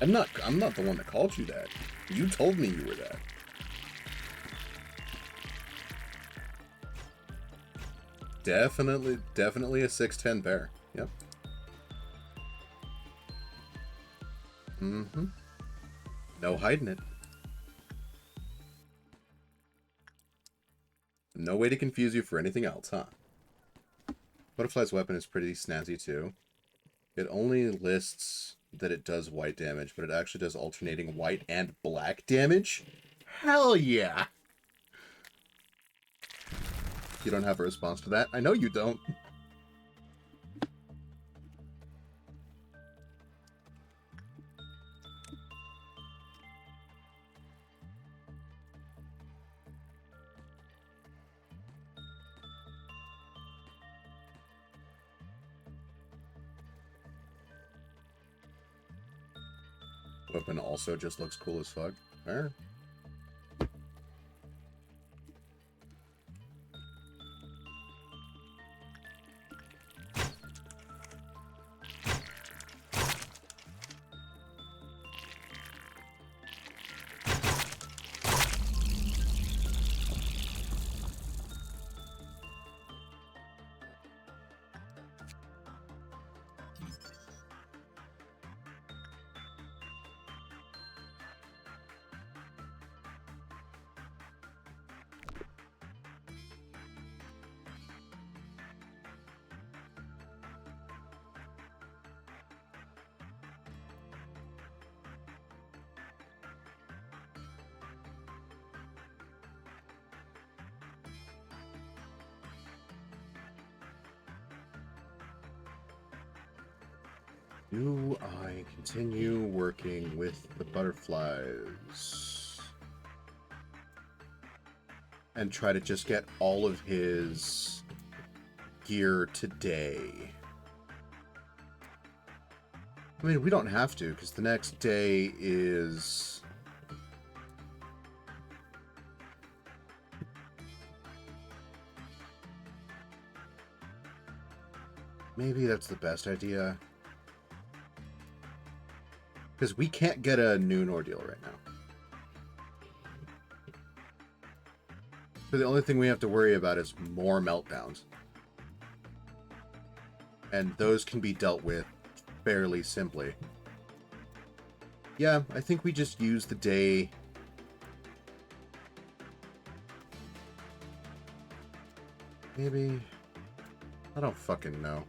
I'm not the one that called you that. You told me you were that. Definitely a 6'10" bear. Yep. Mm-hmm. No hiding it. No way to confuse you for anything else, huh? Butterfly's weapon is pretty snazzy, too. It only lists that it does white damage, but it actually does alternating white and black damage? Hell yeah! You don't have a response to that? I know you don't. Weapon also just looks cool as fuck. Alright. Do I continue working with the butterflies and try to just get all of his gear today? I mean, we don't have to, because the next day is... Maybe that's the best idea. Because we can't get a noon ordeal right now. So the only thing we have to worry about is more meltdowns. And those can be dealt with fairly simply. Yeah, I think we just use the day... Maybe... I don't fucking know.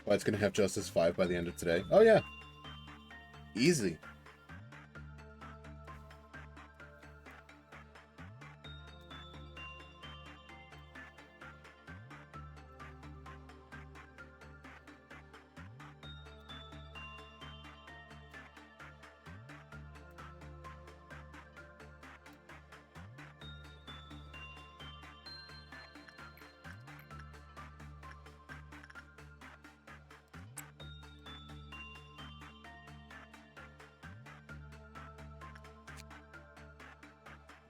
Well, it's going to have Justice 5 by the end of today. Oh, yeah. Easy.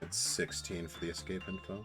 It's 16 for the escape info.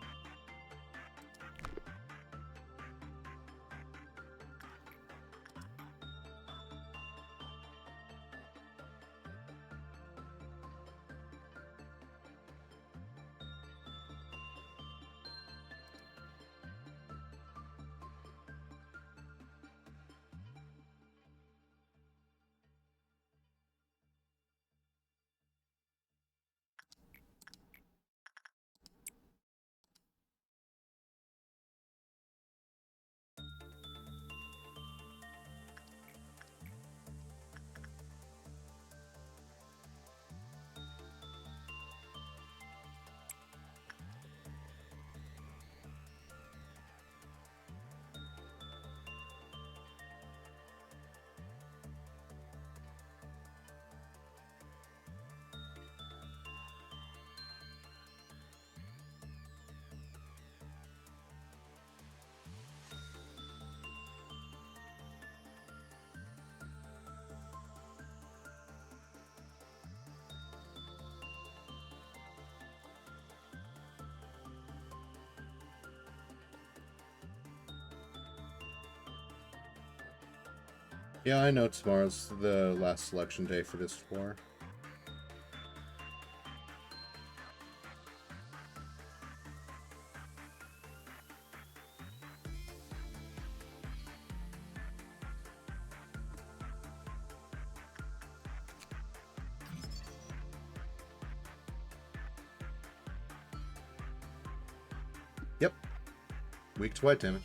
Yeah, I know tomorrow's the last selection day for this floor. Yep. Weak to white damage.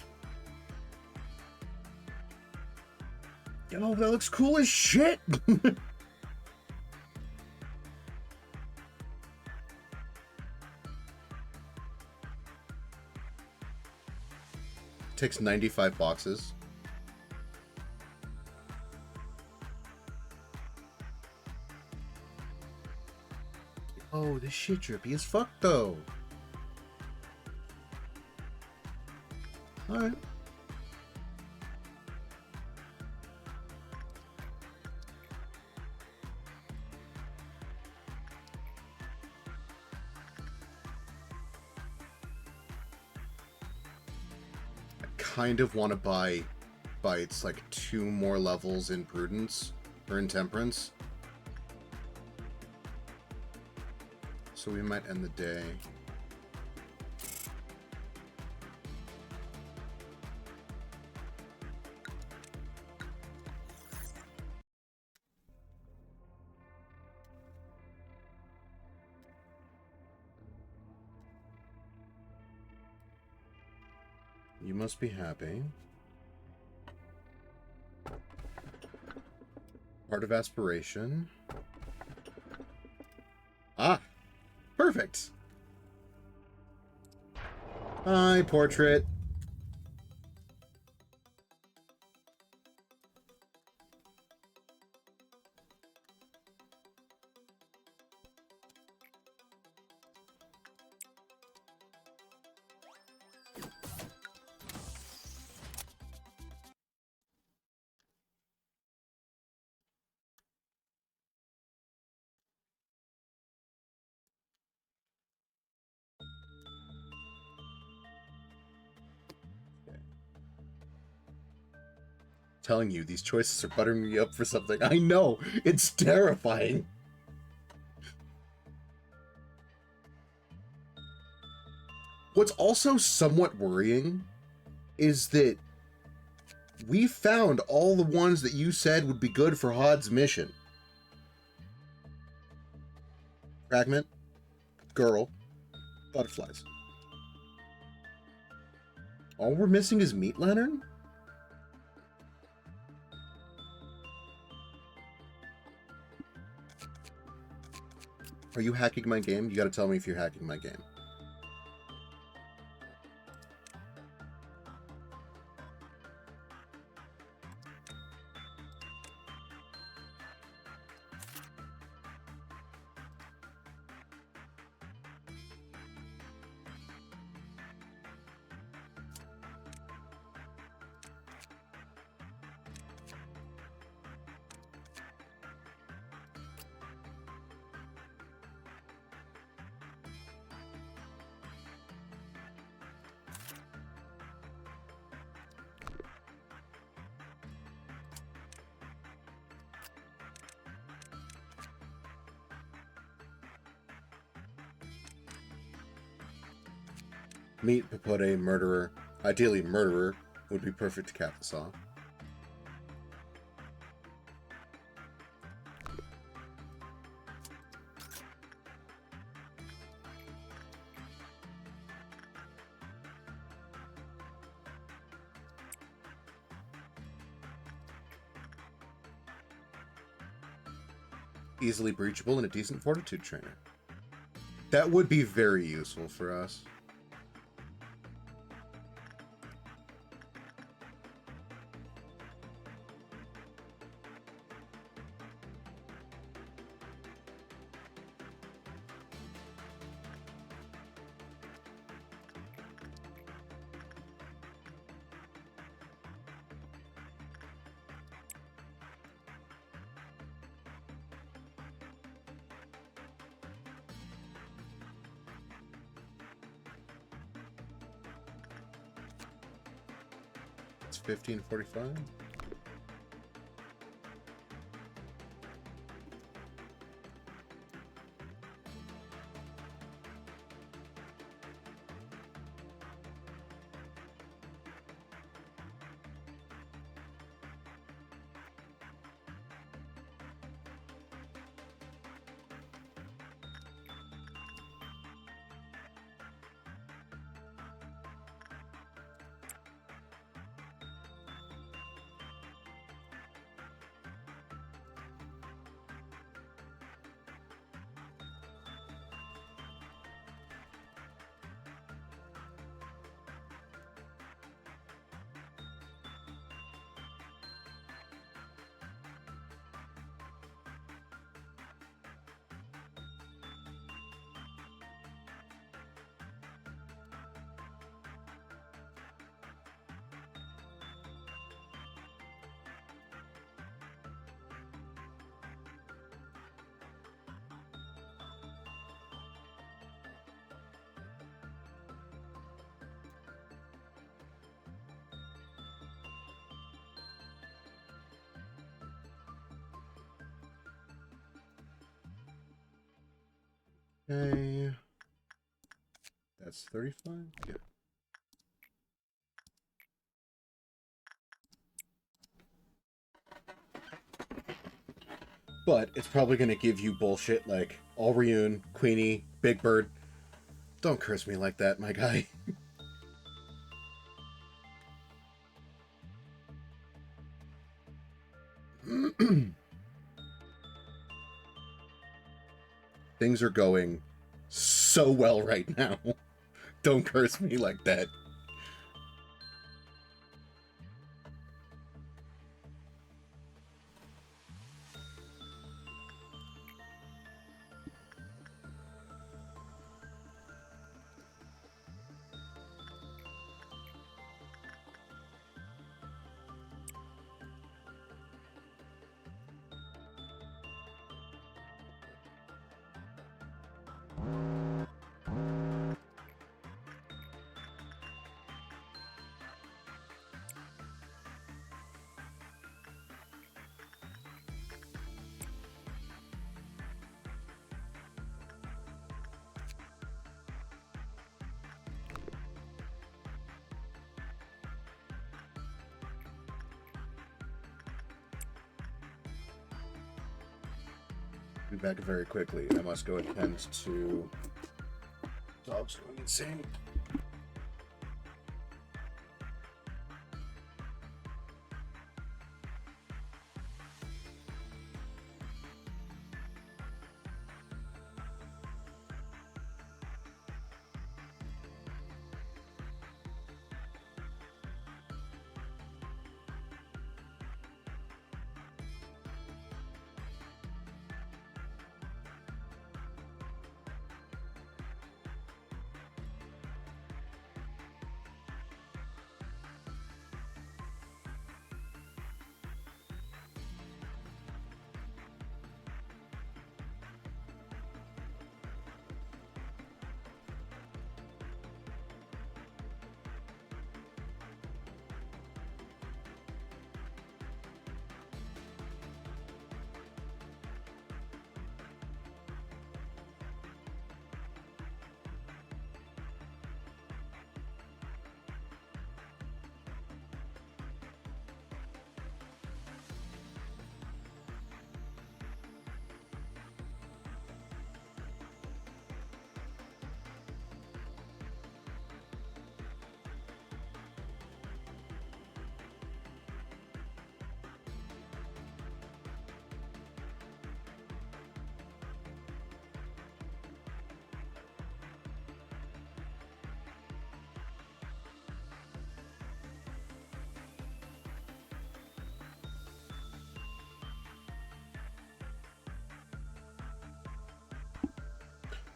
Yo, that looks cool as shit! Takes 95 boxes. Oh, this shit drippy as fuck, though. Alright. I kind of want to buy its like 2 more levels in Prudence, or in Temperance. So we might end the day. You must be happy. Heart of Aspiration. Ah! Perfect! Hi, portrait. Telling you, these choices are buttering me up for something. I know! It's terrifying! What's also somewhat worrying is that we found all the ones that you said would be good for Hod's mission. Fragment, girl, butterflies. All we're missing is Meat Lantern? Are you hacking my game? You gotta tell me if you're hacking my game. Meat, Papote, Murderer. Ideally, Murderer would be perfect to cap this off. Easily breachable and a decent fortitude trainer. That would be very useful for us. It's 15:45. Okay. That's 35? Yeah. But it's probably going to give you bullshit like Alrune, Queenie, Big Bird. Don't curse me like that, my guy. Things are going so well right now. Don't curse me like that. Be back very quickly. I must go attend to dogs going insane.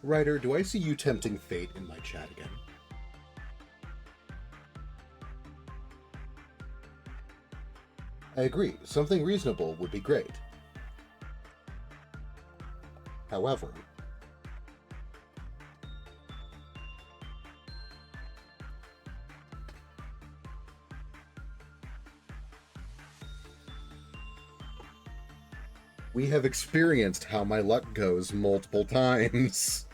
Ryder, do I see you tempting fate in my chat again? I agree. Something reasonable would be great. However, we have experienced how my luck goes multiple times.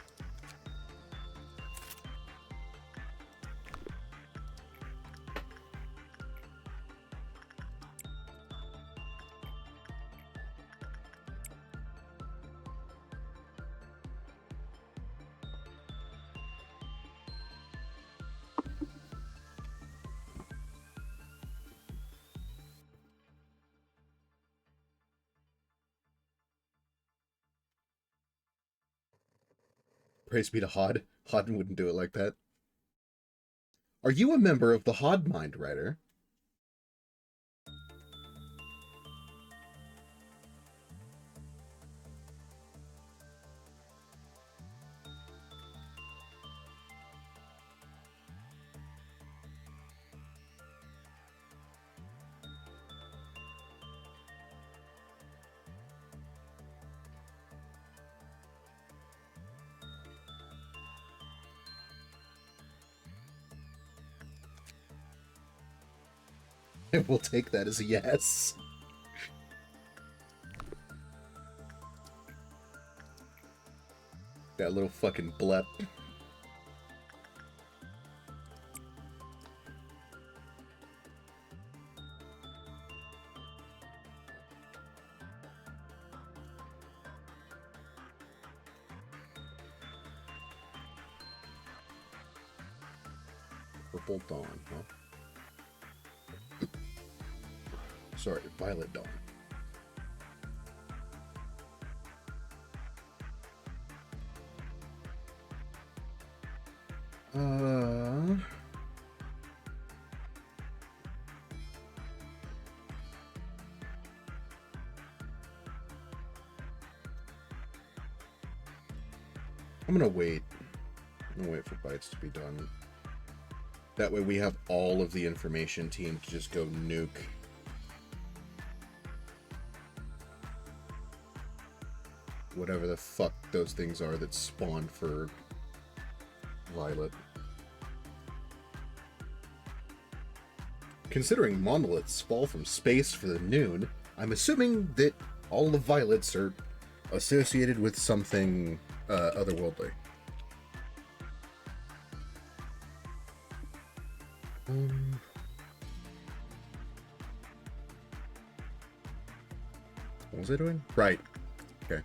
Praise be to Hod. Hod wouldn't do it like that. Are you a member of the Hod Mind, Ryder? We'll take that as a yes. That little fucking blep. Purple Dawn, huh? Sorry, Violet Dawn. I'm gonna wait. I'm gonna wait for bites to be done. That way we have all of the information team to just go nuke. Whatever the fuck those things are that spawned for Violet. Considering monoliths fall from space for the noon, I'm assuming that all the Violets are associated with something otherworldly. What was I doing? Right. Okay.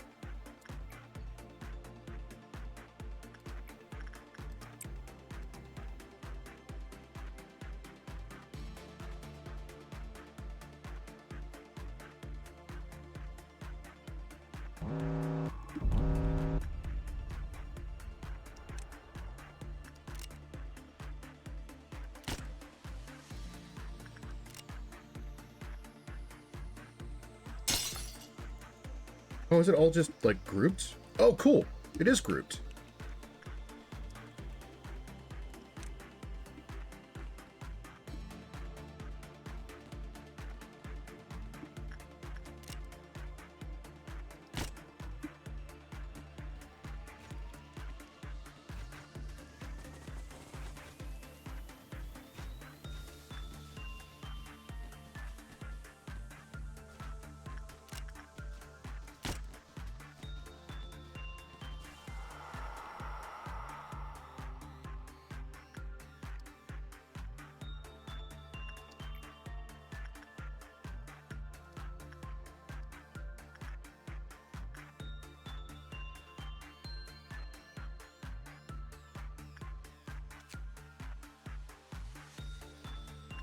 Oh, is it all just, like, grouped? Oh, cool. It is grouped.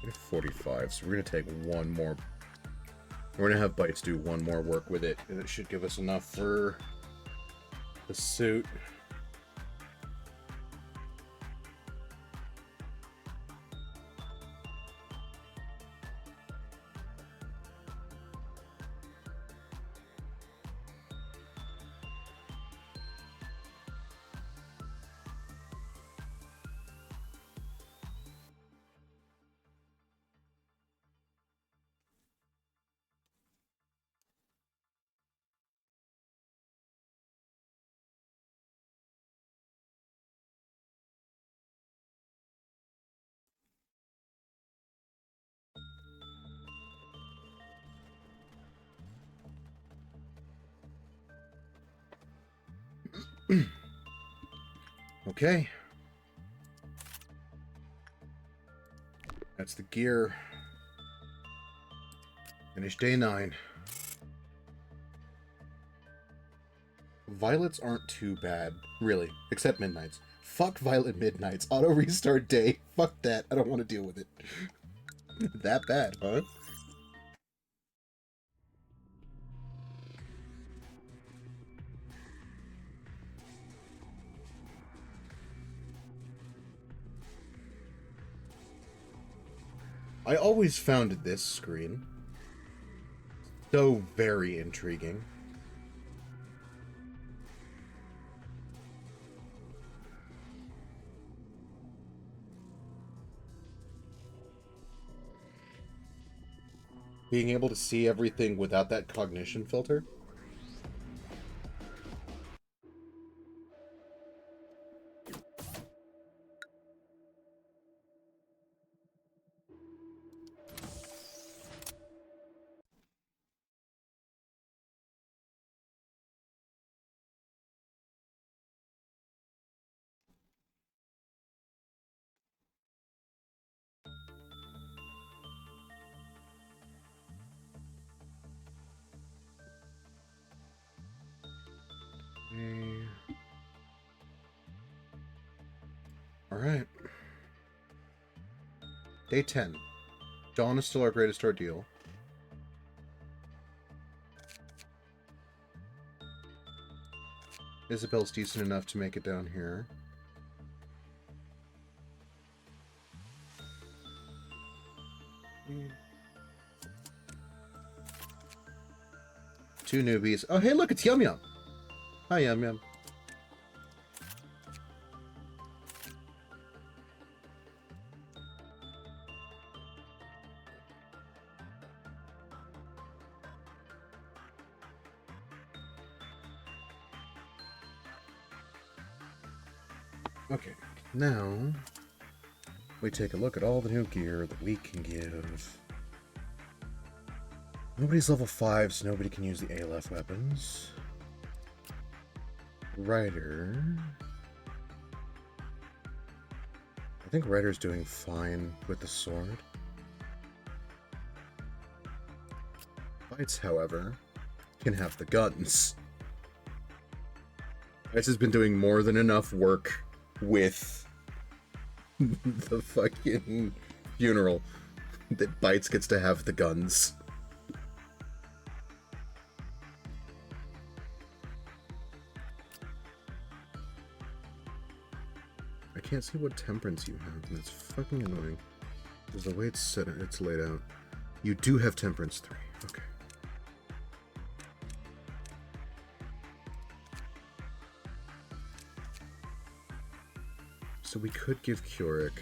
We have 45, so we're gonna take one more. We're gonna have Bites do one more work with it, and it should give us enough for the suit. Okay. That's the gear. Finish day 9. Violets aren't too bad, really, except Midnights. Fuck Violet Midnights. Auto restart day. Fuck that. I don't want to deal with it. That bad, huh? I always found this screen so very intriguing. Being able to see everything without that cognition filter. Alright. Day 10. Dawn is still our greatest ordeal. Isabel's decent enough to make it down here. Two newbies. Oh, hey, look, it's Yum Yum. Hi, Yum Yum. Okay, now we take a look at all the new gear that we can give. Nobody's level 5, so nobody can use the ALF weapons. Ryder. I think Ryder's doing fine with the sword. Bites, however, can have the guns. Bites has been doing more than enough work with the fucking funeral that Bites gets to have the guns. I can't see what temperance you have, and it's fucking annoying. Because the way it's laid out. You do have temperance 3. Okay. So we could give Keurig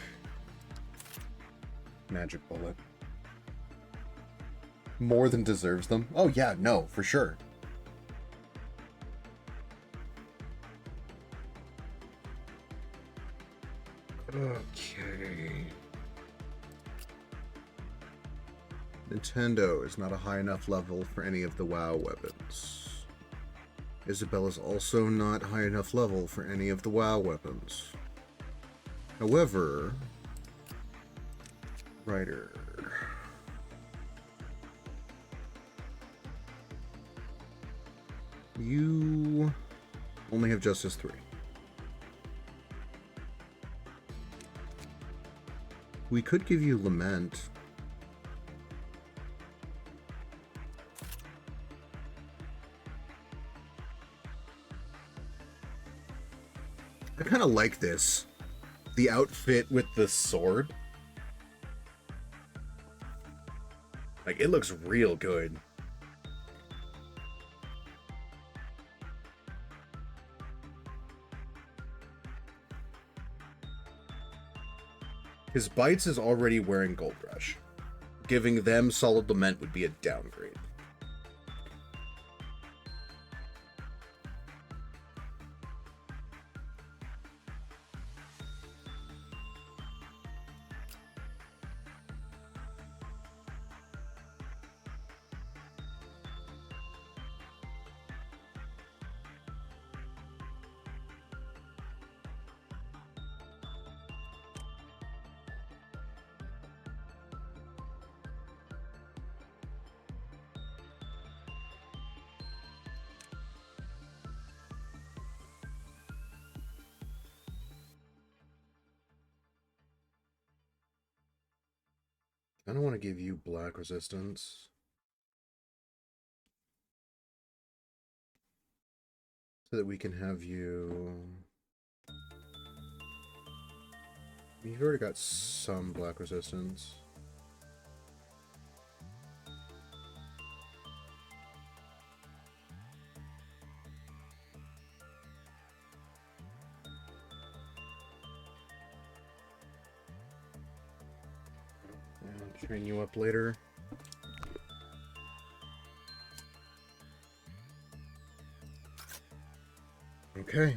Magic Bullet. More than deserves them. Oh yeah, no, for sure. Okay. Nintendo is not a high enough level for any of the WoW weapons. Isabella's also not high enough level for any of the WoW weapons. However, Ryder. You only have Justice 3. We could give you Lament. I kind of like this. The outfit with the sword. Like, it looks real good. His Bites is already wearing Gold Rush. Giving them Solid Lament would be a downgrade. I don't want to give you black resistance. So that we can have you... You've already got some black resistance. I'll train you up later. Okay.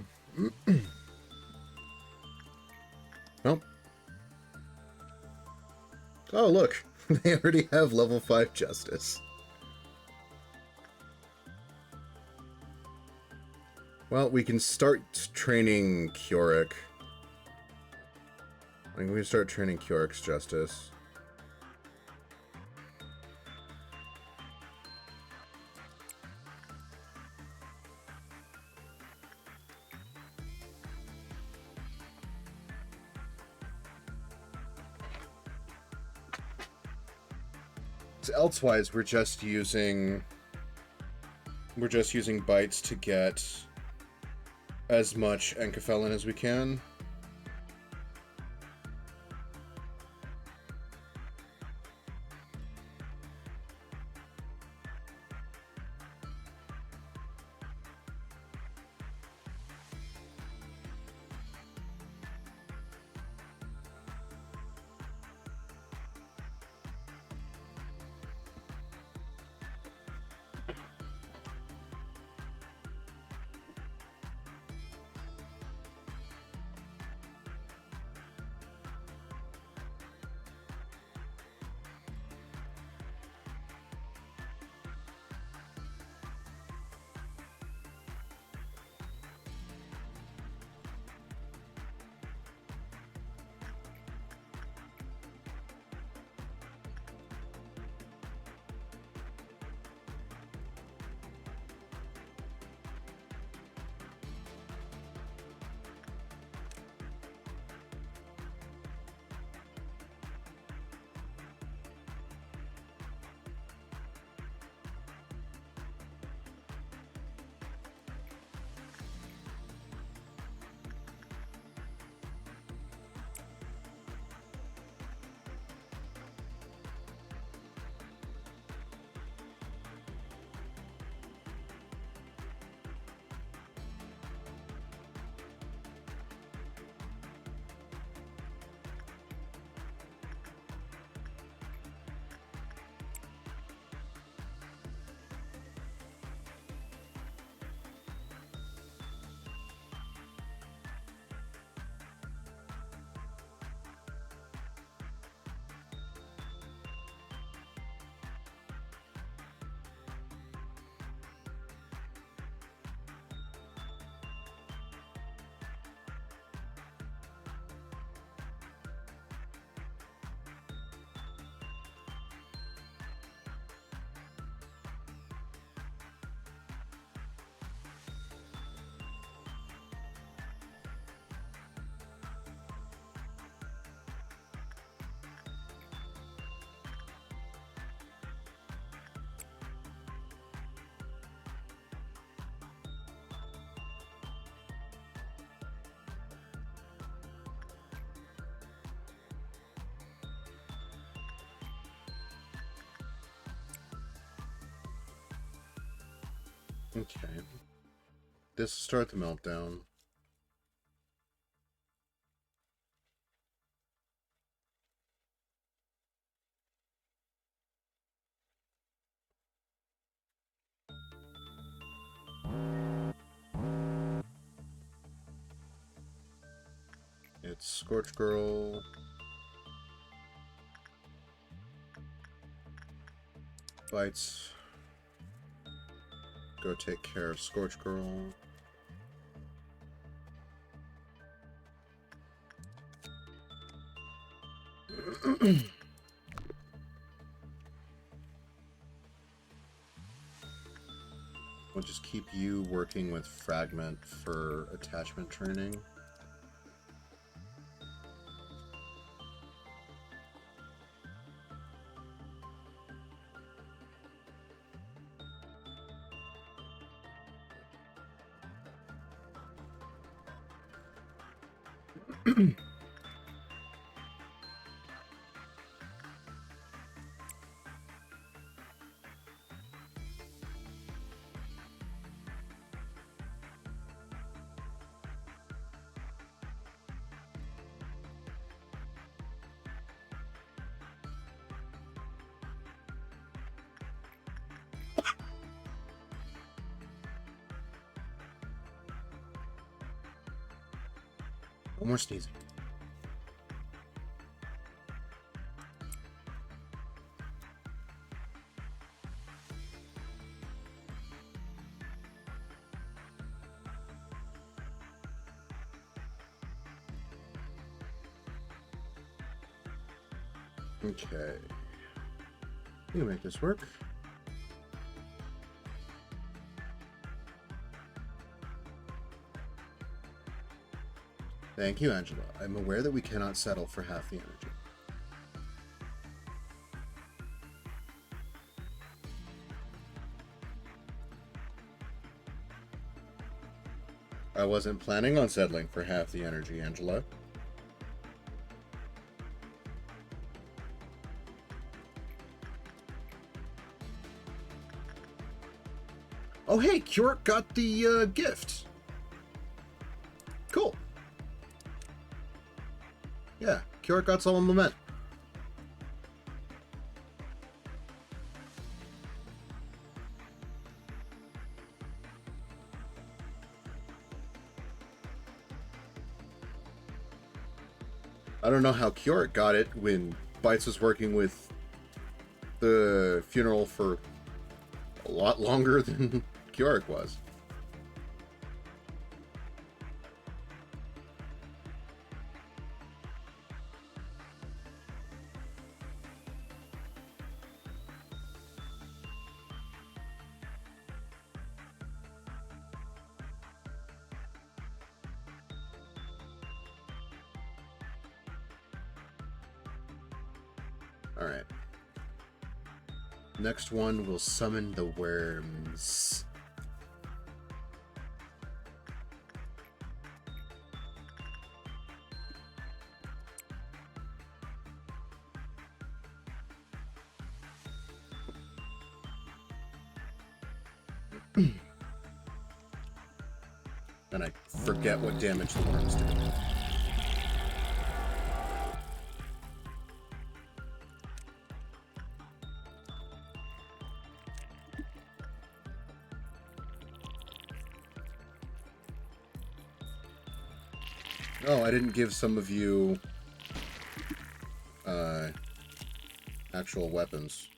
Nope. Oh, look. They already have level 5 Justice. Well, we can start training Keurig. I think we can start training Keurig's Justice. Elsewise, we're just using bytes to get as much enkephalin as we can. Okay. This will start the meltdown. It's Scorch Girl. Bites. Go take care of Scorch Girl. We'll just keep you working with Fragment for attachment training. No more sneezing. Okay. You make this work. Thank you, Angela. I'm aware that we cannot settle for half the energy. I wasn't planning on settling for half the energy, Angela. Oh, hey, Kjork got the gift. Cool. Yeah, Kjork got some moment. I don't know how Kjork got it when Bites was working with the funeral for a lot longer than Kjork was. Alright. Next one will summon the worms. And I forget what damage the worms do. Oh, I didn't give some of you actual weapons.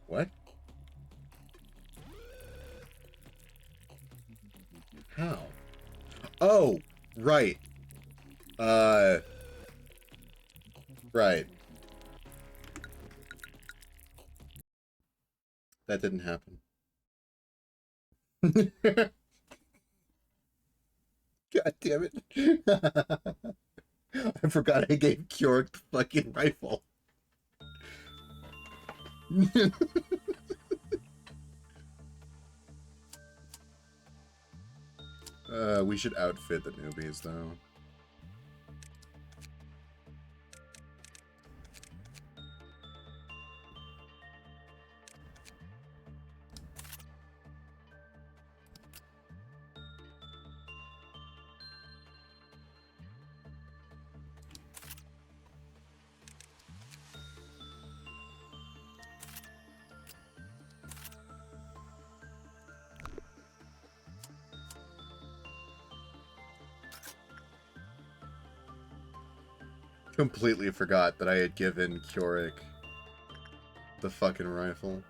What? How? Oh, right. Right. That didn't happen. God damn it. I forgot I gave Kjork the fucking rifle. We should outfit the newbies, though. Completely forgot that I had given Kjork the fucking rifle.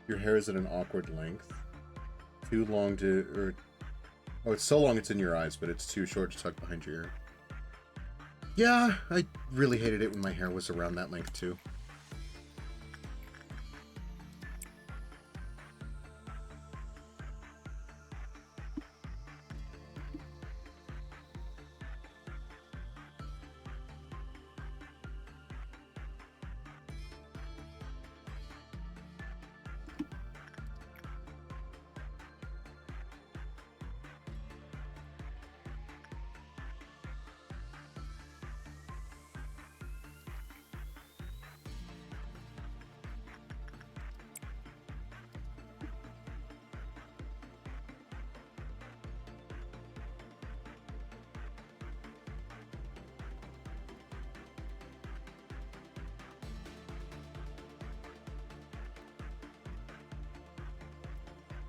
Your hair is at an awkward length. Too long to... Oh, it's so long it's in your eyes, but it's too short to tuck behind your ear. Yeah, I really hated it when my hair was around that length, too.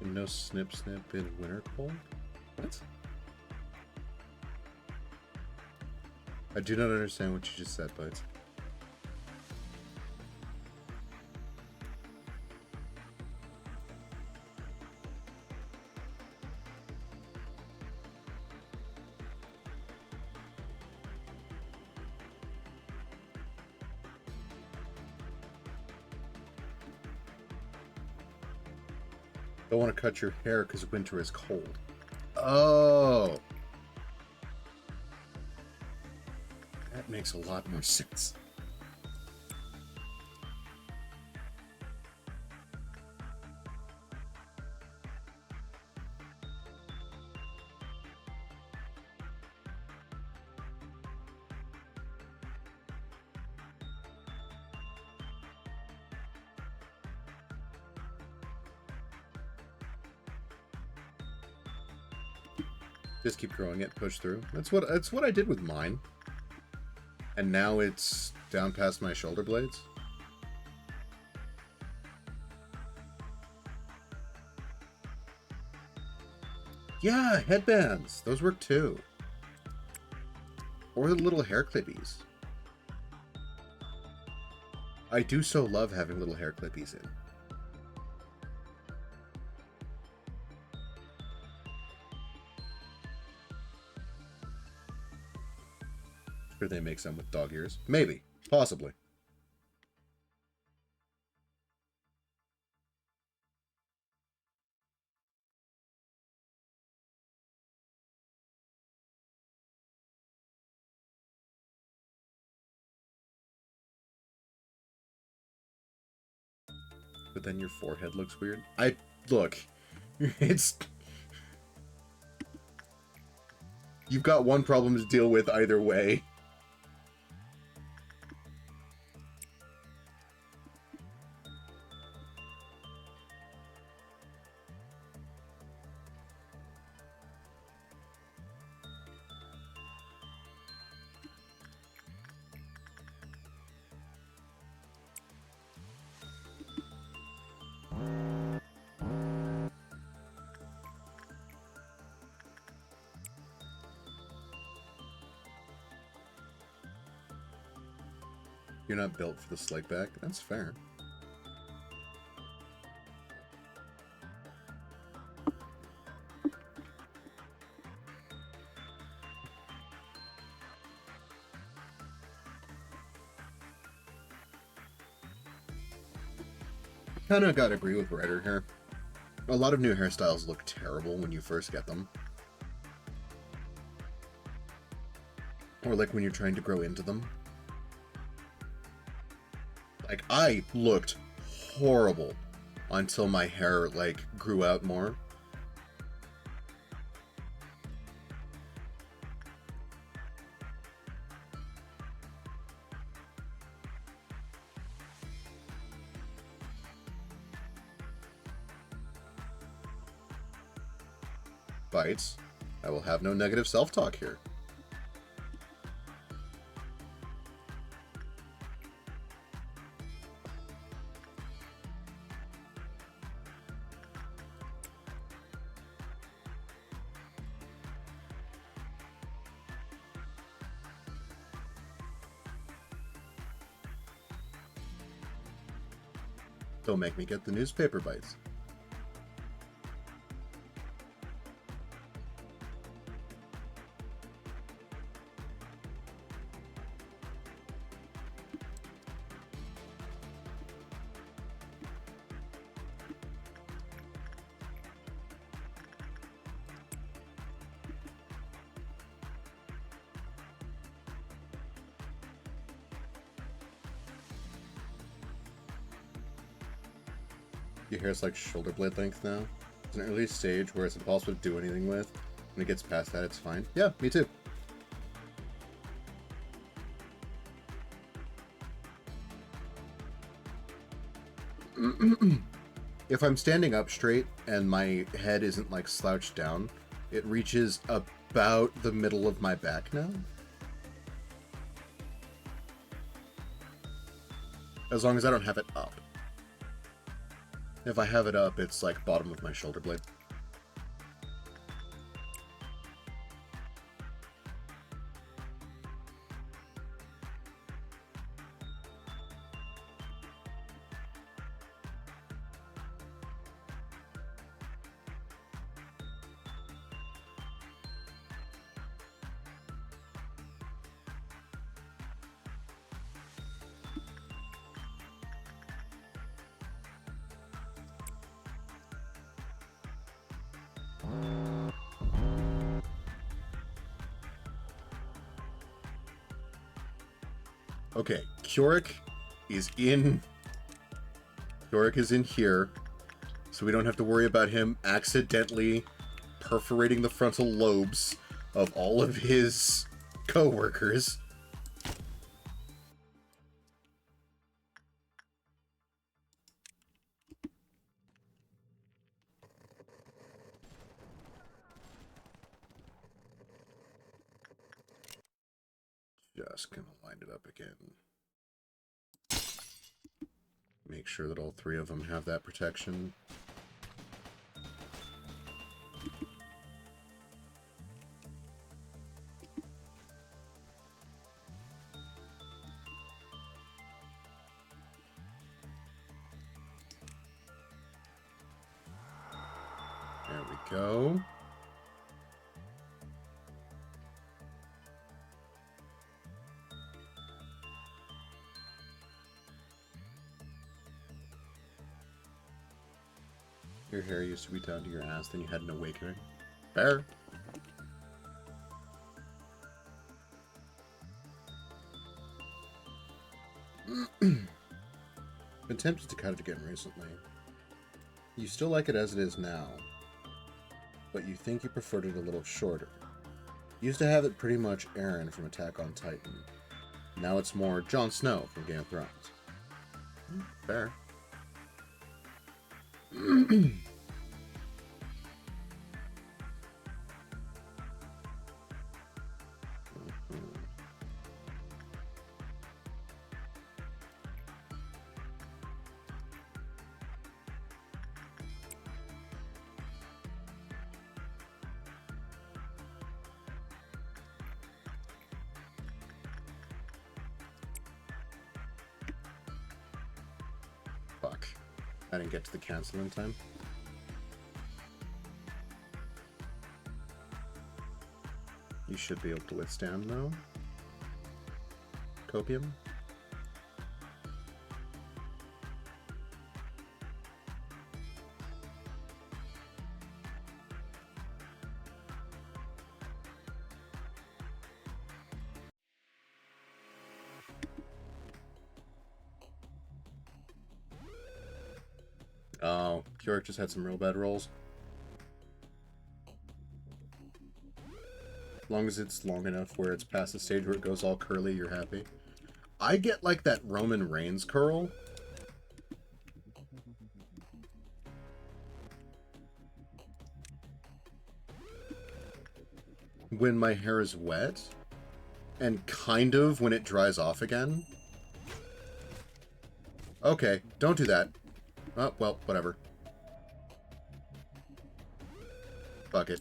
No snip snip in winter cold? What? I do not understand what you just said, Bites. Don't want to cut your hair because winter is cold. Oh! That makes a lot more sense. Just keep growing it, push through. That's what I did with mine. And now it's down past my shoulder blades. Yeah, headbands. Those work too. Or the little hair clippies. I do so love having little hair clippies in. Sure, they make some with dog ears. Maybe. Possibly. But then your forehead looks weird. Look, it's... You've got one problem to deal with either way. You're not built for the slick back. That's fair. Kind of gotta agree with Ryder here. A lot of new hairstyles look terrible when you first get them. Or like when you're trying to grow into them. Like, I looked horrible until my hair, like, grew out more. Bites. I will have no negative self-talk here. Don't make me get the newspaper bites. Your hair's like shoulder blade length now. It's an early stage where it's impossible to do anything with. When it gets past that, it's fine. Yeah, me too. If I'm standing up straight and my head isn't like slouched down, it reaches about the middle of my back now. As long as I don't have it up. If I have it up, it's like bottom of my shoulder blade. Okay, Keurig is in... Keurig is in here, so we don't have to worry about him accidentally perforating the frontal lobes of all of his co-workers. Just gonna line it up again. Make sure that all three of them have that protection. There we go. Your hair used to be down to your ass, then you had an awakening. Fair. Been tempted to cut it again recently. You still like it as it is now, but you think you preferred it a little shorter. Used to have it pretty much Aaron from Attack on Titan. Now it's more Jon Snow from Game of Thrones. Fair. Fuck. I didn't get to the cancel in time. You should be able to withstand, though. Copium? Oh, Keurig just had some real bad rolls. As long as it's long enough where it's past the stage where it goes all curly, you're happy. I get like that Roman Reigns curl. When my hair is wet, and kind of when it dries off again. Okay, don't do that. Oh, well, whatever. Fuck it.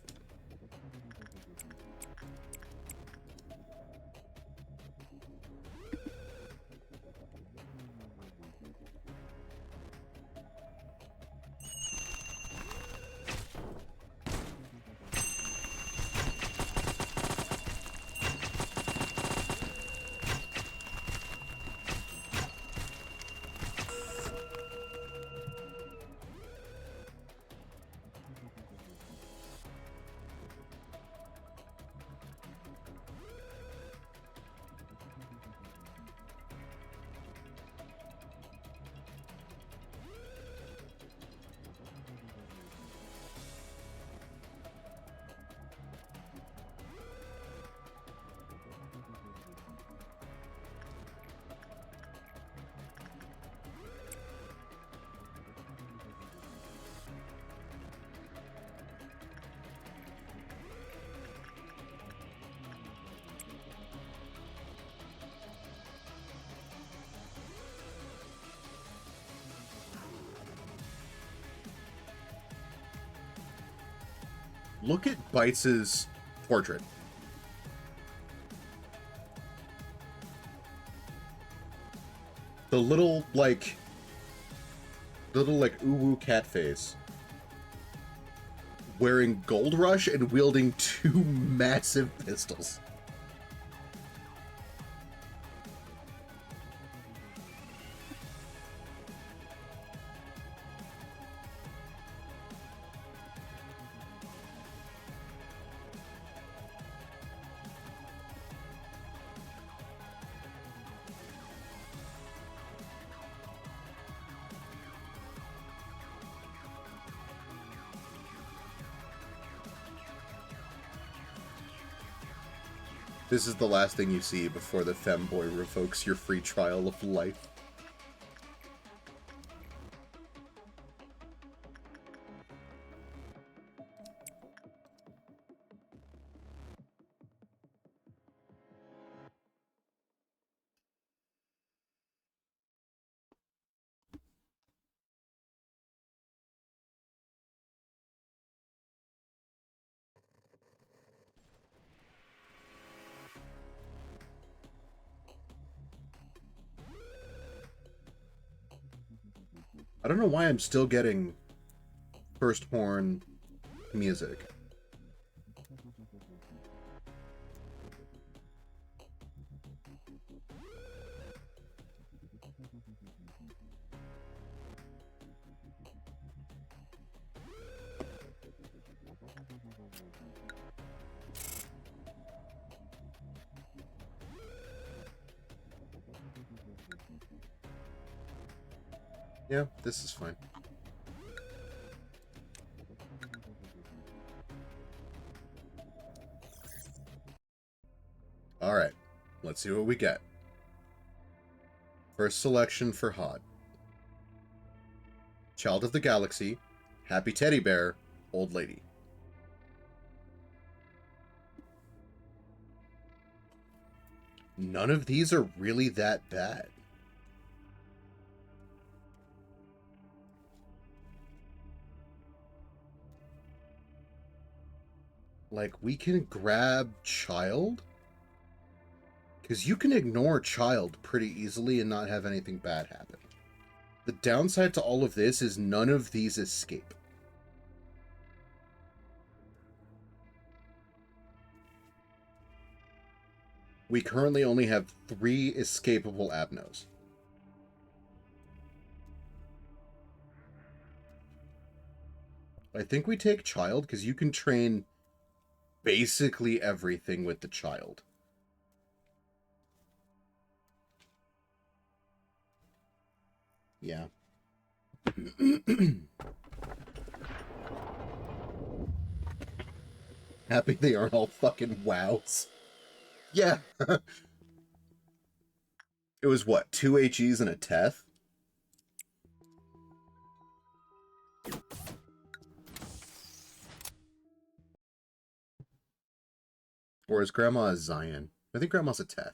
Look at Bites' portrait. The little, like, uwu cat face. Wearing Gold Rush and wielding two massive pistols. This is the last thing you see before the femboy revokes your free trial of life. I don't know why I'm still getting first horn music. Yeah, this is fine. Alright, let's see what we get. First selection for Vod. Child of the Galaxy, Happy Teddy Bear, Old Lady. None of these are really that bad. Like, we can grab Child? Because you can ignore Child pretty easily and not have anything bad happen. The downside to all of this is none of these escape. We currently only have 3 escapable Abnos. I think we take Child because you can train basically everything with the Child. Yeah. Happy they aren't all fucking wows. Yeah. It was what, 2 HEs and a Teth? Or is Grandma a Zion? I think Grandma's a Teth.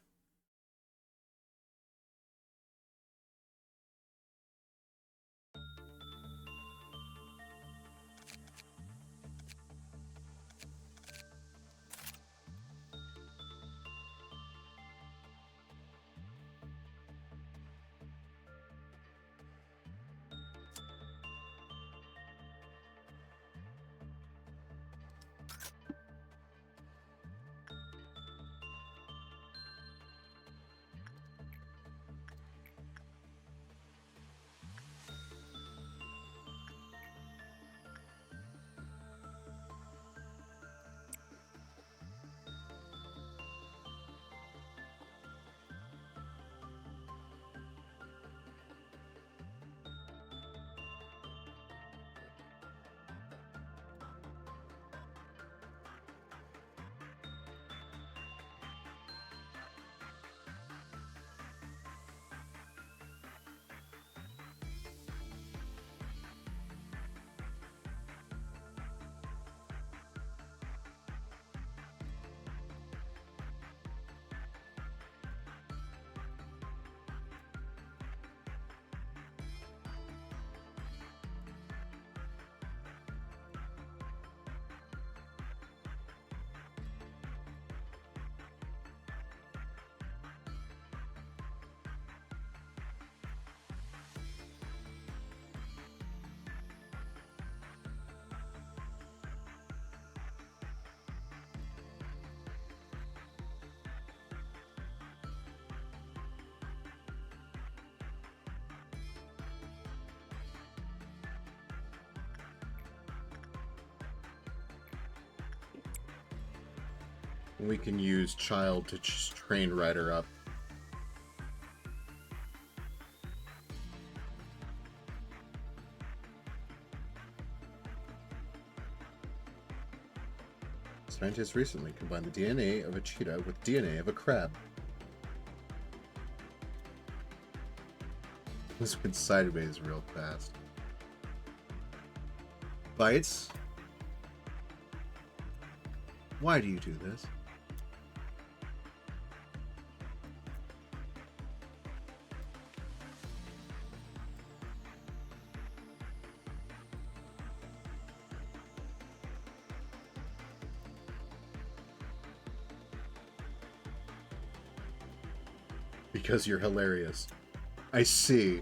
We can use Child to just train Ryder up. So Scientists recently combined the DNA of a cheetah with DNA of a crab. This went sideways real fast. Bites? Why do you do this? Because you're hilarious. I see.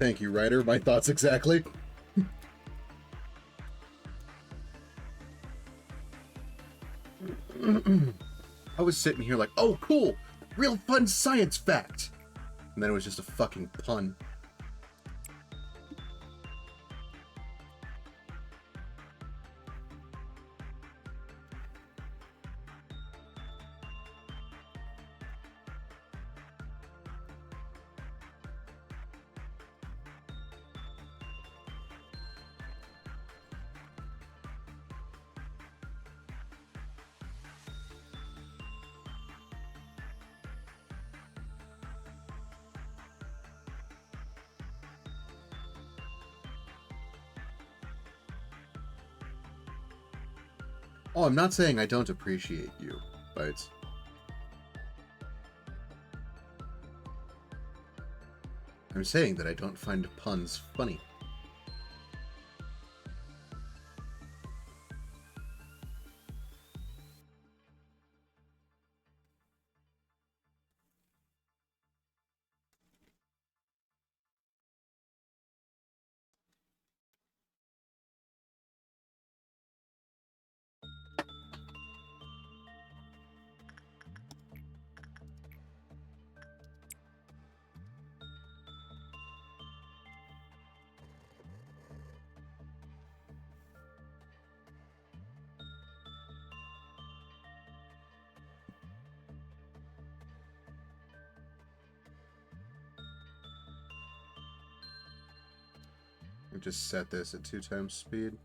Thank you, writer. My thoughts exactly. I was sitting here like, oh, cool. Real fun science fact. And then it was just a fucking pun. Oh, I'm not saying I don't appreciate you, Bites. I'm saying that I don't find puns funny. We'll just set this at 2 times speed.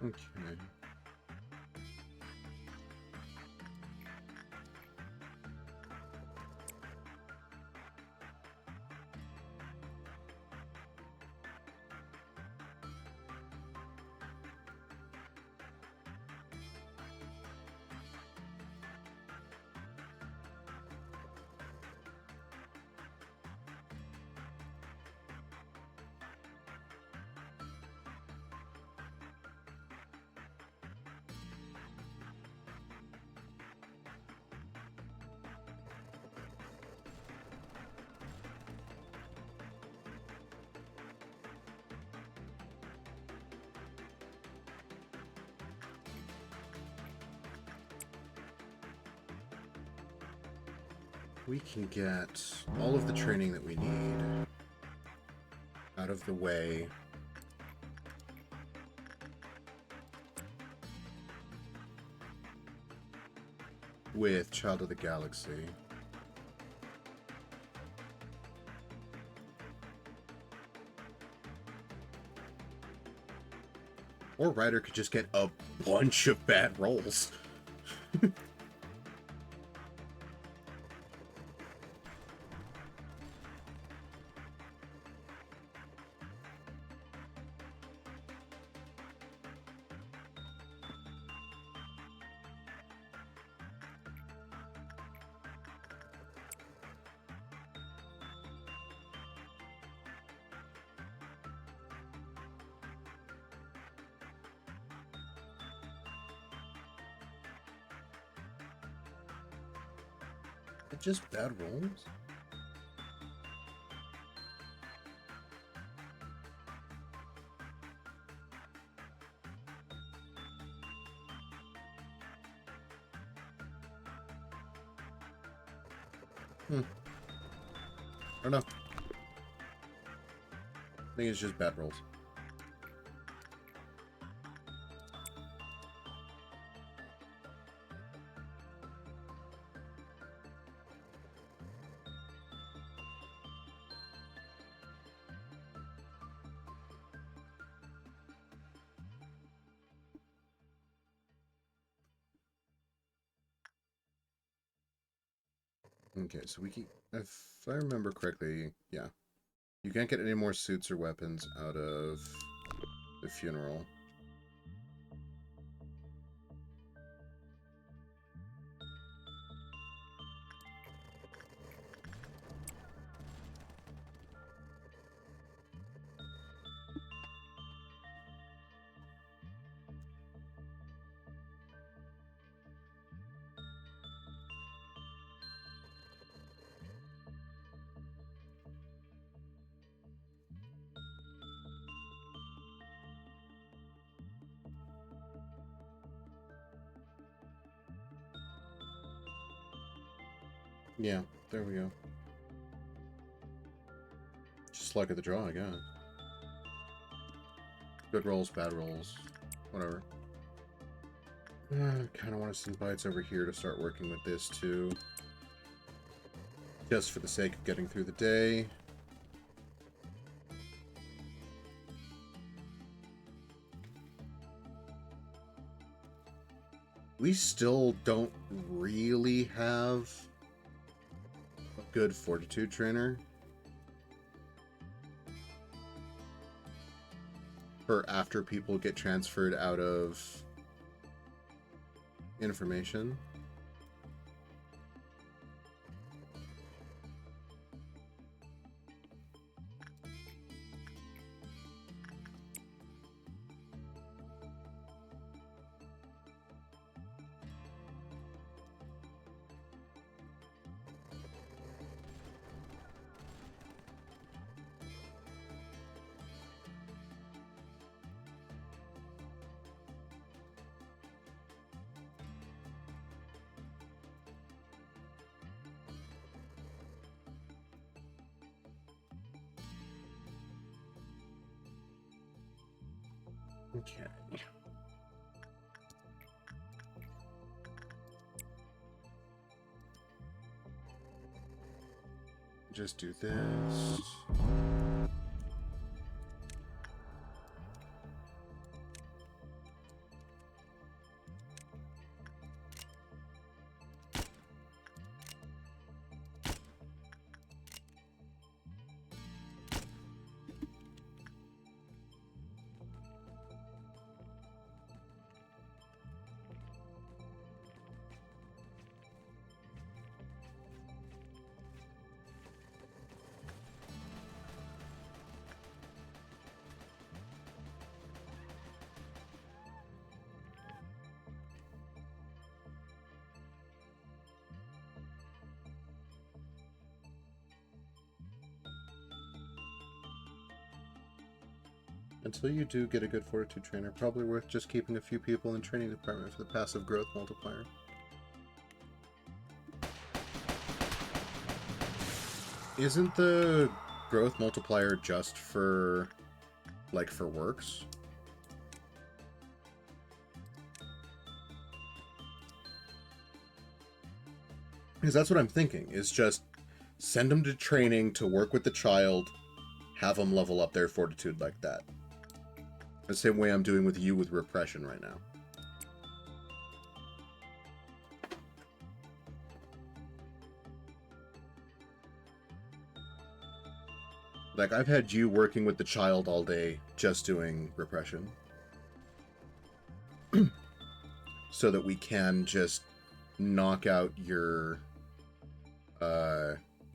Okay. We can get all of the training that we need out of the way. With Child of the Galaxy. Or Ryder could just get a bunch of bad rolls. It's just bad rolls? I don't know. I think it's just bad rolls. Okay, so we can, if I remember correctly, yeah. You can't get any more suits or weapons out of the funeral. Yeah, there we go. Just luck of the draw, I guess. Good rolls, bad rolls, whatever. Kind of want to send bites over here to start working with this too. Just for the sake of getting through the day. We still don't really have a good fortitude trainer for after people get transferred out of information. Okay. Just do this. Until you do get a good fortitude trainer, probably worth just keeping a few people in training department for the passive growth multiplier. Isn't the growth multiplier just for, like, for works? Because that's what I'm thinking, is just send them to training to work with the child, have them level up their fortitude like that. The same way I'm doing with you with repression right now. Like, I've had you working with the child all day, just doing repression. So that we can just knock out your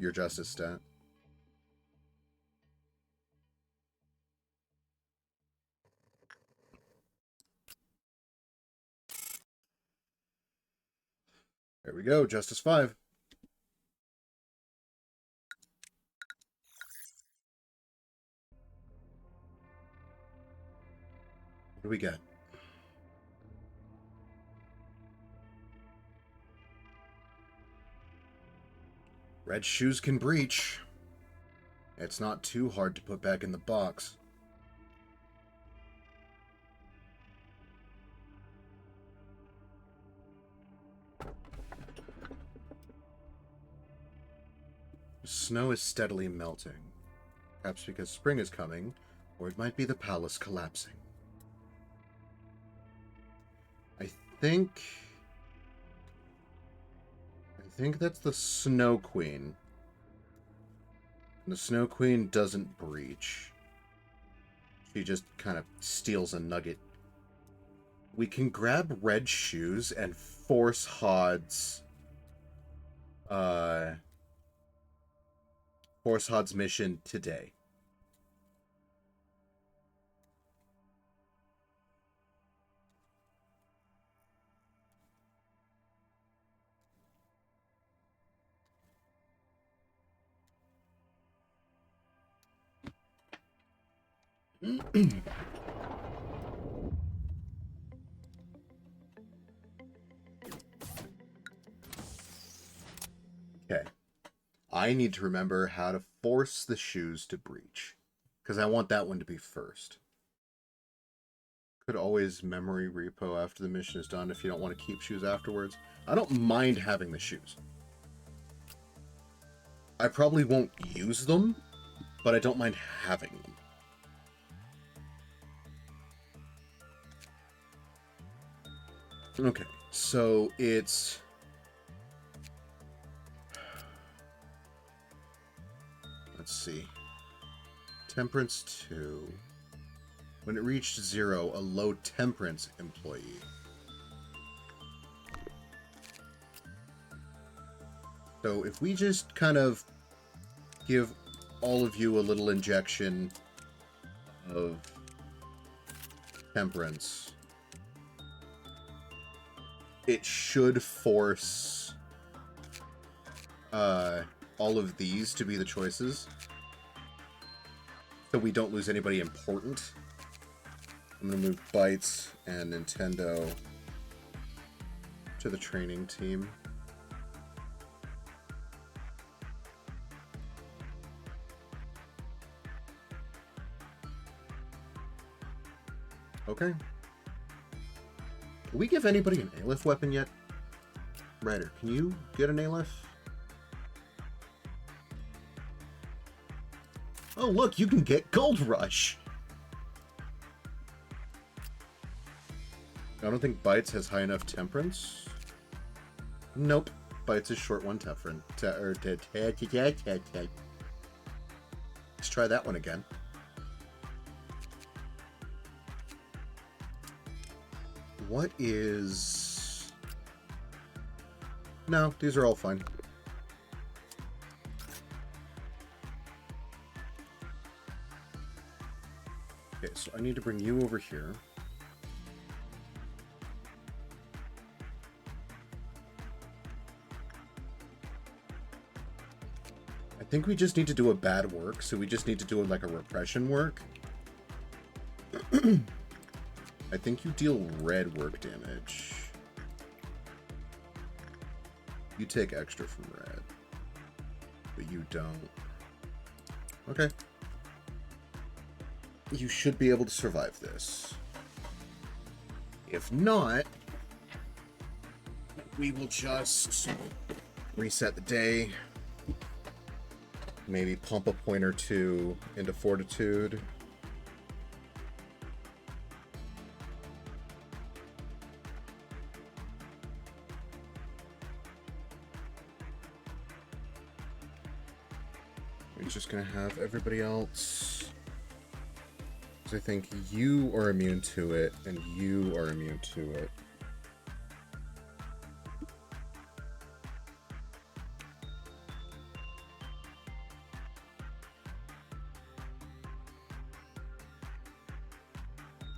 justice stat. There we go, Justice 5. do we get? Red shoes can breach. It's not too hard to put back in the box. Snow is steadily melting. Perhaps because spring is coming, or it might be the palace collapsing. I think that's the Snow Queen. And the Snow Queen doesn't breach. She just kind of steals a nugget. We can grab red shoes and force Hod's mission today. Okay. I need to remember how to force the shoes to breach, because I want that one to be first. Could always memory repo after the mission is done if you don't want to keep shoes afterwards. I don't mind having the shoes. I probably won't use them, but I don't mind having them. Okay, so it's... Let's see. Temperance 2. When it reached 0, a low temperance employee. So if we just kind of give all of you a little injection of temperance, it should force all of these to be the choices, so we don't lose anybody important. I'm going to move Bytes and Nintendo to the training team. Okay. Can we give anybody an Aleph weapon yet? Ryder, can you get an Aleph? Oh, look, you can get Gold Rush! I don't think Bytes has high enough temperance. Nope. Bytes is short one temperance. Let's try that one again. What is... No, these are all fine. Okay, so I need to bring you over here. I think we just need to do a bad work, so we just need to do like a repression work. I think you deal red work damage. You take extra from red, but you don't. Okay. You should be able to survive this. If not, we will just reset the day. Maybe pump a point or two into Fortitude. We're just gonna have everybody else. I think you are immune to it, and you are immune to it.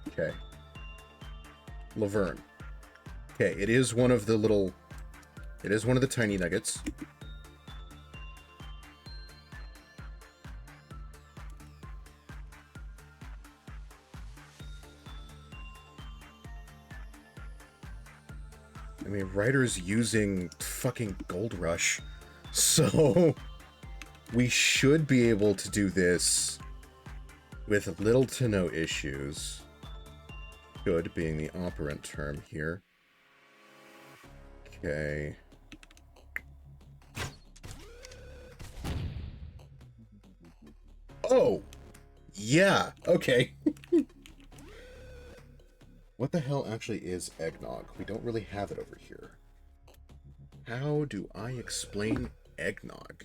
Okay. Laverne. Okay, it is one of the little... It is one of the tiny nuggets. I mean, Ryder's using fucking Gold Rush, so we should be able to do this with little to no issues. Should being the operant term here. Okay. Oh! Yeah! Okay. What the hell actually is eggnog? We don't really have it over here. How do I explain eggnog?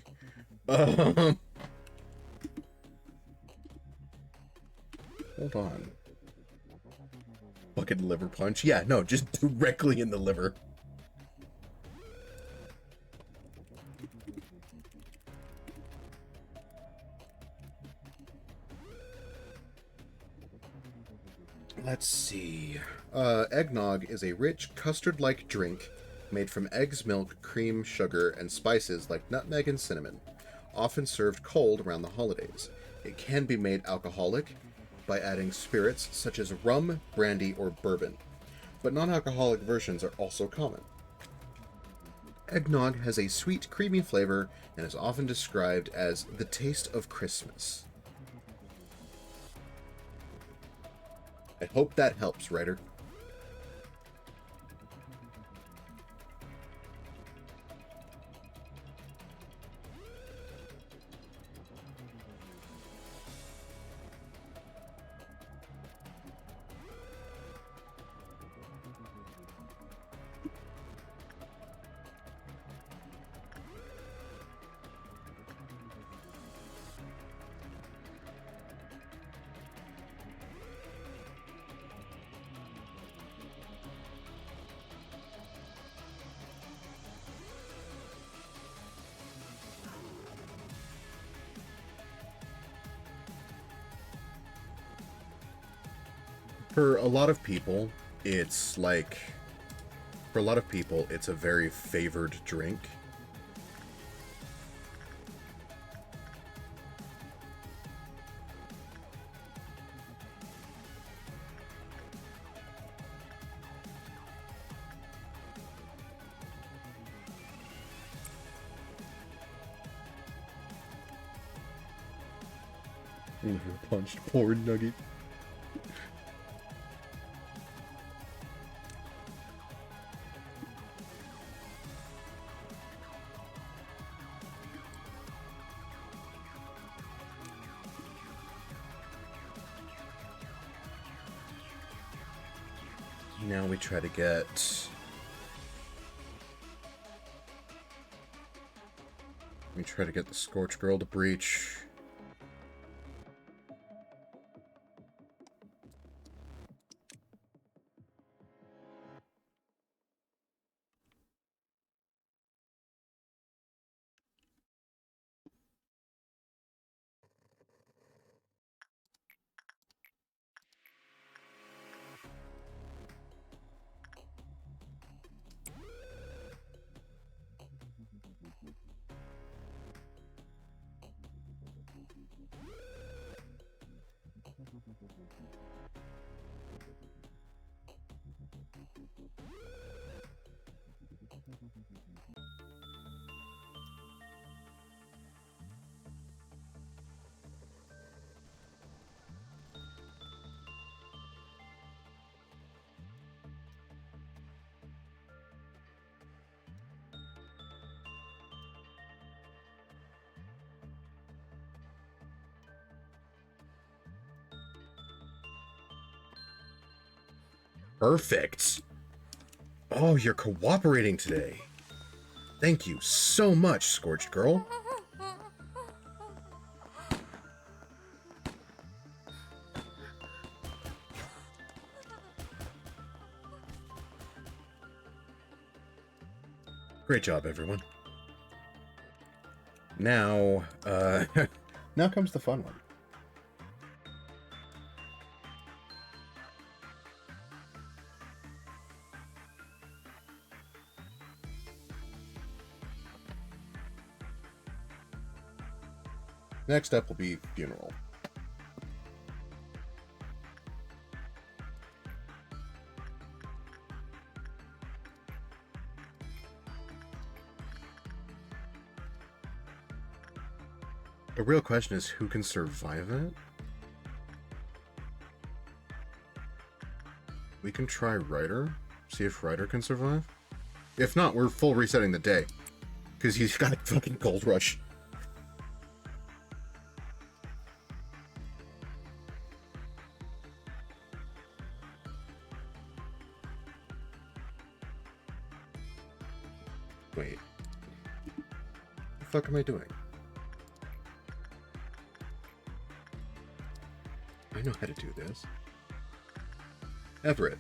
Hold on. Fucking liver punch? Yeah, no, just directly in the liver. Let's see. Eggnog is a rich, custard-like drink made from eggs, milk, cream, sugar, and spices like nutmeg and cinnamon, often served cold around the holidays. It can be made alcoholic by adding spirits such as rum, brandy, or bourbon, but non-alcoholic versions are also common. Eggnog has a sweet, creamy flavor and is often described as the taste of Christmas. I hope that helps, Ryder. For a lot of people, it's like... For a lot of people, it's a very favored drink. Punched poor Nugget. Now we try to get... We try to get the Scorch Girl to breach. Perfect. Oh, you're cooperating today. Thank you so much, Scorched Girl. Great job, everyone. Now, now comes the fun one. Next up will be funeral. The real question is who can survive it? We can try Ryder. See if Ryder can survive. If not, we're full resetting the day. Because he's got a fucking gold rush. Wait. What the fuck am I doing? I know how to do this. Everett,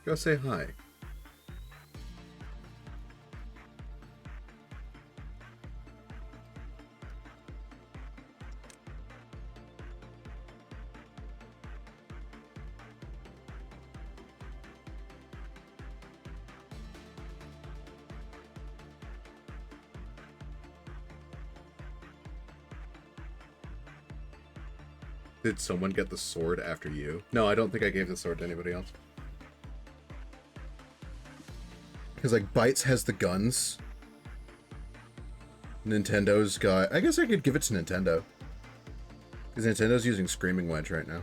go say hi. Did someone get the sword after you? No, I don't think I gave the sword to anybody else. Because, like, Bytes has the guns. Nintendo's got... I guess I could give it to Nintendo. Because Nintendo's using Screaming Wedge right now.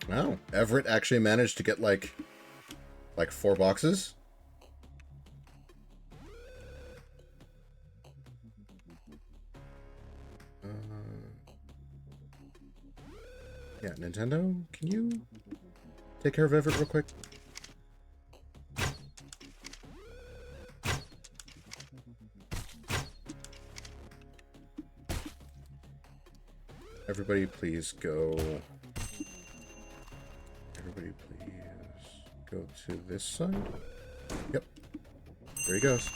Wow. Everett actually managed to get, like 4 boxes. Yeah, Nintendo, can you take care of Everett real quick? Everybody please go... Everybody please go to this side. Yep. There he goes.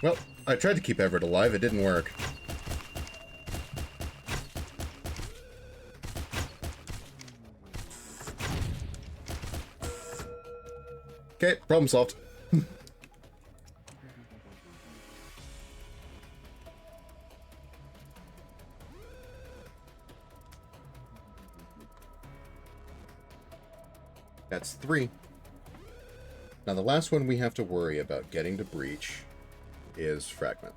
Well, I tried to keep Everett alive. It didn't work. Okay, problem solved. That's 3. Now the last one we have to worry about getting to Breach is Fragment,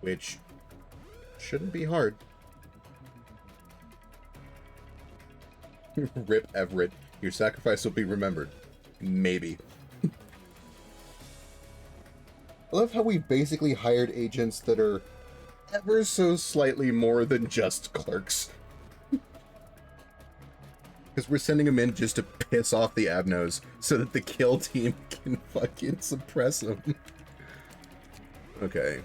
which shouldn't be hard. Rip Everett, your sacrifice will be remembered. Maybe. I love how we basically hired agents that are ever so slightly more than just clerks. Because we're sending them in just to piss off the Abnos so that the kill team can fucking suppress them. Okay.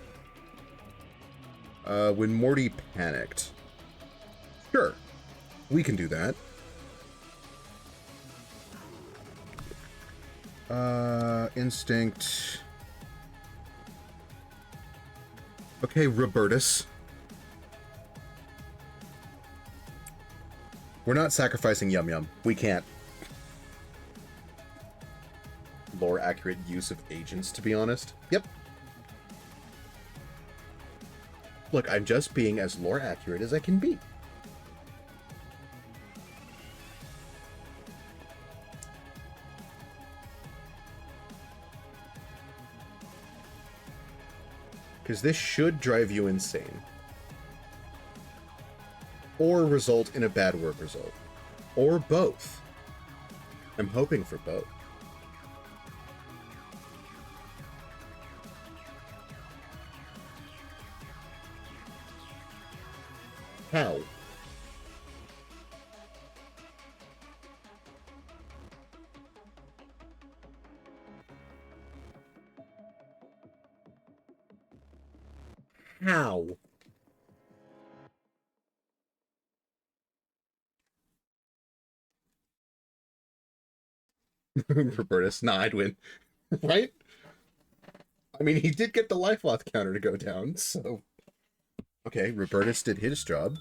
When Morty panicked. Sure. We can do that. Instinct. Okay, Robertus. We're not sacrificing Yum Yum. We can't. Lore accurate use of agents, to be honest. Yep. Look, I'm just being as lore accurate as I can be. Because this should drive you insane. Or result in a bad work result. Or both. I'm hoping for both. How? How? Robertus, nah, I'd win. Right? I mean, he did get the life loss counter to go down, so... Okay, Robertus did his job.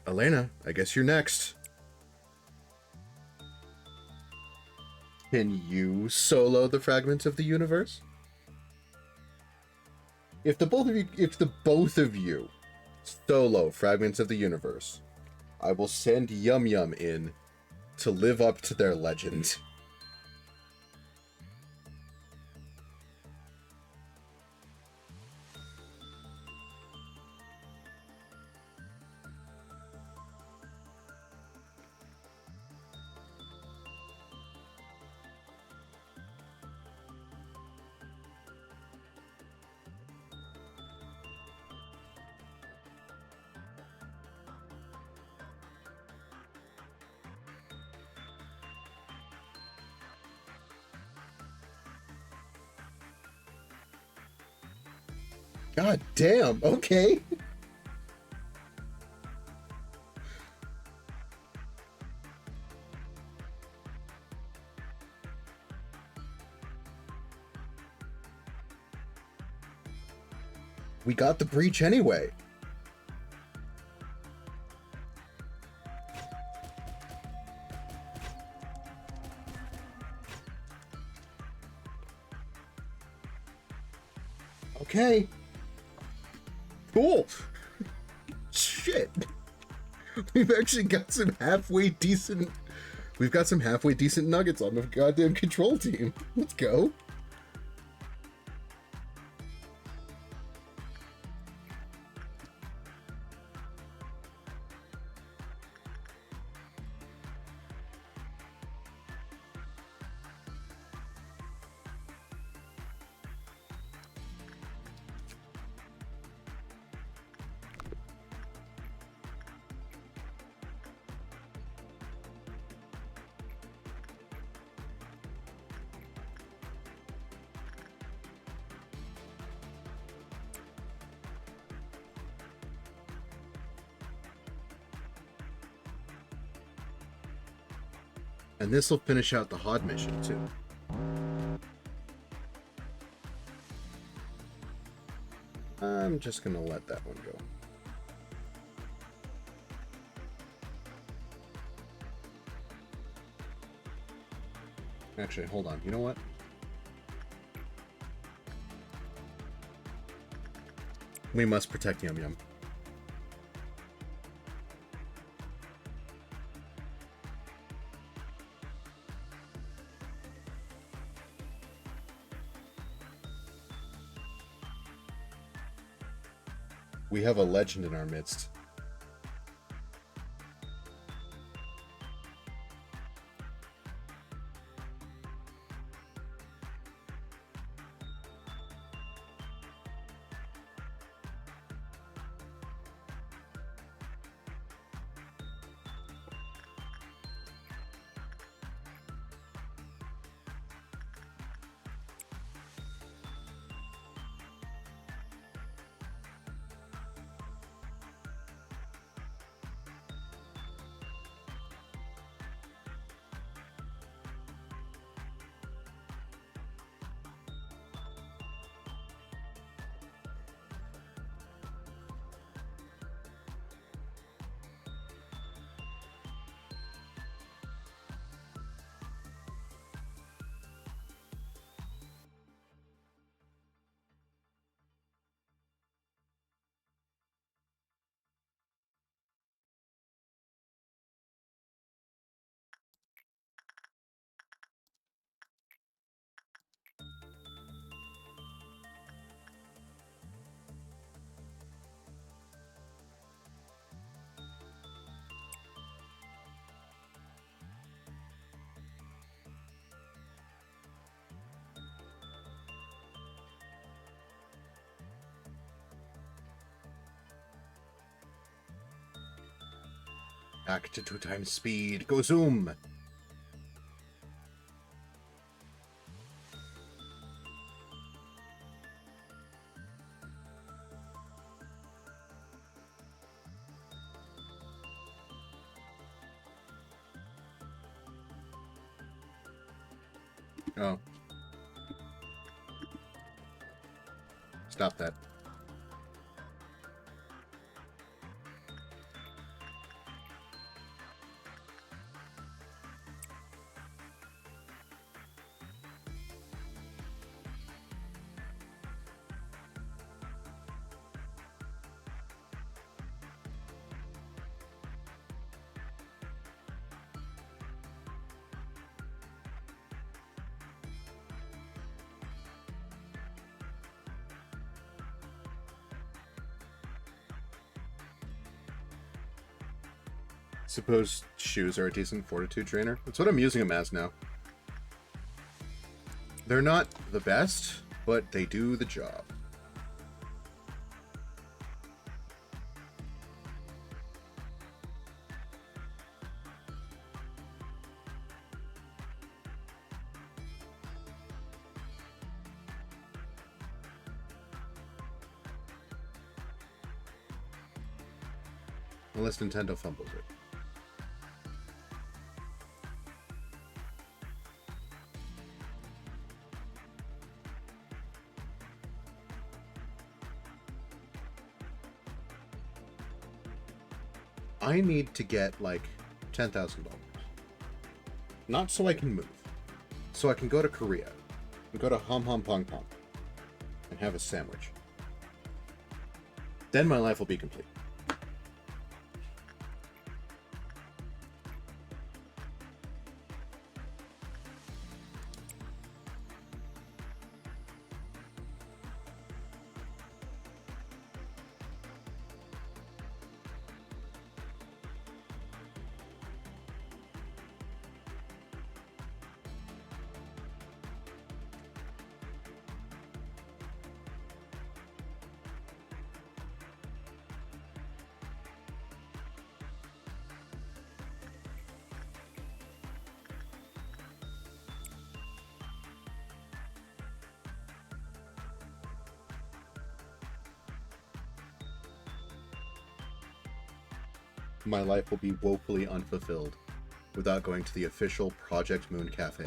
Elena, I guess you're next. Can you solo the fragments of the universe? If the both of you Solo, Fragments of the Universe. I will send Yum Yum in to live up to their legend. God damn, okay. We got the breach anyway. Okay. Cool. Shit. We've actually got some halfway decent... We've got some halfway decent nuggets on the goddamn control team. Let's go. And this will finish out the HOD mission, too. I'm just gonna let that one go. Actually, hold on. You know what? We must protect Yum Yum. We have a legend in our midst. Back to 2 times speed. Go zoom! Oh. Stop that. Suppose shoes are a decent fortitude trainer. That's what I'm using them as now. They're not the best, but they do the job. Unless Nintendo fumbles it. I need to get like $10,000. Not so I can move. So I can go to Korea and go to Hom Hom Pong Pong and have a sandwich. Then my life will be complete. My life will be woefully unfulfilled without going to the official Project Moon Cafe.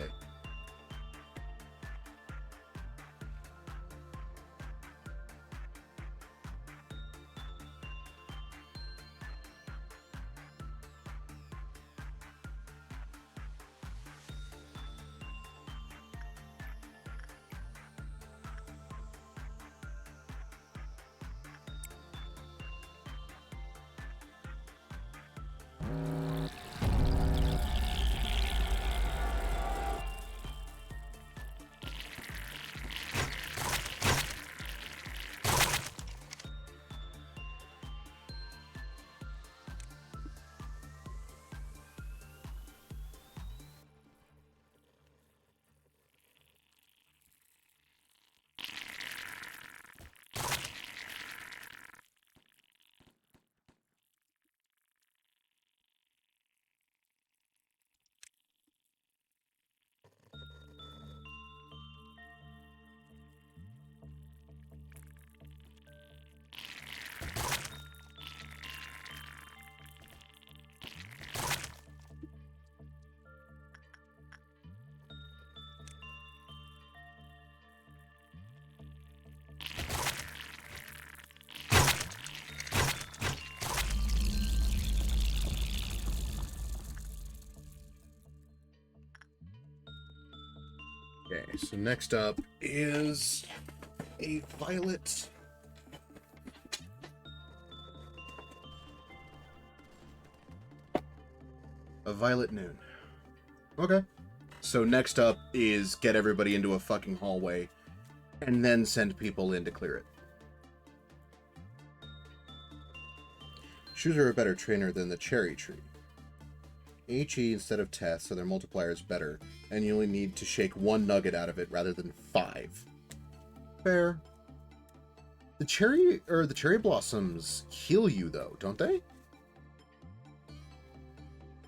Okay, so next up is a violet. A violet noon. Okay. So next up is get everybody into a fucking hallway and then send people in to clear it. Shoes are a better trainer than the cherry tree. HE instead of test, so their multiplier is better, and you only need to shake one nugget out of it rather than 5. Fair. The cherry blossoms heal you though, don't they?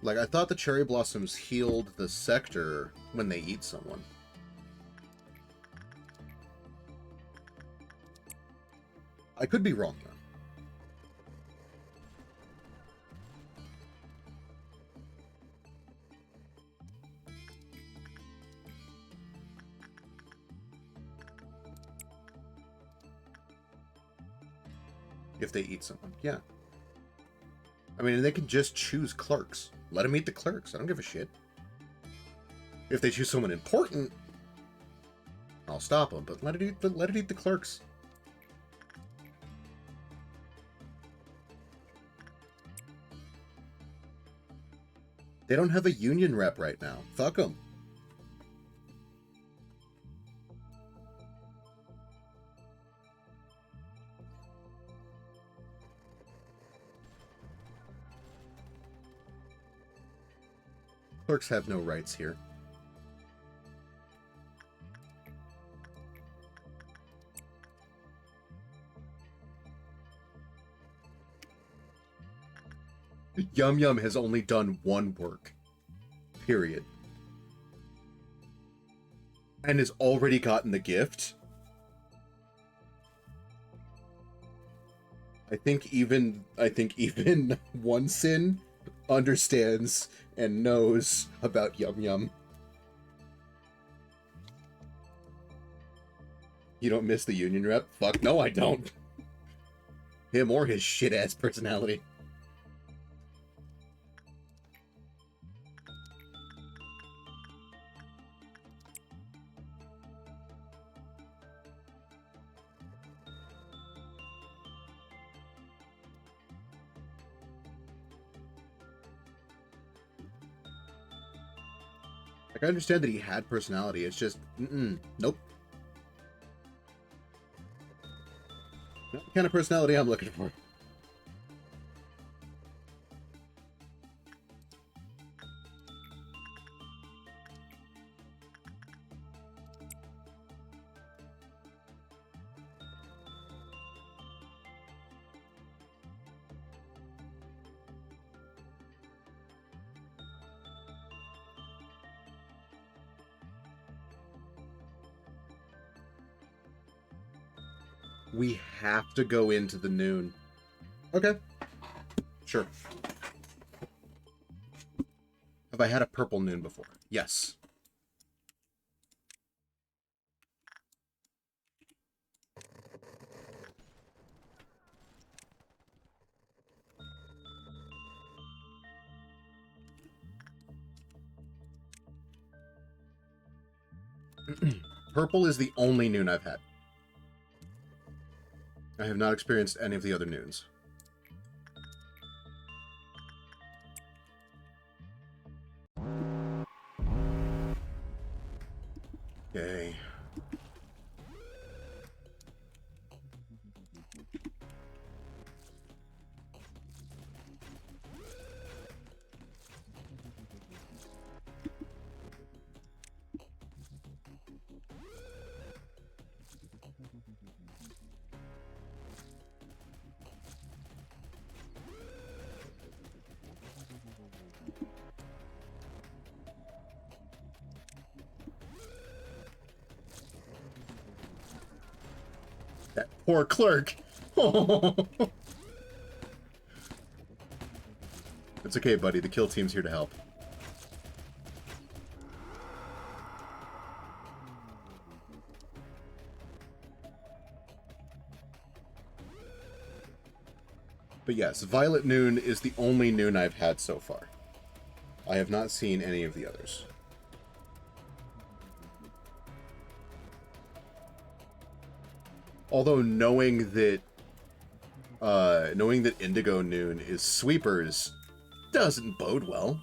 Like, I thought the cherry blossoms healed the sector when they eat someone. I could be wrong though. If they eat someone, yeah. I mean, they can just choose clerks. Let them eat the clerks. I don't give a shit. If they choose someone important, I'll stop them. But let it eat the clerks. They don't have a union rep right now. Fuck them. Clerks have no rights here. Yum Yum has only done one work. Period. And has already gotten the gift. I think even One Sin understands and knows about Yum Yum. You don't miss the union rep? Fuck no, I don't. Him or his shit-ass personality. Like, I understand that he had personality. It's just, nope. Not the kind of personality I'm looking for. We have to go into the noon. Okay. Sure. Have I had a purple noon before? Yes. Purple is the only noon I've had. I have not experienced any of the other noons. Okay. That poor clerk. It's okay, buddy. The kill team's here to help. But yes, Violet Noon is the only noon I've had so far. I have not seen any of the others. Although knowing that Indigo Noon is sweepers doesn't bode well.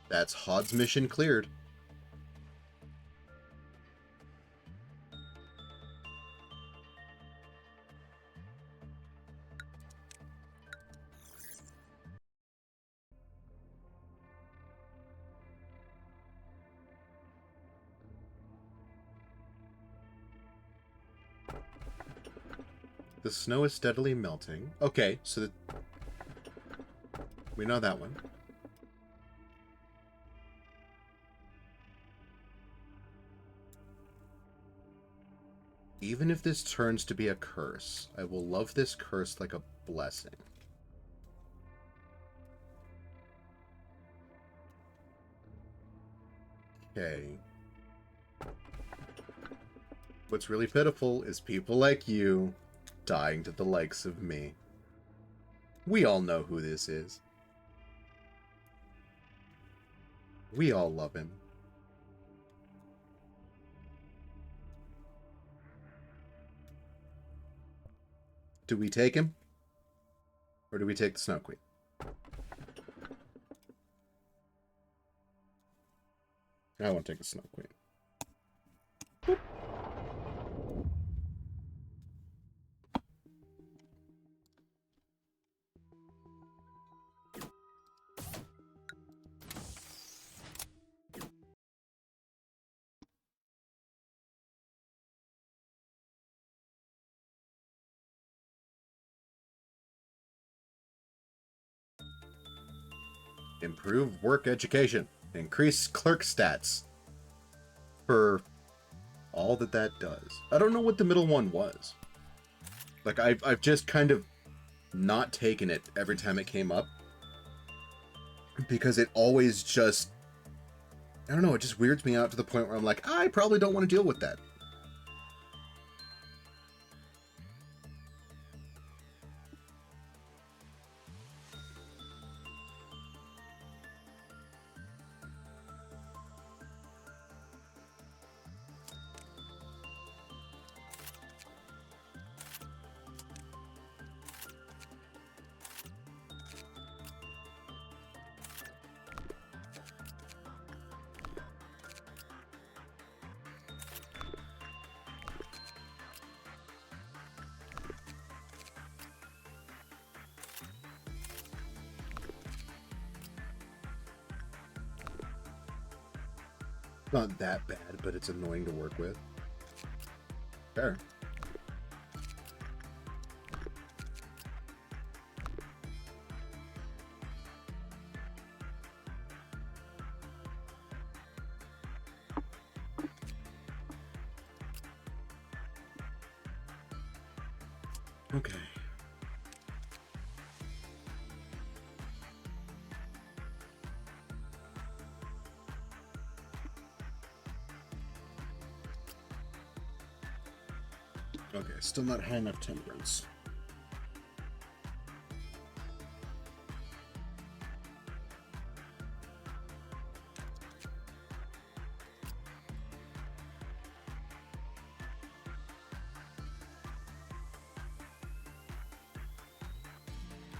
That's Hod's mission cleared. The snow is steadily melting. Okay, so we know that one. Even if this turns to be a curse, I will love this curse like a blessing. Okay. What's really pitiful is people like you dying to the likes of me. We all know who this is. We all love him. Do we take him? Or do we take the Snow Queen? I want to take the Snow Queen. Boop. Improve work education. Increase clerk stats. For all that does. I don't know what the middle one was. Like, I've just kind of not taken it every time it came up. Because it always just... I don't know, it just weirds me out to the point where I'm like, I probably don't want to deal with that. Not that bad, but it's annoying to work with. Fair. Okay. Okay, still not high enough temperance.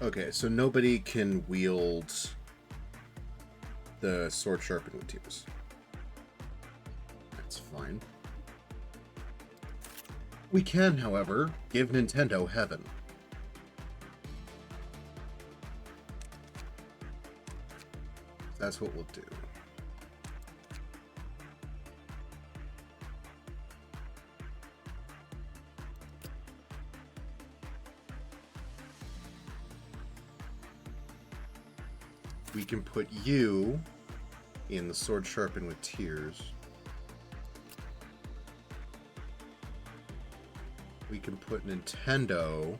Okay, so nobody can wield the sword sharpened with tears. That's fine. We can, however, give Nintendo heaven. That's what we'll do. We can put you in the sword sharpened with tears. We can put Nintendo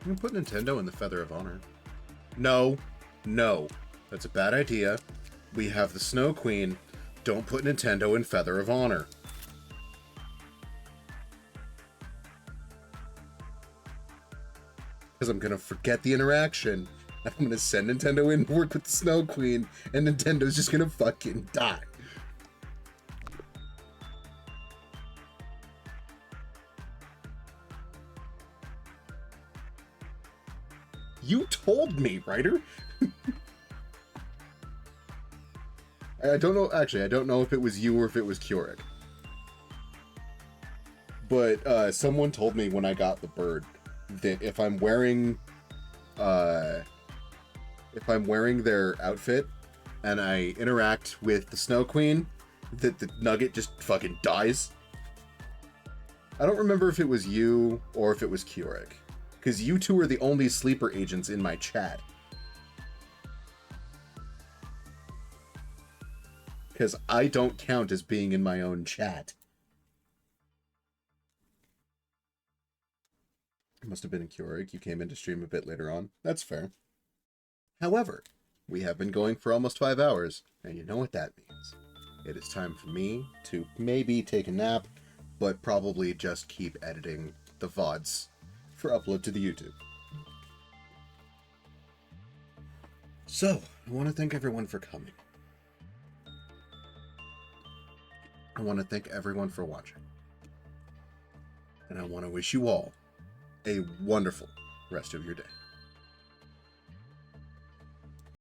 we can put Nintendo in the Feather of Honor. No. No. That's a bad idea. We have the Snow Queen. Don't put Nintendo in Feather of Honor. Because I'm going to forget the interaction. I'm going to send Nintendo in to work with the Snow Queen, and Nintendo's just going to fucking die. You told me, writer. I don't know, actually, I don't know if it was you or if it was Keurig. But someone told me when I got the bird that if I'm wearing their outfit and I interact with the Snow Queen, that the nugget just fucking dies. I don't remember if it was you or if it was Keurig, because you two are the only sleeper agents in my chat. Because I don't count as being in my own chat. It must have been a Keurig. You came in to stream a bit later on. That's fair. However, we have been going for almost 5 hours, and you know what that means. It is time for me to maybe take a nap, but probably just keep editing the VODs for upload to the YouTube. So, I want to thank everyone for coming. I want to thank everyone for watching. And I want to wish you all a wonderful rest of your day.